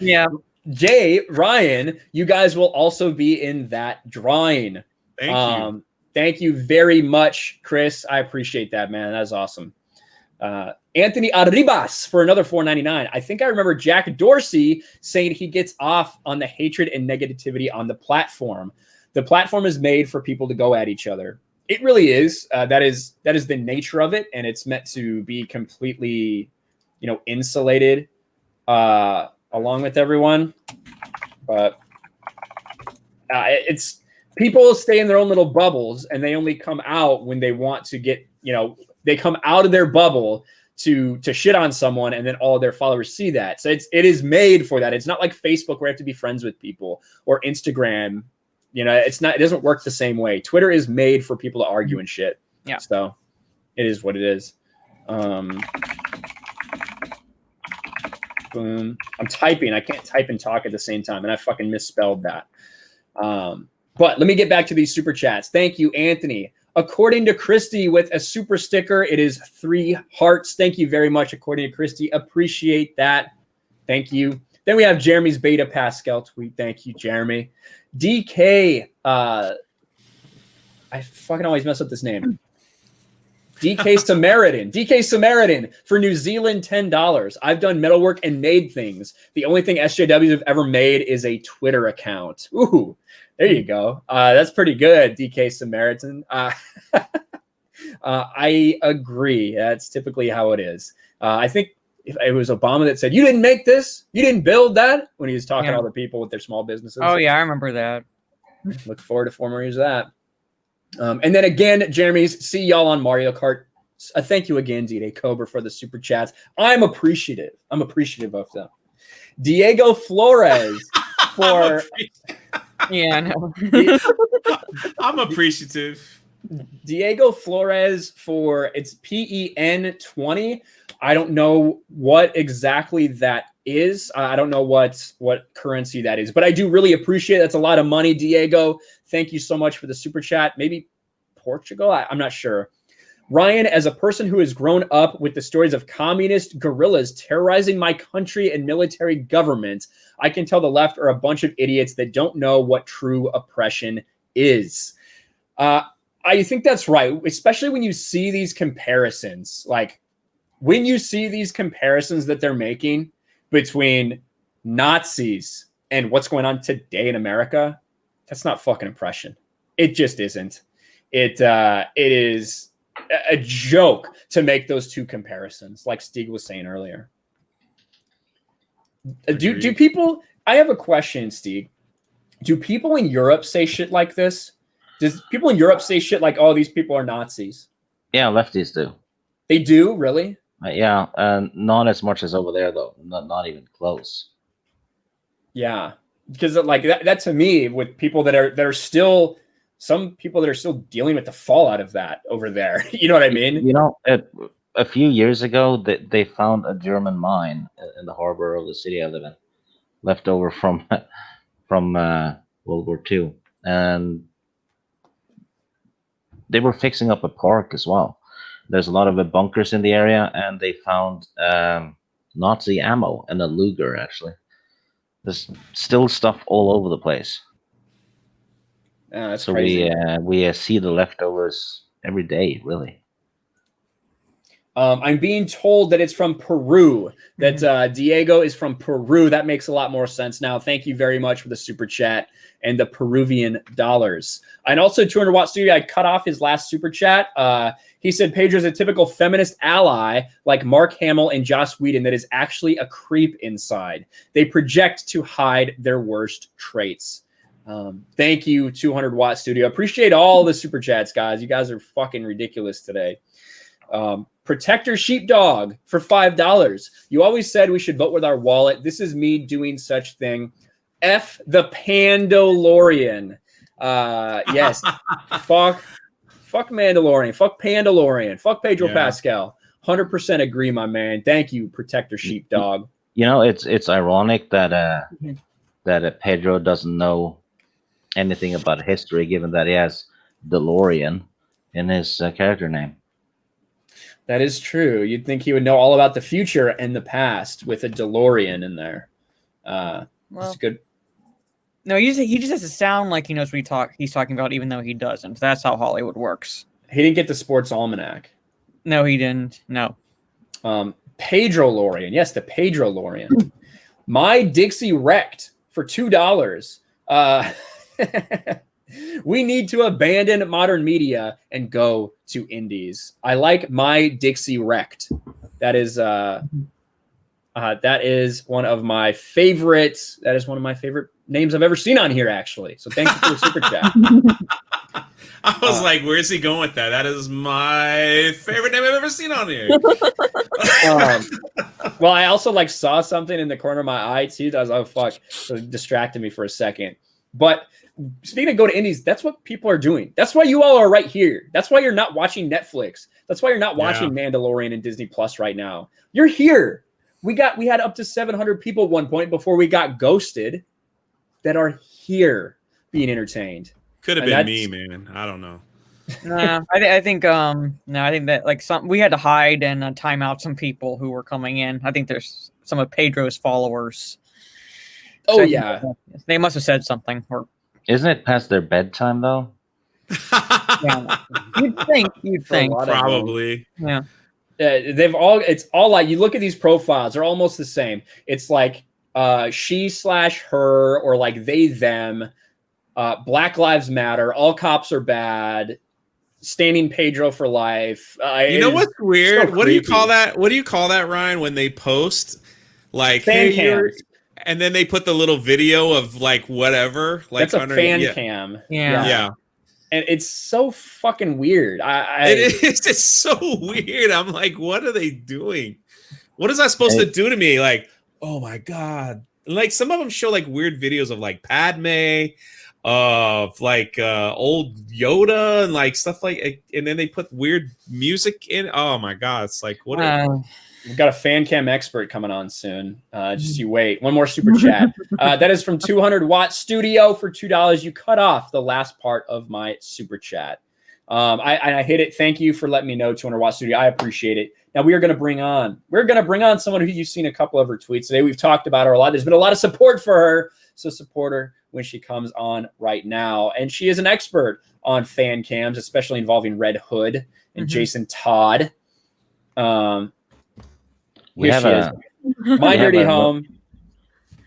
Yeah. Jay, Ryan, you guys will also be in that drawing. Thank you. Thank you very much, Chris. I appreciate that, man. That's awesome. Anthony Arribas for another $4.99. I think I remember Jack Dorsey saying he gets off on the hatred and negativity on the platform. The platform is made for people to go at each other. It really is. That is the nature of it, and it's meant to be completely, insulated along with everyone. But it's people stay in their own little bubbles, and they only come out when they want to get, they come out of their bubble to shit on someone, and then all of their followers see that. So it is made for that. It's not like Facebook where you have to be friends with people, or Instagram. It doesn't work the same way. Twitter is made for people to argue and shit. Yeah. So it is what it is. Boom. I'm typing. I can't type and talk at the same time, and I fucking misspelled that. But let me get back to these super chats. Thank you, Anthony. According to Christy with a super sticker, it is 3 hearts. Thank you very much, according to Christy. Appreciate that. Thank you. Then we have Jeremy's Beta Pascal tweet. Thank you, Jeremy. DK, I fucking always mess up this name. DK Samaritan for New Zealand $10. I've done metalwork and made things. The only thing SJWs have ever made is a Twitter account. Ooh, there you go. That's pretty good, DK Samaritan. I agree. That's typically how it is. I think it was Obama that said, "You didn't make this. You didn't build that," when he was talking to other people with their small businesses. Oh, yeah, I remember that. Look forward to 4 more years of that. And then again, Jeremy's, see y'all on Mario Kart. Thank you again, D-Day Cobra, for the super chats. I'm appreciative of them. Diego Flores for... Yeah, I know. I'm appreciative. Diego Flores for it's PEN20. I don't know what exactly that is. I don't know what currency that is, but I do really appreciate it. That's a lot of money, Diego. Thank you so much for the super chat. Maybe Portugal? I'm not sure. Ryan, as a person who has grown up with the stories of communist guerrillas terrorizing my country and military government, I can tell the left are a bunch of idiots that don't know what true oppression is. I think that's right, especially when you see these comparisons. Like, when you see these comparisons that they're making between Nazis and what's going on today in America, that's not fucking oppression. It just isn't. It is a joke to make those two comparisons, like Stieg was saying earlier. Do people? I have a question, Stieg. Do people in Europe say shit like this? Does people in Europe say shit like, "Oh, these people are Nazis"? Yeah, lefties do. They do, really? Yeah, not as much as over there though. Not even close. Yeah, because like that to me, with people that are still, some people that are still dealing with the fallout of that over there. You know what I mean? A few years ago, they found a German mine in the harbor of the city I live in, left over from World War II, and they were fixing up a park as well. There's a lot of bunkers in the area, and they found Nazi ammo and a Luger, actually. There's still stuff all over the place. That's so crazy. we see the leftovers every day, really. I'm being told that it's from Peru, that Diego is from Peru. That makes a lot more sense now. Thank you very much for the super chat and the Peruvian dollars. And also 200 Watt Studio, I cut off his last super chat. He said Pedro's a typical feminist ally like Mark Hamill and Joss Whedon that is actually a creep inside. They project to hide their worst traits. Thank you, 200 Watt Studio. Appreciate all the super chats, guys. You guys are fucking ridiculous today. Protector Sheepdog for $5. You always said we should vote with our wallet. This is me doing such thing. F the Pandalorian. Yes. Fuck Mandalorian. Fuck Pandalorian. Fuck Pedro Pascal. 100% agree, my man. Thank you, Protector Sheepdog. It's ironic that that Pedro doesn't know anything about history, given that he has DeLorean in his character name. That is true. You'd think he would know all about the future and the past with a DeLorean in there. Well, It's good. no, he just has to sound like he knows what he's talking about, even though he doesn't. That's how Hollywood works. He didn't get the sports almanac. No, he didn't. No. Pedro Lorian. Yes, the Pedro Lorian. My Dixie wrecked for $2. We need to abandon modern media and go to indies. I like My Dixie wrecked. That is one of my favorites. That is one of my favorite names I've ever seen on here, actually. So thank you for the super chat. I was like, where's he going with that? That is my favorite name I've ever seen on here. Well, I also like saw something in the corner of my eye too. I was like, oh fuck. So it distracted me for a second. But speaking of go to indies, that's what people are doing. That's why you all are right here. That's why you're not watching Netflix. That's why you're not watching Mandalorian and Disney Plus right now. You're here. We had up to 700 people at one point before we got ghosted that are here being entertained. Could have been me, man. I don't know. Nah, I think that like we had to hide and time out some people who were coming in. I think there's some of Pedro's followers. Oh So yeah, they must have said something. Or Isn't it past their bedtime though? yeah, you'd think Probably. yeah. It's all like, you look at these profiles, they're almost the same. It's like she/her, or like they them, Black Lives Matter, all cops are bad, standing Pedro for life. You know what's weird? So what do you creepy. call that? What do you call that, Ryan, when they post like Fan you're- cams. and then they put the little video of like whatever, like That's a fan cam. Yeah. And it's so fucking weird. It is. It's so weird. I'm like, what are they doing? What is that supposed to do to me? Like, oh my god! Like some of them show like weird videos of like Padme, of like old Yoda and like stuff like, and then they put weird music in. Oh my god! It's like what? We've got a fan cam expert coming on soon. Just you wait. One more super chat. That is from 200 Watt Studio for $2. You cut off the last part of my super chat. I hit it. Thank you for letting me know, 200 Watt Studio. I appreciate it. Now we're going to bring on someone who you've seen a couple of her tweets today. We've talked about her a lot. There's been a lot of support for her. So support her when she comes on right now. And she is an expert on fan cams, especially involving Red Hood and Jason Todd. We have My Dirty Home.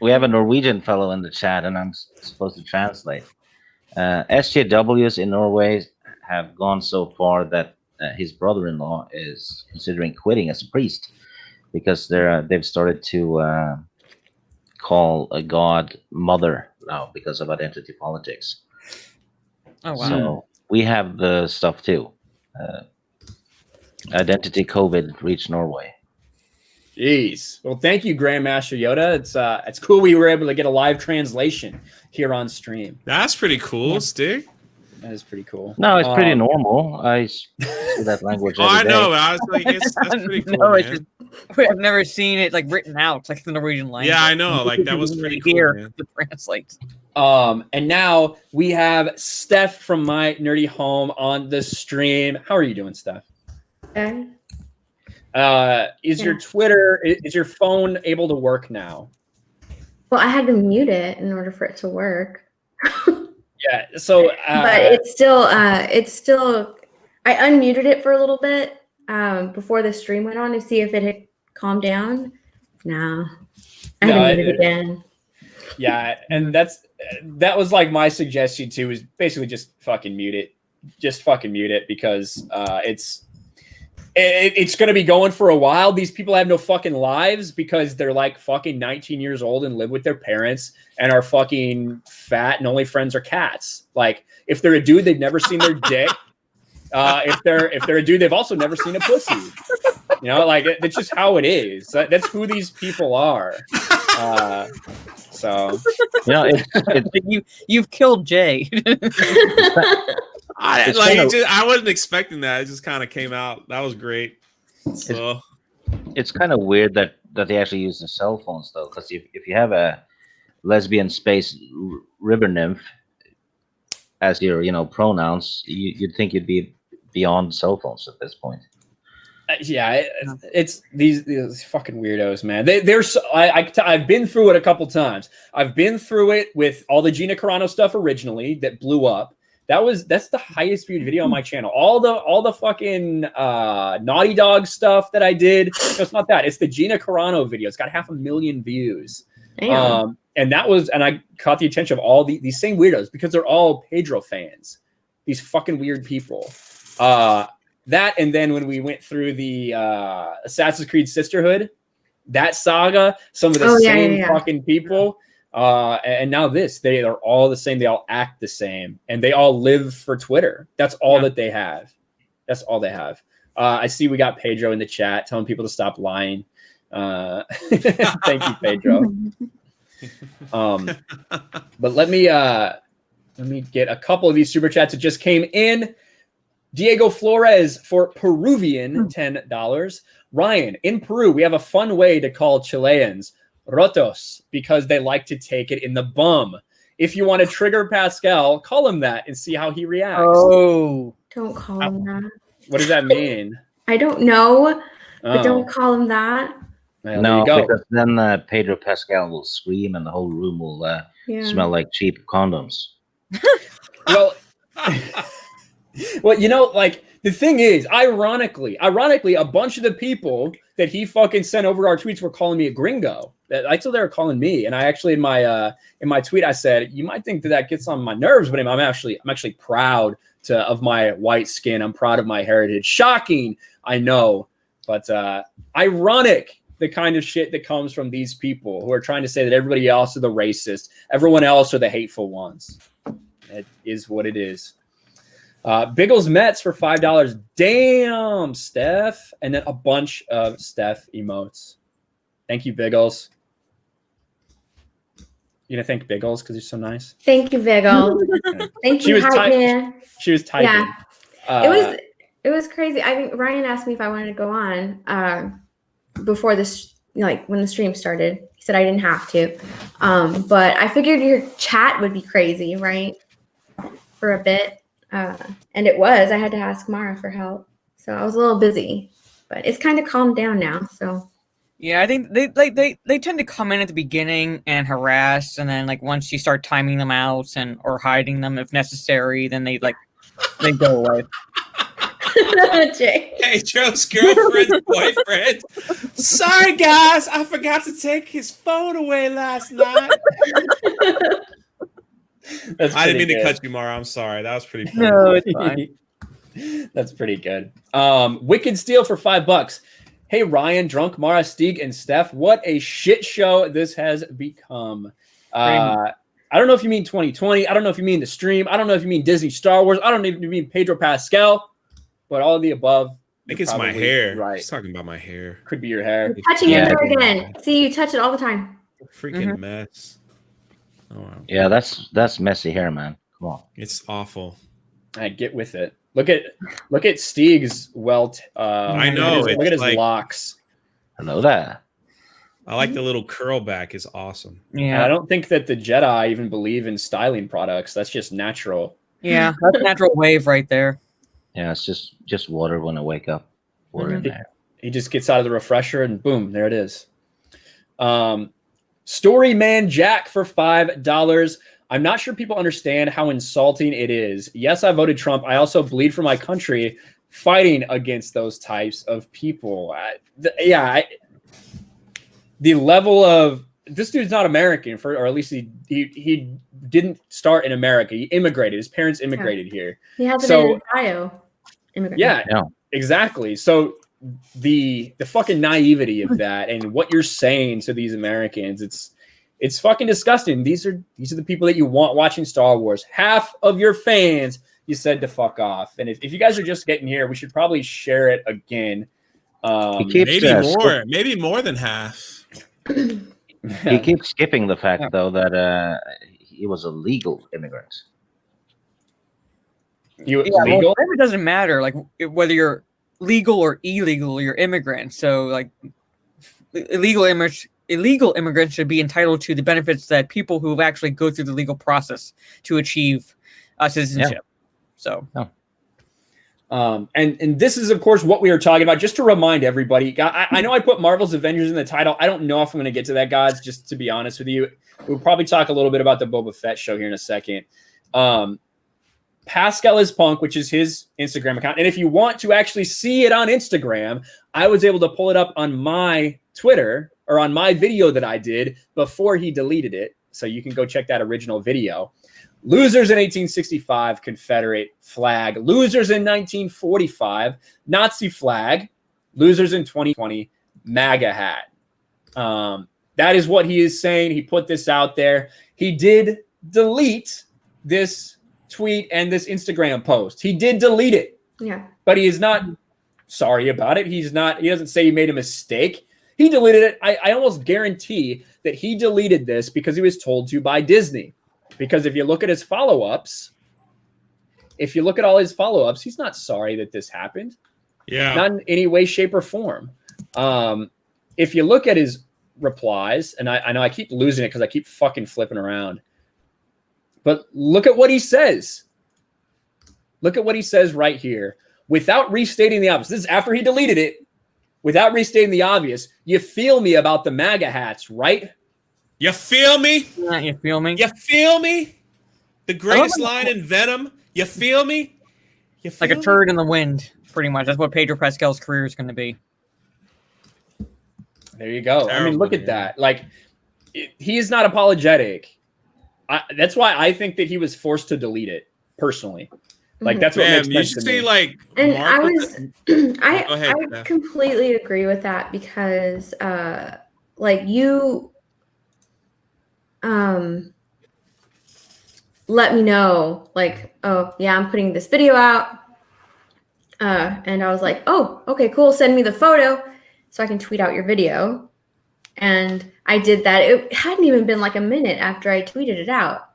We have a Norwegian fellow in the chat, and I'm supposed to translate. SJWs in Norway have gone so far that his brother-in-law is considering quitting as a priest because they've started to call a god mother now because of identity politics. Oh wow! So we have the stuff too. Identity COVID reached Norway. Jeez. Well, thank you, Grandmaster Yoda. It's cool we were able to get a live translation here on stream. That's pretty cool, Stig. That is pretty cool. No, it's pretty normal. I see that language. I every know. day. But I was like, that's pretty cool. No, Man. I've never seen it like written out like the Norwegian language. Yeah, I know. Like that was pretty cool. Man. To translate. And now we have Steph from My Nerdy Home on the stream. How are you doing, Steph? Okay. Is your phone able to work now? Well, I had to mute it in order for it to work. Yeah. So, but it's still, I unmuted it for a little bit before the stream went on to see if it had calmed down. No, I had to mute it again. Yeah, and that was like my suggestion too, is basically just fucking mute it. Just fucking mute it because it's going to be going for a while. These people have no fucking lives because they're like fucking 19 years old and live with their parents and are fucking fat and only friends are cats. Like if they're a dude, they've never seen their dick. If they're a dude, they've also never seen a pussy. You know, like that's just how it is. That's who these people are. So You know, You've killed Jay. I wasn't expecting that. It just kind of came out. That was great. So it's kind of weird that they actually use the cell phones though, because if you have a lesbian space river nymph as your pronouns, you'd think you'd be beyond cell phones at this point. It's these fucking weirdos, man. They're so, I've been through it a couple times. I've been through it with all the Gina Carano stuff originally that blew up. That's the highest viewed video on my channel. All the fucking Naughty Dog stuff that I did. No, it's not that. It's the Gina Carano video. It's got 500,000 views. Damn. And I caught the attention of all these same weirdos because they're all Pedro fans. These fucking weird people. That, and then when we went through the Assassin's Creed Sisterhood, that saga, some of the same fucking people. And now they are all the same. They all act the same, and they all live for Twitter. That's all that they have. That's all they have. I see we got Pedro in the chat telling people to stop lying. Thank you, Pedro. But let me get a couple of these super chats that just came in. Diego Flores for Peruvian, $10. Ryan, in Peru, we have a fun way to call Chileans rotos because they like to take it in the bum. If you want to trigger Pascal, call him that and see how he reacts. Oh, Don't call him that. What does that mean? I don't know, but don't call him that. Well, No, because then Pedro Pascal will scream and the whole room will smell like cheap condoms. Well, well, you know, like the thing is, ironically, a bunch of the people that he fucking sent over our tweets were calling me a gringo. I thought they were calling me, and I actually in my tweet I said, you might think that gets on my nerves, but I'm actually proud of my white skin. I'm proud of my heritage. Shocking, I know, but ironic. The kind of shit that comes from these people who are trying to say that everybody else are the racist, everyone else are the hateful ones. It is what it is. Biggles Mets for $5. Damn, Steph. And then a bunch of Steph emotes. Thank you, Biggles. You gonna thank Biggles because he's so nice? Thank you, Biggles. Thank you, hype man. She was typing. Yeah. It was crazy. I think Ryan asked me if I wanted to go on before this, like when the stream started. He said I didn't have to. But I figured your chat would be crazy, right? For a bit. And it was. I had to ask Mara for help. So I was a little busy. But it's kind of calmed down now. So yeah, I think they tend to come in at the beginning and harass, and then like once you start timing them out or hiding them if necessary, then they go away. Jay. Hey, Joe's girlfriend's boyfriend. Sorry, guys, I forgot to take his phone away last night. I didn't mean to cut you, Mara. I'm sorry. That was pretty funny. No, it's fine. That's pretty good. Wicked Steel for $5. Hey, Ryan, Drunk, Mara, Stieg, and Steph. What a shit show this has become. I don't know if you mean 2020. I don't know if you mean the stream. I don't know if you mean Disney Star Wars. I don't know if you mean Pedro Pascal. But all of the above. I think it's my hair. Right. He's talking about my hair. Could be your hair. You're touching your hair again. See, you touch it all the time. Freaking mess. Oh, wow. Yeah, that's messy hair, man. Come on. It's awful. I get with it. Look at Stieg's welt. I know. Look at his locks. Hello there. I like the little curl back. It's awesome. Yeah. Yeah, And I don't think that the Jedi even believe in styling products. That's just natural. yeah, that's a natural wave right there. Yeah, it's just water when I wake up. Water in there. He just gets out of the refresher and boom, there it is. Story Man Jack for $5. I'm not sure people understand how insulting it is. Yes, I voted Trump. I also bleed for my country fighting against those types of people. The level of this dude's not American, or at least he didn't start in America. He immigrated. His parents immigrated here. He has it in Ohio. Immigrant. Yeah, exactly. So the fucking naivety of that and what you're saying to these Americans, it's fucking disgusting. These are the people that you want watching Star Wars. Half of your fans you said to fuck off. And if you guys are just getting here, we should probably share it again. Maybe more than half. He keeps skipping the fact though that he was a legal immigrant. Legal? Well, it doesn't matter. Like whether you're legal or illegal, you're immigrant. So like illegal immigrants should be entitled to the benefits that people who actually go through the legal process to achieve citizenship. So And this is, of course, what we are talking about. Just to remind everybody, I know I put Marvel's Avengers in the title. I don't know if I'm going to get to that, guys, just to be honest with you. We'll probably talk a little bit about the Boba Fett show here in a second. Pascal is Punk, which is his Instagram account. And if you want to actually see it on Instagram, I was able to pull it up on my Twitter or on my video that I did before he deleted it. So you can go check that original video. Losers in 1865, Confederate flag. Losers in 1945, Nazi flag. Losers in 2020, MAGA hat. That is what he is saying. He put this out there. He did delete this tweet and this Instagram post. He did delete it. Yeah. But he is not sorry about it. He doesn't say he made a mistake. He deleted it. I almost guarantee that he deleted this because he was told to by Disney. Because if you look at his follow-ups, if you look at all his follow-ups, he's not sorry that this happened. Yeah. Not in any way, shape, or form. If you look at his replies, and I know I keep losing it because I keep fucking flipping around. But look at what he says. Look at what he says right here. Without restating the obvious. This is after he deleted it. Without restating the obvious. You feel me about the MAGA hats, right? You feel me? Yeah, you feel me? You feel me? The greatest line in Venom. You feel me? You feel Like a turd in the wind, pretty much. That's what Pedro Pascal's career is going to be. There you go. Terrible, I mean, look at that. Like, he is not apologetic. That's why I think that he was forced to delete it, personally. Like, that's what makes you sense should to see, me. like, And Mark I with was, the- I Go ahead, I Steph. completely agree with that because, like you, let me know, like, oh yeah, I'm putting this video out, and I was like, oh, okay, cool. Send me the photo so I can tweet out your video, and I did that. It hadn't even been like a minute after I tweeted it out,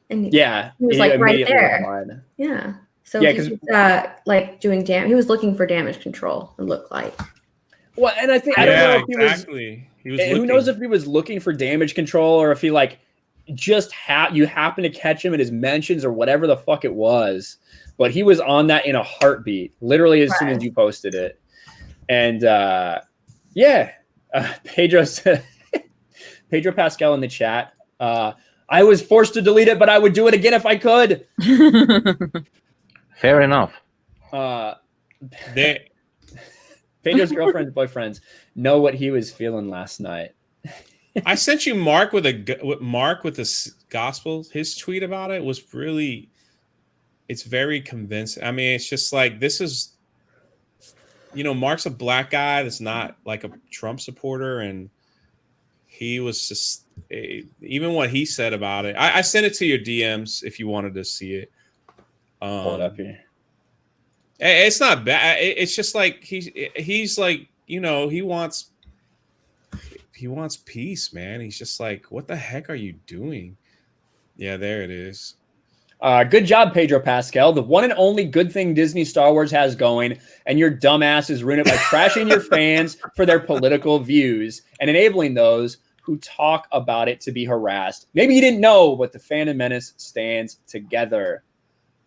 and Yeah. he was like right immediately there. replied. Yeah. So Yeah, he 'cause- was like doing he was looking for damage control, it looked like. Well, and I think, I don't know Yeah, if he was, exactly. He was who looking. knows if he was looking for damage control or if he, like, just you happen to catch him in his mentions or whatever the fuck it was. But he was on that in a heartbeat, literally as soon as you posted it. And Pedro said, Pedro Pascal in the chat, I was forced to delete it, but I would do it again if I could. Fair enough. They, Pedro's girlfriend's boyfriends know what he was feeling last night. I sent you Mark with the gospel. His tweet about it was really, it's very convincing. I mean, it's just like, this is, Mark's a black guy that's not like a Trump supporter, and he was just, even what he said about it. I sent it to your DMs if you wanted to see it. Pull it up here. It's not bad. It's just like he's like, he wants peace, man. He's just like, what the heck are you doing? Yeah, there it is. Good job, Pedro Pascal. The one and only good thing Disney Star Wars has going, and your dumbass is ruining it by trashing your fans for their political views and enabling those who talk about it to be harassed. Maybe you didn't know, but the Phantom Menace stands together.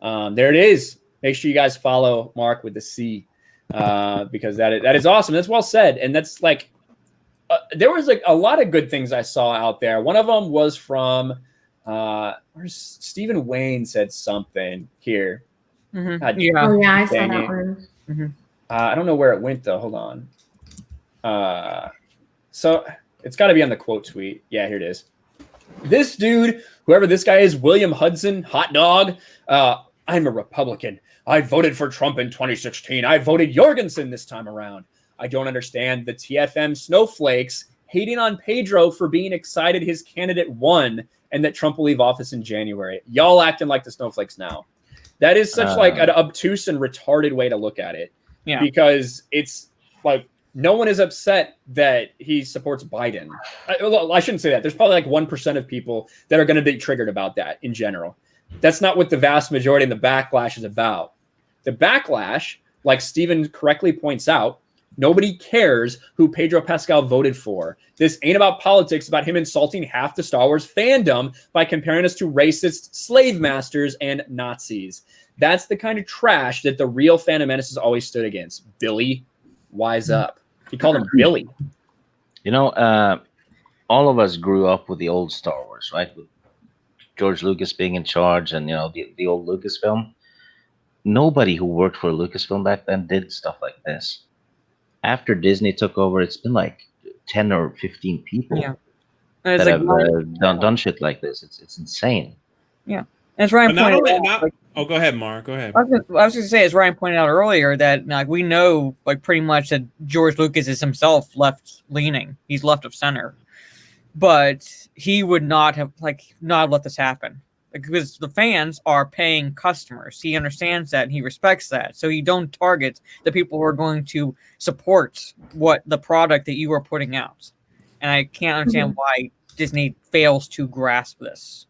There it is. Make sure you guys follow Mark with the C, because that is awesome. That's well said, and that's like there was like a lot of good things I saw out there. One of them was from Stephen Wayne said something here. Mhm. God, Yeah. Oh yeah, I saw Dang that it. one. I don't know where it went though. Hold on. So it's got to be on the quote tweet. Yeah, here it is. This dude, whoever this guy is, William Hudson, hot dog. I'm a Republican. I voted for Trump in 2016. I voted Jorgensen this time around. I don't understand the TFM snowflakes hating on Pedro for being excited his candidate won and that Trump will leave office in January. Y'all acting like the snowflakes now. That is such like an obtuse and retarded way to look at it. Yeah. Because it's like no one is upset that he supports Biden. I shouldn't say that. There's probably like 1% of people that are going to be triggered about that in general. That's not what the vast majority of the backlash is about. The backlash, like Steven correctly points out, nobody cares who Pedro Pascal voted for. This ain't about politics, about him insulting half the Star Wars fandom by comparing us to racist slave masters and Nazis. That's the kind of trash that the real Phantom Menace has always stood against. Billy, wise up. He called him Billy. You know, all of us grew up with the old Star Wars, right? With George Lucas being in charge, and the old Lucasfilm. Nobody who worked for Lucasfilm back then did stuff like this. After Disney took over, it's been like 10 or 15 people Yeah. And that it's have done shit like this. It's insane. Yeah. As Ryan But pointed out, go ahead, Mark. Go ahead. I was going to say, as Ryan pointed out earlier, that like we know, like pretty much that George Lucas is himself left leaning. He's left of center, but he would not have not let this happen because the fans are paying customers. He understands that and he respects that. So you don't target the people who are going to support what the product that you are putting out. And I can't understand why Disney fails to grasp this.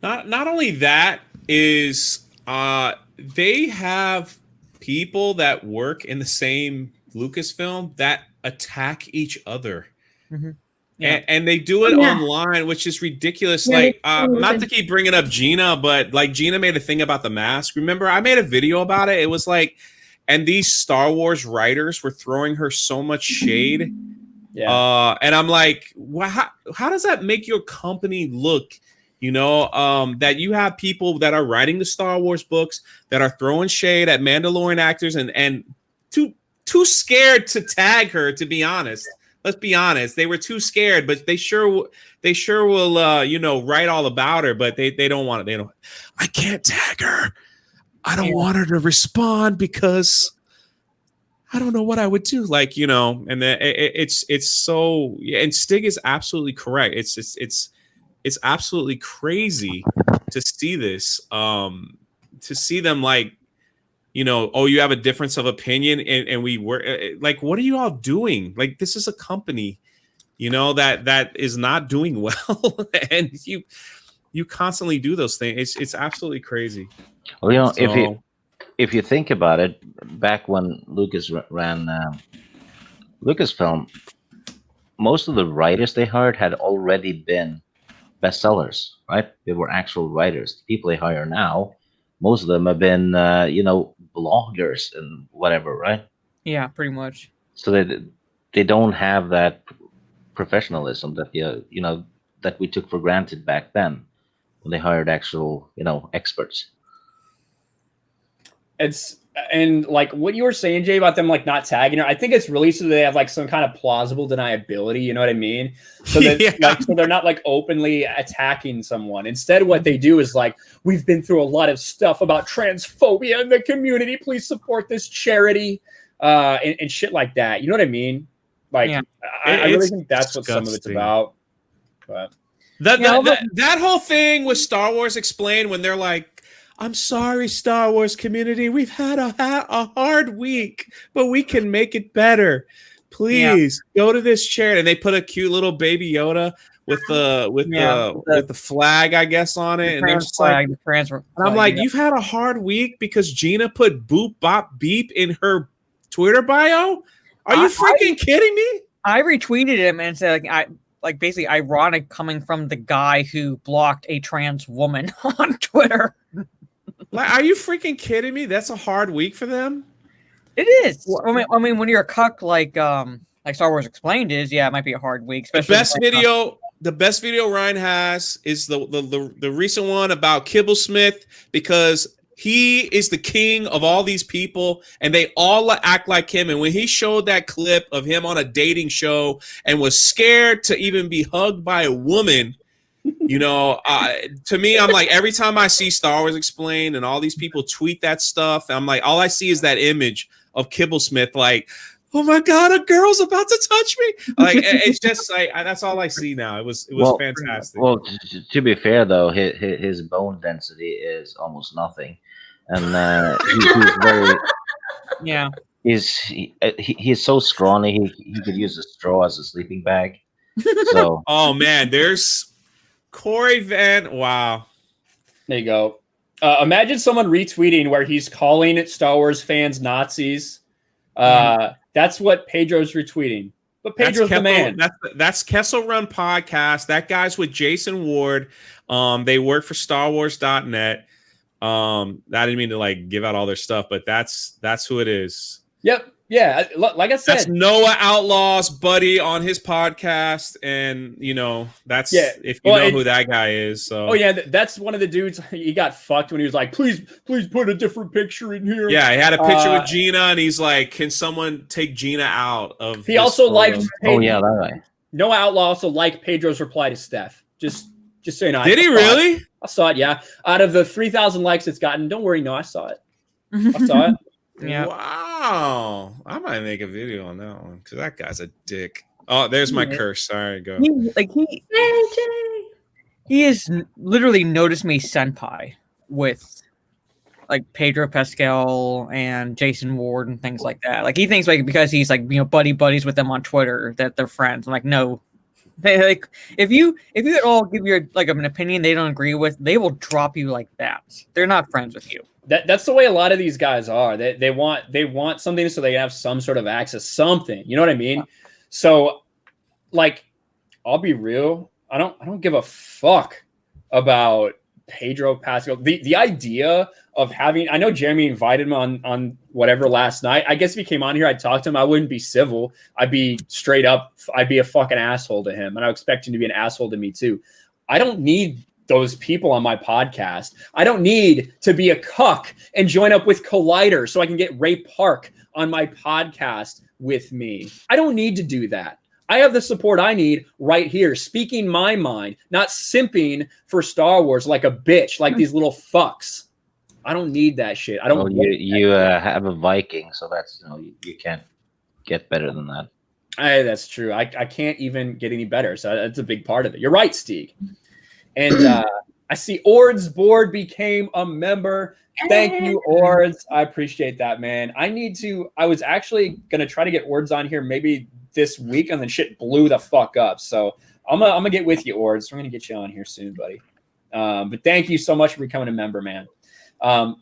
Not only that is they have people that work in the same Lucasfilm that attack each other. Mm-hmm. Yeah. And they do it online, which is ridiculous. Yeah, like, not to keep bringing up Gina, but like Gina made a thing about the mask. Remember, I made a video about it. It was like, and these Star Wars writers were throwing her so much shade. Yeah. And I'm like, how does that make your company look? That you have people that are writing the Star Wars books that are throwing shade at Mandalorian actors and too scared to tag her, to be honest. Let's be honest. They were too scared, but they sure will, write all about her, but they don't want it. I can't tag her. I don't want her to respond because I don't know what I would do. And then it's so, and Stig is absolutely correct. It's absolutely crazy to see this, to see them you have a difference of opinion and we were like, what are you all doing? Like, this is a company, that is not doing well. And you constantly do those things. It's absolutely crazy. Well, if you think about it, back when Lucas ran Lucasfilm, most of the writers they hired had already been bestsellers, right? They were actual writers. The people they hire now, most of them have been, bloggers and whatever, right? Yeah, pretty much. So they don't have that professionalism that that we took for granted back then when they hired actual experts. And like what you were saying, Jay, about them like not tagging her, I think it's really so they have like some kind of plausible deniability. You know what I mean? So that so they're not like openly attacking someone. Instead, what they do is like, we've been through a lot of stuff about transphobia in the community. Please support this charity, and shit like that. You know what I mean? Like, yeah. I really think that's what some of it's about. But that whole thing with Star Wars Explained, when they're like, I'm sorry, Star Wars community. We've had a hard week, but we can make it better. Please go to this charity. And they put a cute little baby Yoda with the flag, I guess, on it. And they're just like, and I'm like, you've had a hard week because Gina put boop bop beep in her Twitter bio? Are you freaking kidding me? I retweeted him and said, basically ironic coming from the guy who blocked a trans woman on Twitter. Like, are you freaking kidding me? That's a hard week for them. It is. I mean, when you're a cuck like Star Wars Explained is, it might be a hard week. The best video Ryan has is the recent one about Kibblesmith, because he is the king of all these people and they all act like him. And when he showed that clip of him on a dating show and was scared to even be hugged by a woman, to me, I'm like, every time I see Star Wars Explained and all these people tweet that stuff, I'm like, all I see is that image of Kibblesmith, like, oh my God, a girl's about to touch me. Like, it's just like, that's all I see now. It was fantastic. Well, to be fair though, his bone density is almost nothing, and he's very he's so scrawny. He could use a straw as a sleeping bag. So, oh man, there's Corey Van. Wow, there you go. Imagine someone retweeting where he's calling Star Wars fans Nazis. That's what Pedro's retweeting. But Pedro's the man. That's Kessel Run Podcast. That guy's with Jason Ward. They work for StarWars.net. I didn't mean to like give out all their stuff, but that's who it is. Yep. Yeah. Like I said, That's Noah Outlaw's buddy on his podcast, and that's if you know who that guy is. So that's one of the dudes. He got fucked when he was like, please put a different picture in here. Yeah, he had a picture with Gina, and he's like, can someone take Gina out of? He also liked. That guy. Noah Outlaw also liked Pedro's reply to Steph. Just so you know. Did he really? I saw it. Yeah. Out of the 3,000 likes it's gotten, don't worry. No, I saw it. I saw it. Yeah. Wow. I might make a video on that one because that guy's a dick. Oh, there's my curse. Sorry, go. He has literally noticed me senpai with like Pedro Pascal and Jason Ward and things like that. Like he thinks like because he's like buddies with them on Twitter that they're friends. I'm like, no. They like if you at all give your like an opinion they don't agree with, they will drop you like that. They're not friends with you. That's the way a lot of these guys are. They want something so they can have some sort of access, something. You know what I mean? So, like, I'll be real. I don't give a fuck about Pedro Pascal. The idea of having, I know Jeremy invited him on whatever last night. I guess if he came on here, I'd talk to him. I wouldn't be civil. I'd be straight up. I'd be a fucking asshole to him, and I would expect him to be an asshole to me too. I don't need those people on my podcast. I don't need to be a cuck and join up with Collider so I can get Ray Park on my podcast with me. I don't need to do that. I have the support I need right here, speaking my mind, not simping for Star Wars like a bitch, like these little fucks. I don't need that shit. I don't. Well, you have a Viking, so that's you can't get better than that. That's true. I can't even get any better. So that's a big part of it. You're right, Steeg. And I see Ord's board became a member. Thank you, Ords. I appreciate that, man. I was actually going to try to get Ords on here maybe this week, and then shit blew the fuck up. So I'm gonna get with you, Ords. We're going to get you on here soon, buddy. But thank you so much for becoming a member, man.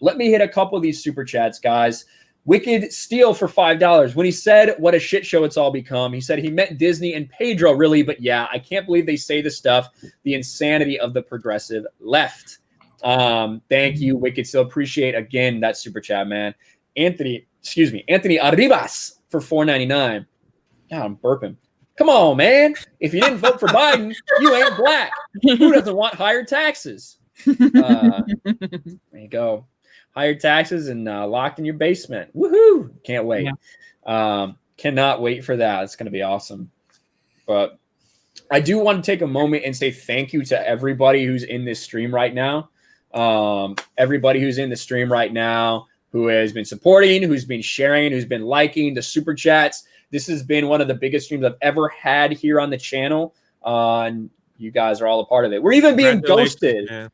Let me hit a couple of these super chats, guys. Wicked Steel for $5. When he said what a shit show it's all become, he said he meant Disney and Pedro, really. But yeah, I can't believe they say this stuff. The insanity of the progressive left. Thank you, Wicked Steel. Appreciate again that super chat, man. Anthony Arribas for $4.99. God, I'm burping. Come on, man. If you didn't vote for Biden, you ain't black. Who doesn't want higher taxes? There you go. Higher taxes and locked in your basement. Woohoo! Can't wait. Yeah. Cannot wait for that. It's going to be awesome. But I do want to take a moment and say thank you to everybody who's in this stream right now. Everybody who's in the stream right now who has been supporting, who's been sharing, who's been liking the super chats. This has been one of the biggest streams I've ever had here on the channel. And you guys are all a part of it. We're even being ghosted. Man.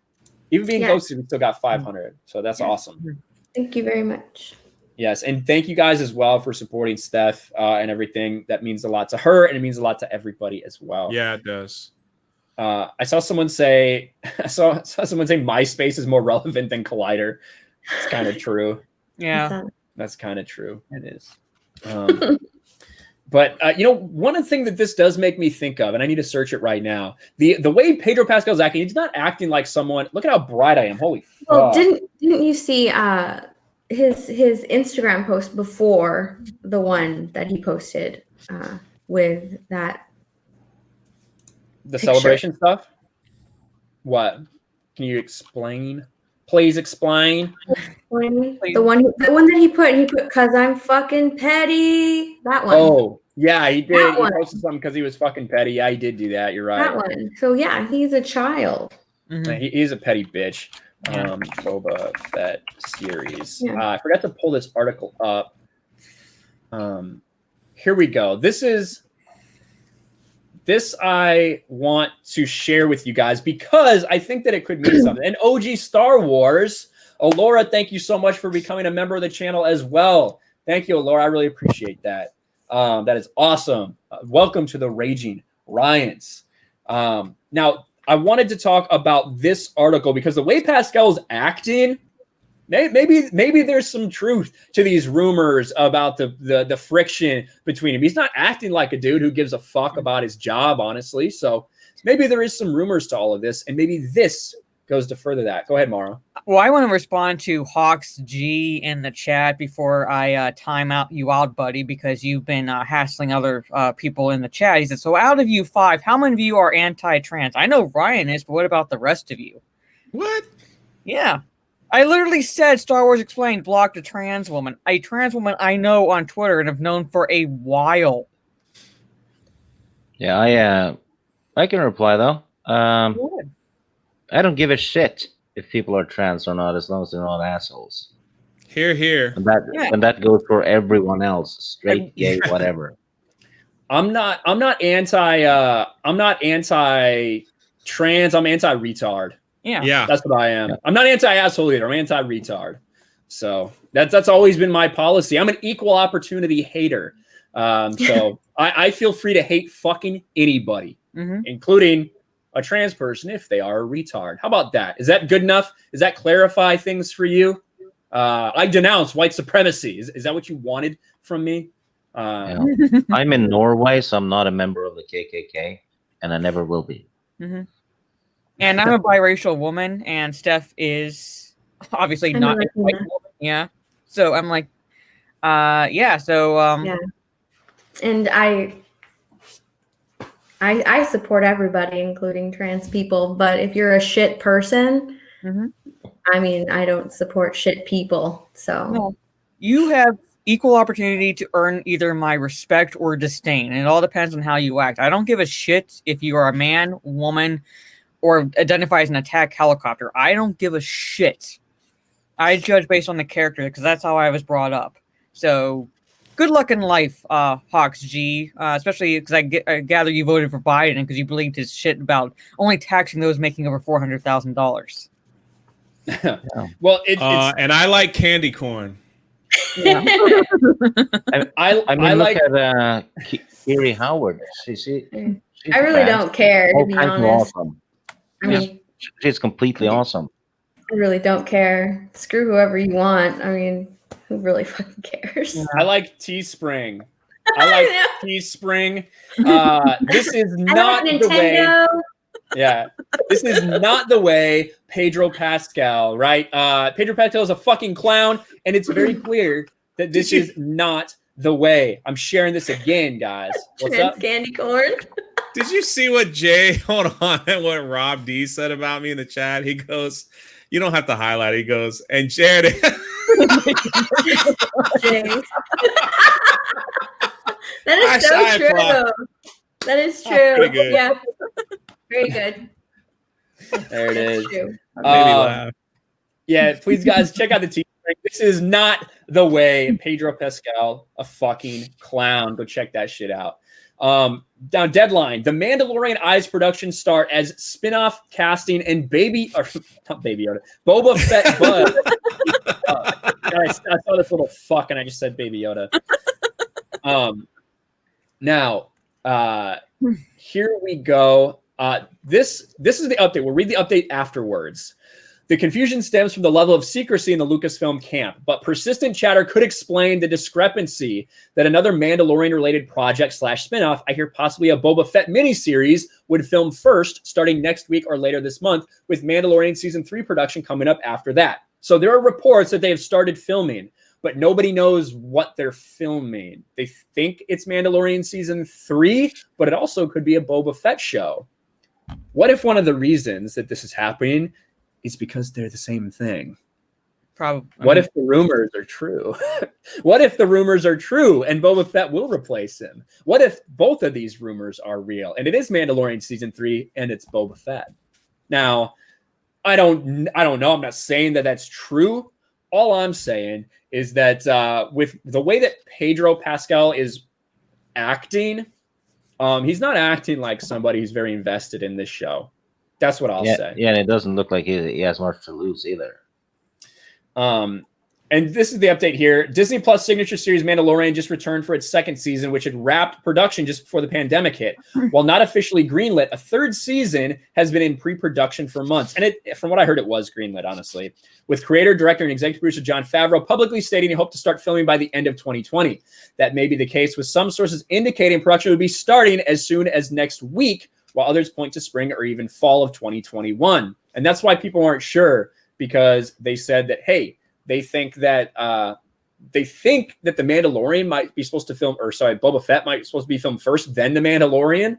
Even being ghosted, we still got 500. So that's awesome. Thank you very much. Yes. And thank you guys as well for supporting Steph and everything. That means a lot to her, and it means a lot to everybody as well. Yeah, it does. I saw someone say MySpace is more relevant than Collider. It's kind of true. Yeah. That's kind of true. It is. But one thing that this does make me think of, and I need to search it right now, the way Pedro Pascal's acting, he's not acting like someone. Look at how bright I am. Holy fuck. Well, didn't you see his Instagram post before the one that he posted with that? The picture. Celebration stuff? What? Can you explain? Please explain. The one that he put "'cause I'm fucking petty." That one. Oh, yeah, he did. He posted something because he was fucking petty. Yeah, he did do that. You're right. That one. So yeah, he's a child. Mm-hmm. He's a petty bitch. Boba Fett series. Yeah. I forgot to pull this article up. Here we go. This I want to share with you guys because I think that it could mean something. And OG Star Wars, Laura, thank you so much for becoming a member of the channel as well. Thank you, Laura. I really appreciate that. That is awesome. Welcome to the Raging Ryans. Now, I wanted to talk about this article because the way Pascal's acting, maybe there's some truth to these rumors about the friction between him. He's not acting like a dude who gives a fuck about his job, honestly. So maybe there is some rumors to all of this, and maybe this goes to further that. Go ahead, Mara. Well, I want to respond to Hawks G in the chat before I time out you out, buddy, because you've been hassling other people in the chat. He said, so out of you 5, how many of you are anti-trans? I know Ryan is, but what about the rest of you? What? Yeah. I literally said Star Wars Explained blocked a trans woman. A trans woman I know on Twitter and have known for a while. Yeah, I can reply though. I don't give a shit if people are trans or not, as long as they're not assholes. Here. And that goes for everyone else, straight, gay, whatever. I'm not anti-trans. I'm anti-retard. Yeah. That's what I am. I'm not anti-asshole either. I'm anti-retard. So that's always been my policy. I'm an equal opportunity hater. So I feel free to hate fucking anybody, including a trans person if they are a retard. How about that? Is that good enough? Does that clarify things for you? I denounce white supremacy. Is that what you wanted from me? I'm in Norway, so I'm not a member of the KKK, and I never will be. And I'm a biracial woman, and Steph is obviously not a white woman. Yeah. So I'm like, So And I support everybody, including trans people. But if you're a shit person, I mean, I don't support shit people. So no. You have equal opportunity to earn either my respect or disdain, and it all depends on how you act. I don't give a shit if you are a man, woman, or identify as an attack helicopter. I don't give a shit. I judge based on the character because that's how I was brought up. So good luck in life, Hawks G, especially because I gather you voted for Biden because you believed his shit about only taxing those making over $400,000. Well, and I like candy corn. Yeah. I mean, like look at Kiri Howard. She's I really don't care, to be honest. Awesome. I mean, she's completely awesome. I really don't care. Screw whoever you want. I mean, who really fucking cares? I like Teespring. Teespring. This is not the way. Yeah, this is not the way Pedro Pascal, right? Pedro Pascal is a fucking clown, and it's very clear that this is not the way. I'm sharing this again, guys. What's up? Candy corn. Did you see what what Rob D said about me in the chat? He goes, you don't have to highlight it. He goes, and Jared. That is so true. That is true. Yeah. Very good. There it is. Made me laugh. Yeah, please, guys, check out the Teespring. This is not the way. Pedro Pascal, a fucking clown. Go check that shit out. Now, deadline. The Mandalorian Eyes production start as spin-off casting and not Baby Yoda, Boba Fett Bud. I saw this little fuck and I just said Baby Yoda. Now, here we go. This is the update. We'll read the update afterwards. The confusion stems from the level of secrecy in the Lucasfilm camp, but persistent chatter could explain the discrepancy that another Mandalorian-related project / spinoff, I hear possibly a Boba Fett miniseries, would film first, starting next week or later this month, with Mandalorian Season 3 production coming up after that. So there are reports that they have started filming, but nobody knows what they're filming. They think it's Mandalorian Season 3, but it also could be a Boba Fett show. What if one of the reasons that this is happening is because they're the same thing? Probably. What if the rumors are true? What if the rumors are true and Boba Fett will replace him? What if both of these rumors are real and it is Mandalorian Season 3 and it's Boba Fett? Now, I don't know. I'm not saying that that's true. All I'm saying is that with the way that Pedro Pascal is acting, he's not acting like somebody who's very invested in this show. That's what I'll say. Yeah, and it doesn't look like he has much to lose either. And this is the update here. Disney Plus signature series Mandalorian just returned for its second season, which had wrapped production just before the pandemic hit. While not officially greenlit, a third season has been in pre-production for months. And from what I heard, it was greenlit, honestly, with creator, director, and executive producer Jon Favreau publicly stating he hoped to start filming by the end of 2020. That may be the case, with some sources indicating production would be starting as soon as next week, while others point to spring or even fall of 2021. And that's why people aren't sure, because they said that, hey, they think that the Mandalorian might be supposed to film, or sorry, Boba Fett might be supposed to be filmed first, then the Mandalorian.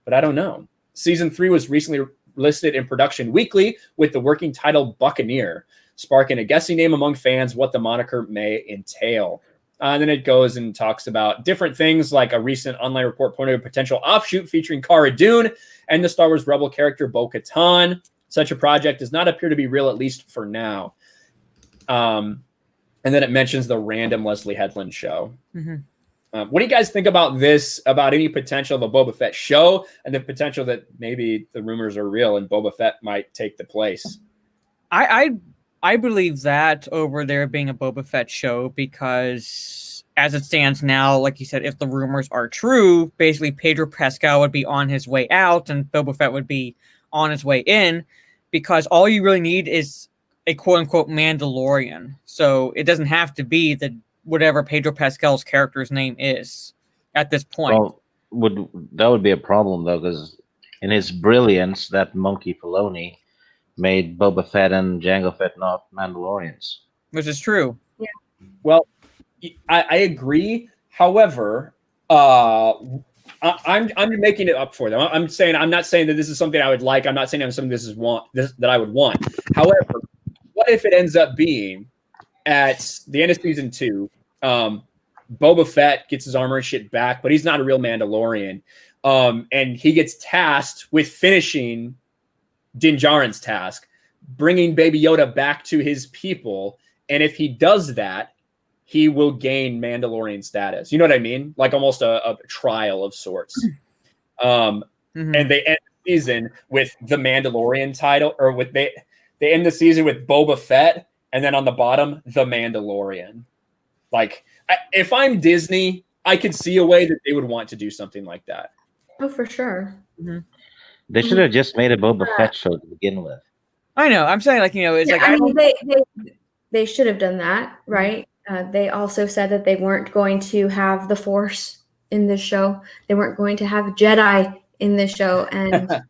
But I don't know. Season 3 was recently listed in Production Weekly with the working title Buccaneer, sparking a guessing name among fans what the moniker may entail. And then it goes and talks about different things, like a recent online report pointed to a potential offshoot featuring Cara Dune and the Star Wars Rebel character Bo-Katan. Such a project does not appear to be real, at least for now. And then it mentions the random Leslie Headland show. Mm-hmm. What do you guys think about this, about any potential of a Boba Fett show and the potential that maybe the rumors are real and Boba Fett might take the place? I believe that over there being a Boba Fett show, because as it stands now, like you said, if the rumors are true, basically Pedro Pascal would be on his way out and Boba Fett would be on his way in, because all you really need is a quote-unquote Mandalorian. So it doesn't have to be the whatever Pedro Pascal's character's name is at this point. Well, that would be a problem, though, because in his brilliance, that monkey Filoni made Boba Fett and Jango Fett not Mandalorians. Which is true. Yeah. Well, I agree. However, I'm making it up for them. I'm not saying that this is something I would like. I'm not saying I'm something that I would want. However, what if it ends up being at the end of season 2, Boba Fett gets his armor and shit back, but he's not a real Mandalorian. And he gets tasked with finishing Din Djarin's task, bringing Baby Yoda back to his people. And if he does that, he will gain Mandalorian status. You know what I mean? Like almost a trial of sorts. And they end the season with the Mandalorian title, or with they end the season with Boba Fett, and then on the bottom, the Mandalorian. Like, if I'm Disney, I could see a way that they would want to do something like that. Oh, for sure. Mm-hmm. They should have just made a Boba Fett show to begin with. I know. I'm saying, like, it's like... I mean, they should have done that, right? They also said that they weren't going to have the Force in this show. They weren't going to have Jedi in this show. And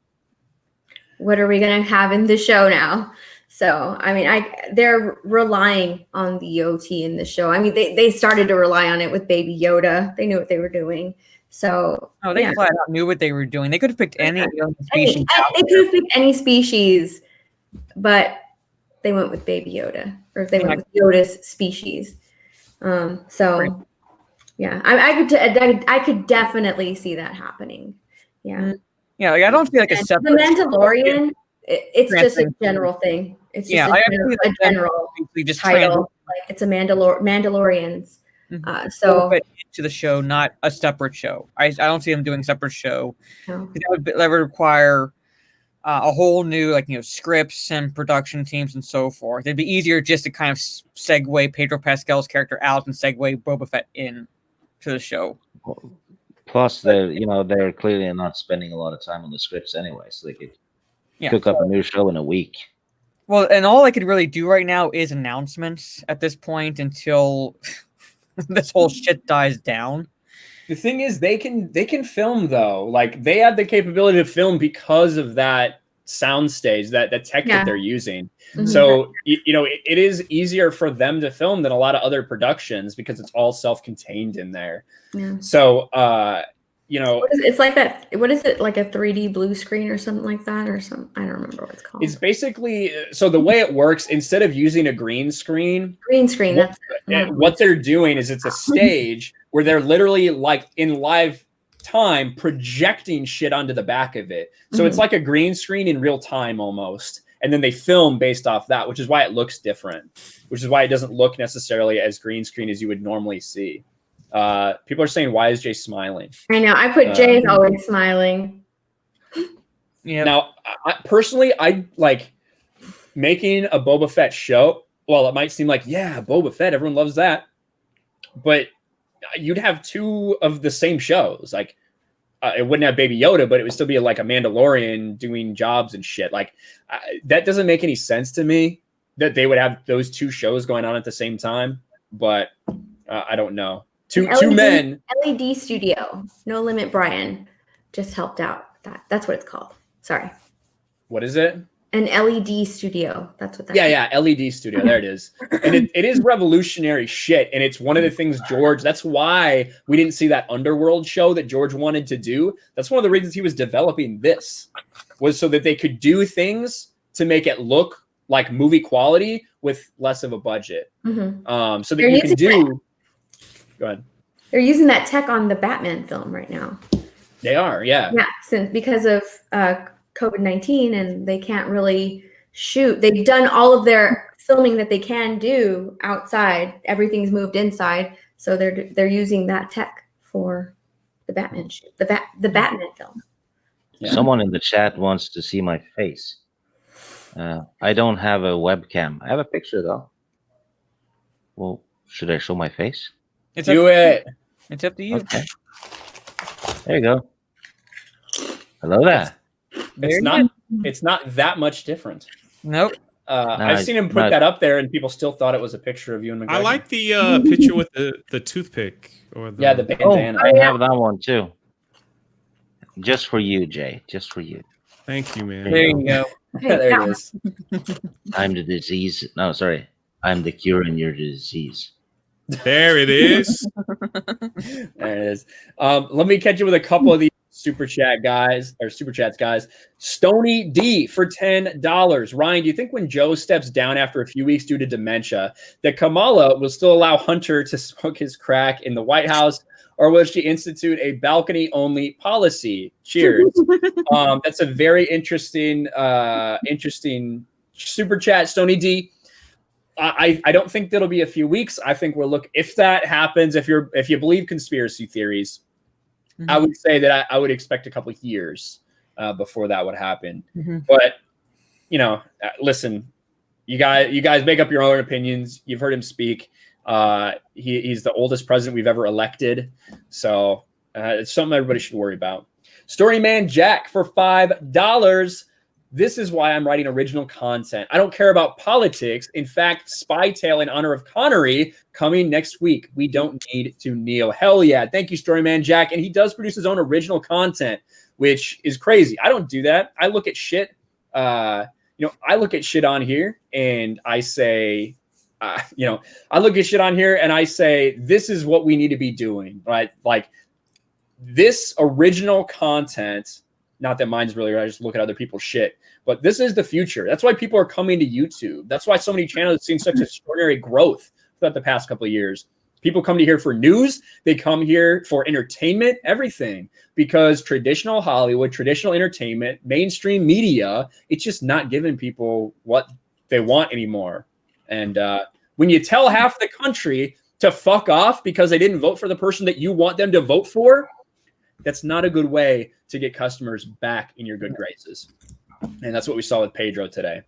what are we going to have in the show now? So, I mean, they're relying on the OT in the show. I mean, they started to rely on it with Baby Yoda. They knew what they were doing. So, they flat out knew what they were doing. They could have picked any alien species. They could have picked any species, but they went with Baby Yoda, or they went with Yoda's species. So, yeah, I could definitely see that happening. Yeah. Yeah, like, I don't feel like a separate... The Mandalorian, it's just a general thing. It's just a general title. Like, it's a Mandalorians. Mm-hmm. So to the show, not a separate show. I don't see them doing a separate show. No. That would require a whole new scripts and production teams and so forth. It'd be easier just to kind of segue Pedro Pascal's character out and segue Boba Fett in to the show. Plus, they're clearly not spending a lot of time on the scripts anyway, so they could cook up a new show in a week. Well, and all I could really do right now is announcements at this point until this whole shit dies down. The thing is, they can film, though. Like, they have the capability to film because of that soundstage, that tech that they're using. Mm-hmm. So it is easier for them to film than a lot of other productions because it's all self-contained in there. Yeah. So it's like that. What is it, like a 3D blue screen or something like that, or some? I don't remember what it's called. It's basically, so the way it works, instead of using a green screen. What they're doing is it's a stage where they're literally, like, in live time projecting shit onto the back of it. So it's like a green screen in real time almost. And then they film based off that, which is why it looks different, which is why it doesn't look necessarily as green screen as you would normally see. People are saying, why is Jay smiling? I know. I put Jay's always smiling. Yeah. Now, personally, I like making a Boba Fett show. Well, it might seem like, Boba Fett, everyone loves that. But you'd have two of the same shows. Like, it wouldn't have Baby Yoda, but it would still be like a Mandalorian doing jobs and shit. Like, that doesn't make any sense to me that they would have those two shows going on at the same time. But I don't know. Two men. LED Studio. No Limit Brian just helped out. That's what it's called. Sorry. What is it? An LED studio. That's what that Yeah, LED studio. There it is. And it is revolutionary shit. And it's one of the things that's why we didn't see that Underworld show that George wanted to do. That's one of the reasons he was developing this, was so that they could do things to make it look like movie quality with less of a budget. Mm-hmm. So that you can do. Go ahead. They're using that tech on the Batman film right now. They are, yeah. Yeah, because of COVID-19, and they can't really shoot. They've done all of their filming that they can do outside. Everything's moved inside, so they're using that tech for the Batman shoot, the Batman film. Yeah. Someone in the chat wants to see my face. I don't have a webcam. I have a picture though. Well, should I show my face? It's up to you. Okay. There you go. Hello there. It's not that much different. Nope. I've seen him put that up there, and people still thought it was a picture of Ewan McGregor. I like the picture with the toothpick or the bandana. I have that one too. Just for you, Jay. Just for you. Thank you, man. There you go. There it is. I'm the disease. No, sorry. I'm the cure in your disease. There it is. There it is. Let me catch you with a couple of these super chats, guys. Stony D for $10. Ryan, do you think when Joe steps down after a few weeks due to dementia, that Kamala will still allow Hunter to smoke his crack in the White House, or will she institute a balcony-only policy? Cheers. That's a very interesting super chat, Stony D. I don't think that'll be a few weeks. I think if that happens, if you believe conspiracy theories, I would say that I would expect a couple of years before that would happen. But listen, you guys make up your own opinions. You've heard him speak. He's the oldest president we've ever elected, so it's something everybody should worry about. Storyman Jack for $5. This is why I'm writing original content. I don't care about politics. In fact, Spy Tale in honor of Connery coming next week. We don't need to kneel. Hell yeah. Thank you, Storyman Jack. And he does produce his own original content, which is crazy. I don't do that. I look at shit. I look at shit on here and I say, I look at shit on here and I say, this is what we need to be doing, right? Like this original content. Not that mine's really right. I just look at other people's shit. But this is the future. That's why people are coming to YouTube. That's why so many channels have seen such extraordinary growth throughout the past couple of years. People come to here for news. They come here for entertainment, everything. Because traditional Hollywood, traditional entertainment, mainstream media, it's just not giving people what they want anymore. And when you tell half the country to fuck off because they didn't vote for the person that you want them to vote for, that's not a good way to get customers back in your good graces. And that's what we saw with Pedro today.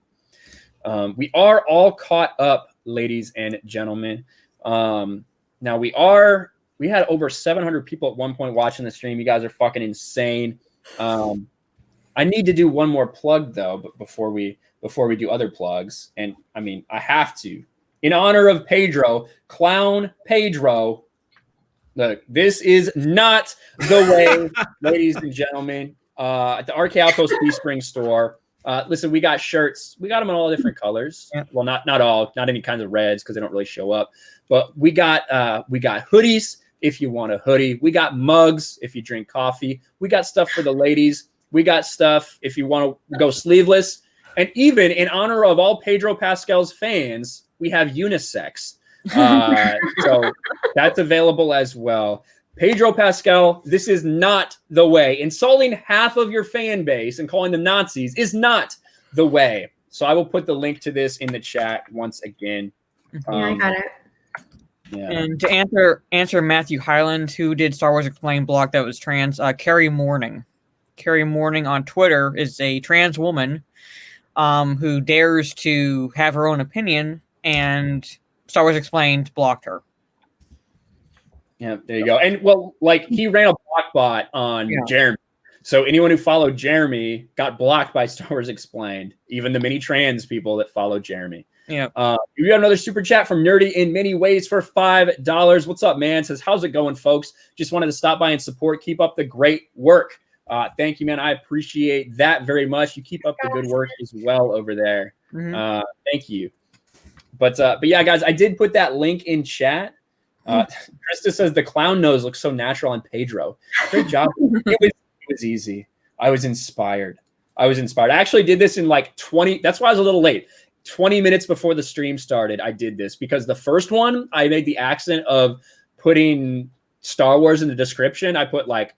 We are all caught up, ladies and gentlemen. Now we had over 700 people at one point watching the stream. You guys are fucking insane. I need to do one more plug though, but before we do other plugs, and I mean, I have to, in honor of Pedro, Clown Pedro. Look, this is not the way, ladies and gentlemen. At the RK Outpost Teespring store, listen, we got shirts. We got them in all different colors. Yeah. Well, not all, not any kinds of reds because they don't really show up. But we got hoodies if you want a hoodie. We got mugs if you drink coffee. We got stuff for the ladies. We got stuff if you want to go sleeveless. And even in honor of all Pedro Pascal's fans, we have unisex. So that's available as well. Pedro Pascal, this is not the way. Insulting half of your fan base and calling them Nazis is not the way. So I will put the link to this in the chat once again. I got it. Yeah. And to answer Matthew Hyland, who did Star Wars Explained blog that was trans, Carrie Morning. Carrie Morning on Twitter is a trans woman who dares to have her own opinion, and Star Wars Explained blocked her. Yeah, there you go. And well, like he ran a block bot on Jeremy. So anyone who followed Jeremy got blocked by Star Wars Explained, even the many trans people that followed Jeremy. Yeah. We got another super chat from Nerdy in Many Ways for $5. What's up, man? Says, how's it going, folks? Just wanted to stop by and support. Keep up the great work. Thank you, man. I appreciate that very much. You keep up the good work as well over there. Thank you. But yeah, guys, I did put that link in chat. Krista says the clown nose looks so natural on Pedro. Great job. It was easy. I was inspired. I actually did this in like 20. That's why I was a little late. 20 minutes before the stream started, I did this because the first one, I made the accident of putting Star Wars in the description. I put like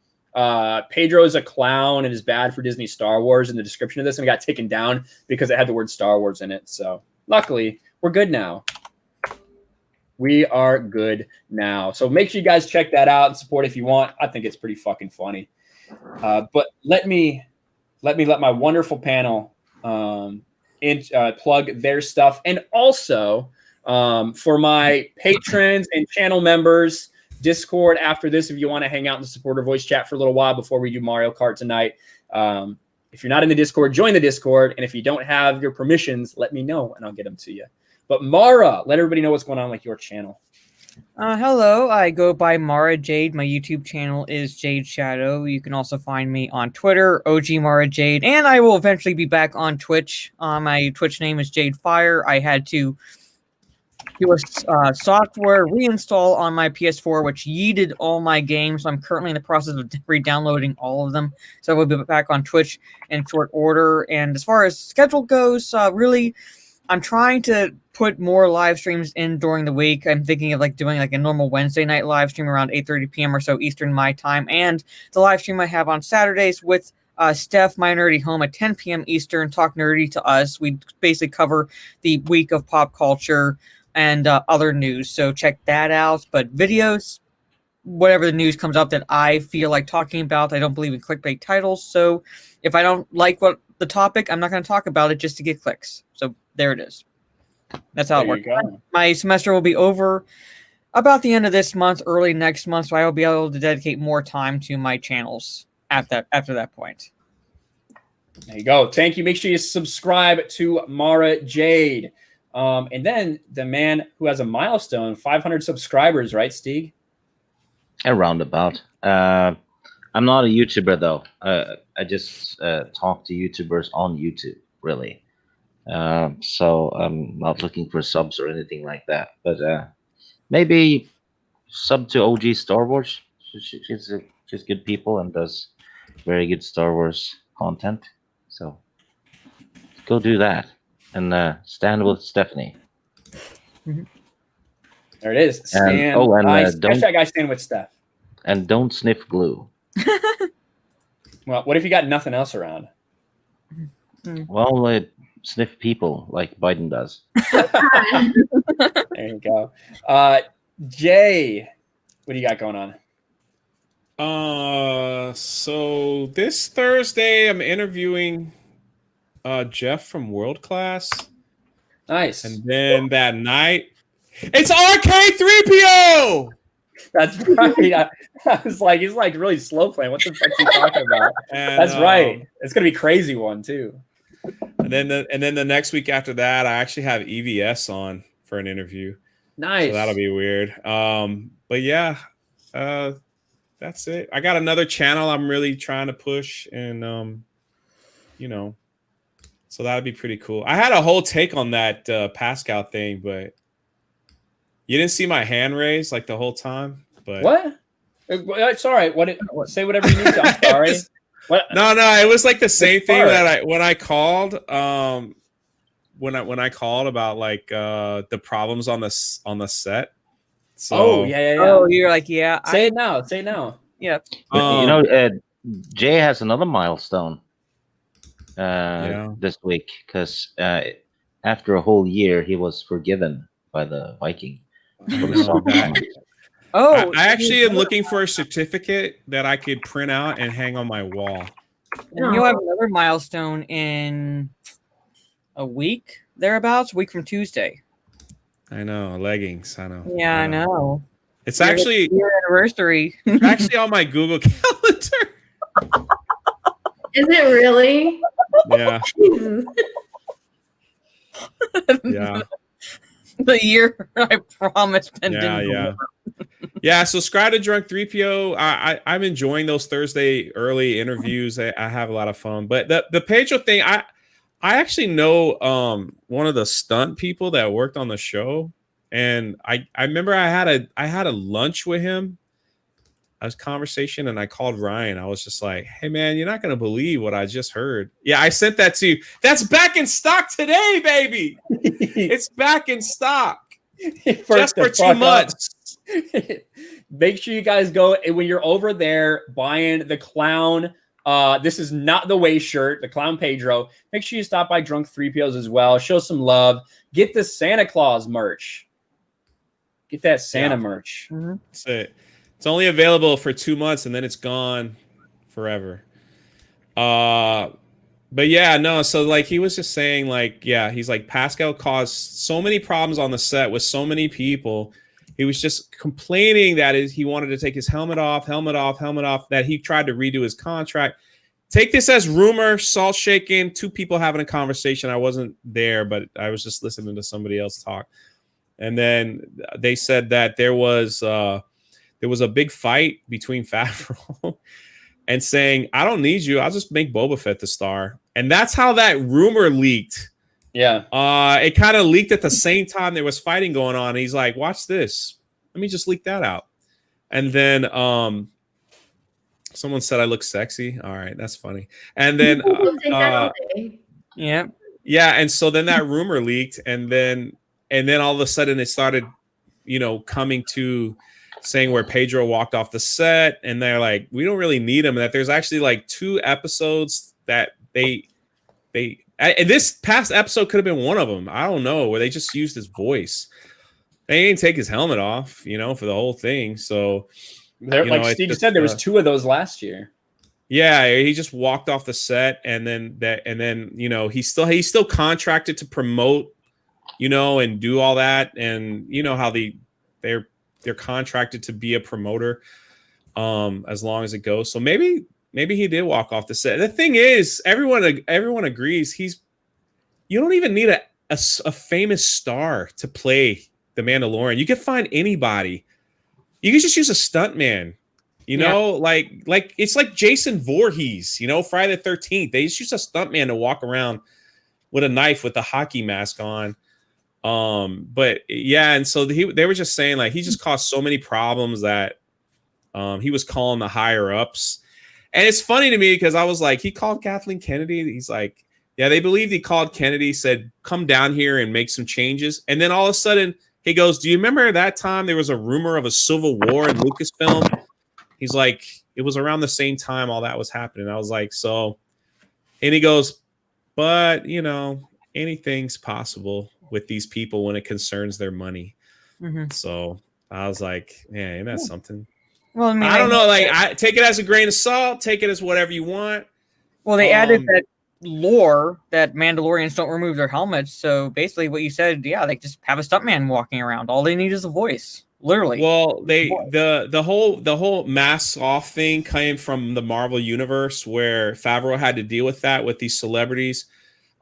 Pedro is a clown and is bad for Disney Star Wars in the description of this, and it got taken down because it had the word Star Wars in it. So luckily, we're good now. We are good now. So make sure you guys check that out and support if you want. I think it's pretty fucking funny. But let me let my wonderful panel plug their stuff. And also for my patrons and channel members, Discord after this, if you want to hang out in the supporter voice chat for a little while before we do Mario Kart tonight. If you're not in the Discord, join the Discord. And if you don't have your permissions, let me know and I'll get them to you. But Mara, let everybody know what's going on with your channel. Hello, I go by Mara Jade. My YouTube channel is Jade Shadow. You can also find me on Twitter, OG Mara Jade, and I will eventually be back on Twitch. My Twitch name is Jade Fire. I had to do a software reinstall on my PS4, which yeeted all my games. I'm currently in the process of re-downloading all of them, so I will be back on Twitch in short order. And as far as schedule goes, really, I'm trying to put more live streams in during the week. I'm thinking of like doing like a normal Wednesday night live stream around 8:30 p.m. or so Eastern my time, and the live stream I have on Saturdays with Steph, My Nerdy Home, at 10 p.m. Eastern. Talk nerdy to us. We basically cover the week of pop culture and other news, so check that out. But videos, whatever the news comes up that I feel like talking about. I don't believe in clickbait titles, so if I don't like what the topic, I'm not going to talk about it just to get clicks. So there it is. That's how it works. My semester will be over about the end of this month, early next month, so I will be able to dedicate more time to my channels after that point. There you go. Thank you. Make sure you subscribe to Mara Jade. And then the man who has a milestone, 500 subscribers, right, Stieg? Around about. I'm not a YouTuber though. I just talk to YouTubers on YouTube, really. So I'm not looking for subs or anything like that. But maybe sub to OG Star Wars. She's good people and does very good Star Wars content. So go do that and stand with Stephanie. There it is. Stand. Hashtag I stand with Steph. And don't sniff glue. Well, what if you got nothing else around? Well, sniff people like Biden does. There you go. Jay, what do you got going on? So this Thursday I'm interviewing Jeff from World Class. Nice. And then that night, it's RK3PO! That's right. I was like, he's like really slow playing. What the fuck is he talking about? And, that's right. It's gonna be a crazy one too. And then the next week after that, I actually have EVS on for an interview. Nice. So that'll be weird. But yeah, that's it. I got another channel I'm really trying to push, and so that'd be pretty cool. I had a whole take on that Pascal thing, but you didn't see my hand raised like the whole time. But what? It's all right. Say whatever you need to. I'm sorry. What? No, it was like the same thing that when I called when I called about like the problems on the set. So yeah. Oh, you're like, yeah. Say it now. Yeah. Jay has another milestone this week because after a whole year he was forgiven by the Viking. I actually am looking for a certificate that I could print out and hang on my wall. And you'll have another milestone in a week, thereabouts, a week from Tuesday. I know, leggings. I know. Yeah, I know. It's actually your anniversary. It's actually on my Google Calendar. Is it really? Yeah. Yeah. The year I promised. Yeah. Yeah, so subscribe to Drunk 3PO. I'm enjoying those Thursday early interviews. I have a lot of fun. But the Pedro thing, I actually know one of the stunt people that worked on the show, and I remember I had a lunch with him. I was conversation, and I called Ryan. I was just like, "Hey man, you're not gonna believe what I just heard." Yeah, I sent that to you. That's back in stock today, baby. It's back in stock just for 2 months. Make sure you guys go when you're over there buying the clown. This is not the way shirt, the clown Pedro. Make sure you stop by Drunk 3POs as well. Show some love. Get the Santa Claus merch. Get that Santa merch. Mm-hmm. That's it. It's only available for 2 months and then it's gone forever. But yeah, no. So like he was just saying, like, yeah, he's like Pascal caused so many problems on the set with so many people. He was just complaining that he wanted to take his helmet off, that he tried to redo his contract. Take this as rumor, salt shaking, two people having a conversation. I wasn't there, but I was just listening to somebody else talk. And then they said that there was a big fight between Favreau and saying, I don't need you. I'll just make Boba Fett the star. And that's how that rumor leaked. Yeah. It kind of leaked at the same time there was fighting going on. He's like, watch this. Let me just leak that out. And then someone said I look sexy. All right, that's funny. And then yeah. Yeah, and so then that rumor leaked, and then all of a sudden it started, coming to saying where Pedro walked off the set, and they're like, we don't really need him. And that there's actually like 2 episodes that and this past episode could have been one of them. I don't know, where they just used his voice. They didn't take his helmet off, for the whole thing. So there, like Steve said, there was 2 of those last year. Yeah, he just walked off the set, and then he's still contracted to promote, and do all that, and how they're contracted to be a promoter, as long as it goes. So maybe he did walk off the set. The thing is, everyone agrees you don't even need a famous star to play the Mandalorian. You can find anybody. You can just use a stuntman. Like it's like Jason Voorhees, Friday the 13th. They just use a stuntman to walk around with a knife with a hockey mask on. But yeah, and so they were just saying like he just caused so many problems that he was calling the higher ups. And it's funny to me because I was like, he called Kathleen Kennedy. He's like, yeah, they believed he called Kennedy, said, come down here and make some changes. And then all of a sudden he goes, do you remember that time there was a rumor of a civil war in Lucasfilm? He's like, it was around the same time all that was happening. I was like, so, and he goes, but, anything's possible with these people when it concerns their money. Mm-hmm. So I was like, man, ain't that something? Well, I mean, I don't know. Like, I take it as a grain of salt. Take it as whatever you want. Well, they added that lore that Mandalorians don't remove their helmets. So basically, what you said, yeah, they just have a stuntman walking around. All they need is a voice, literally. Well, the whole mask off thing came from the Marvel universe, where Favreau had to deal with that with these celebrities,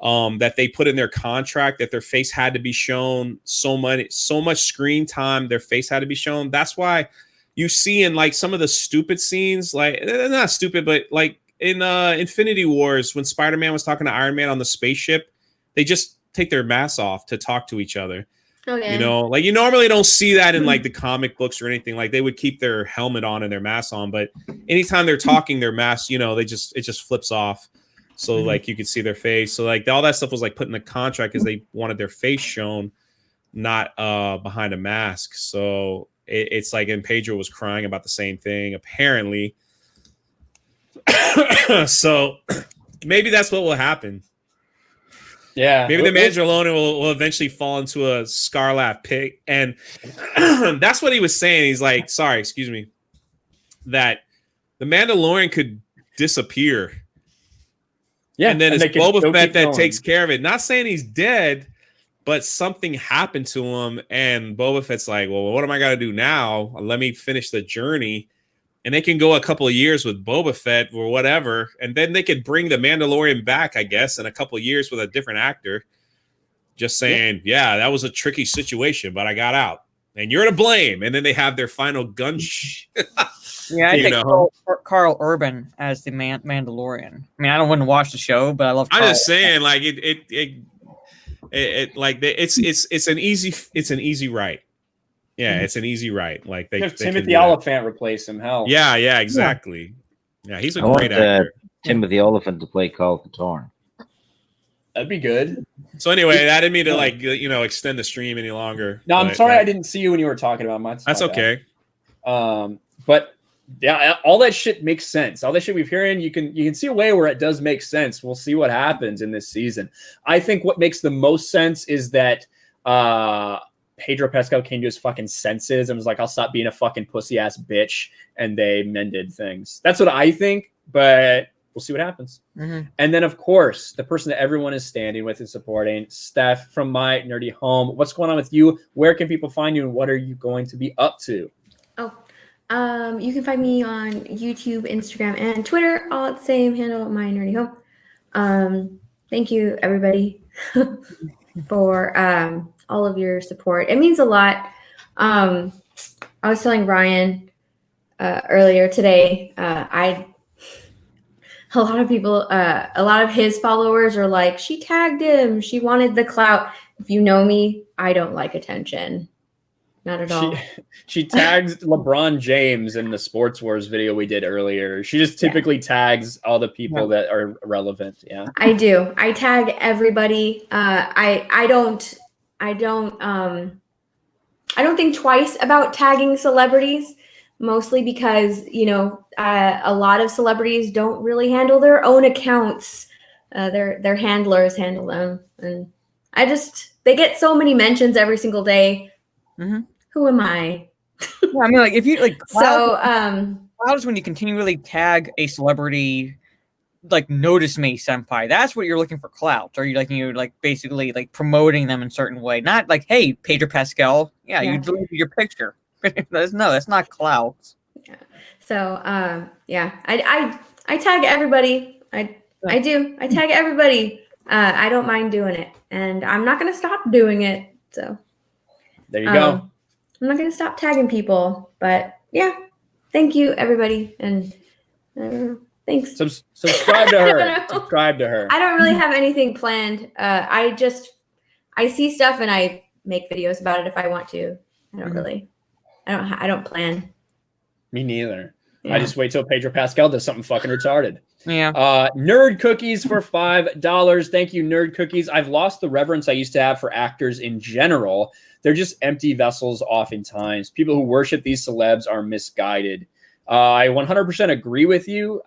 that they put in their contract that their face had to be shown so much screen time. Their face had to be shown. That's why you see in like some of the stupid scenes, like not stupid, but like in Infinity Wars, when Spider-Man was talking to Iron Man on the spaceship, they just take their masks off to talk to each other. Oh, yeah. Like you normally don't see that in like the comic books or anything. Like they would keep their helmet on and their mask on, but anytime they're talking, their mask, it just flips off. So like you could see their face. So like all that stuff was like put in the contract because they wanted their face shown, not behind a mask. So it's like, and Pedro was crying about the same thing, apparently. So maybe that's what will happen. Yeah. Maybe the Mandalorian will eventually fall into a Scarlat pit. And that's what he was saying. He's like, sorry, excuse me, that the Mandalorian could disappear. Yeah. And then it's Boba Fett that takes care of it. Not saying he's dead, but something happened to him, and Boba Fett's like, well, what am I got to do now? Let me finish the journey. And they can go a couple of years with Boba Fett or whatever, and then they could bring the Mandalorian back, I guess, in a couple of years with a different actor. Just saying, yeah, that was a tricky situation, but I got out. and you're to blame. And then they have their final gun. Yeah, I think Carl Urban as the Mandalorian. I mean, I wouldn't watch the show, but I love. I'm just saying, like it's an easy write. Yeah, it's an easy write. Like they Timothy Oliphant replace him. Hell. Yeah, exactly. Yeah, he's a great actor. Timothy Oliphant to play Carl Katorn. That'd be good. So anyway, I didn't mean to extend the stream any longer. No, I'm sorry I didn't see you when you were talking about mine. That's okay. But yeah, all that shit makes sense. All that shit we've hearing, you can see a way where it does make sense. We'll see what happens in this season. I think what makes the most sense is that Pedro Pascal came to his fucking senses and was like, I'll stop being a fucking pussy ass bitch, and they mended things. That's what I think, but we'll see what happens. Mm-hmm. And then, of course, the person that everyone is standing with and supporting, Steph from My Nerdy Home. What's going on with you? Where can people find you, and what are you going to be up to? You can find me on YouTube, Instagram, and Twitter, all at the same handle, My Nerdy Home. Thank you, everybody, for all of your support. It means a lot. I was telling Ryan earlier today, a lot of people, a lot of his followers are like, she tagged him. She wanted the clout. If you know me, I don't like attention. Not at all. She tags LeBron James in the Sports Wars video we did earlier. She just typically tags all the people that are relevant. Yeah, I do. I tag everybody. I don't think twice about tagging celebrities, mostly because, a lot of celebrities don't really handle their own accounts. Their handlers handle them. And they get so many mentions every single day. Mm-hmm. Who am I? Yeah, I mean, like, if you like, clout is when you continually tag a celebrity, like, notice me, senpai. That's what you're looking for, clout. Or you're basically like promoting them in a certain way. Not like, hey, Pedro Pascal. Yeah. You deleted your picture. That's not clout. Yeah. So I tag everybody. I do. I tag everybody. I don't mind doing it, and I'm not gonna stop doing it. So there you go. I'm not gonna stop tagging people, but yeah, thank you, everybody, and thanks. Subscribe to her. Subscribe to her. I don't really have anything planned. I see stuff and I make videos about it if I want to. I don't plan. Me neither. Yeah. I just wait till Pedro Pascal does something fucking retarded. Yeah. Nerd Cookies for $5. Thank you, Nerd Cookies. I've lost the reverence I used to have for actors in general. They're just empty vessels oftentimes. People who worship these celebs are misguided. I 100% agree with you.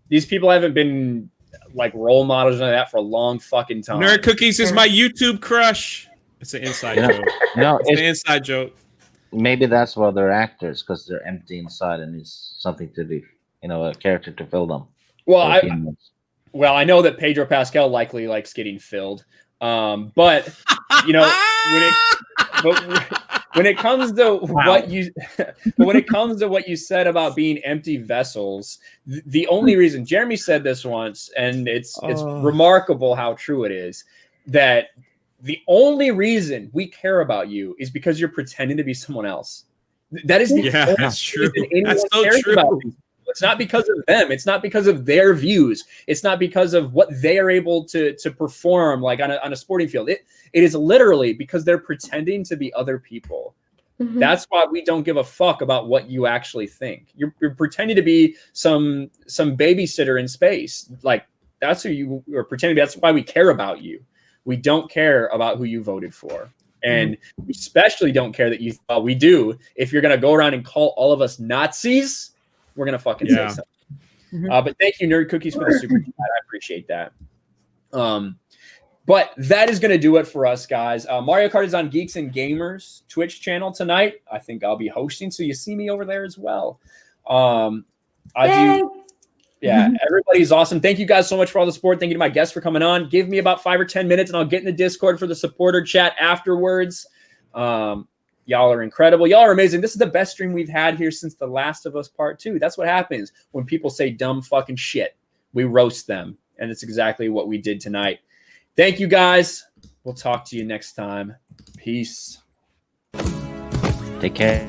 These people haven't been like role models and that for a long fucking time. Nerd Cookies is my YouTube crush. It's an inside joke. It's an inside joke. Maybe that's why they're actors, because they're empty inside and it's something to do, a character to fill them. Well, I know that Pedro Pascal likely likes getting filled. But when it comes to what you said about being empty vessels, the only reason Jeremy said this once, and it's remarkable how true it is, that the only reason we care about you is because you're pretending to be someone else. That is that's true. That's so true. It's not because of them. It's not because of their views. It's not because of what they are able to perform like on a sporting field. It is literally because they're pretending to be other people. Mm-hmm. That's why we don't give a fuck about what you actually think. You're pretending to be some babysitter in space. Like, that's who you are pretending to be. That's why we care about you. We don't care about who you voted for. And we especially don't care that you thought we do. If you're going to go around and call all of us Nazis, we're going to fucking say something. Mm-hmm. But thank you, Nerd Cookies, for the super chat. I appreciate that. But that is going to do it for us, guys. Mario Kart is on Geeks and Gamers Twitch channel tonight. I think I'll be hosting, so you see me over there as well. Everybody's awesome. Thank you guys so much for all the support. Thank you to my guests for coming on. Give me about 5 or 10 minutes, and I'll get in the Discord for the supporter chat afterwards. Y'all are incredible. Y'all are amazing. This is the best stream we've had here since The Last of Us Part 2. That's what happens when people say dumb fucking shit. We roast them, and it's exactly what we did tonight. Thank you, guys. We'll talk to you next time. Peace. Take care.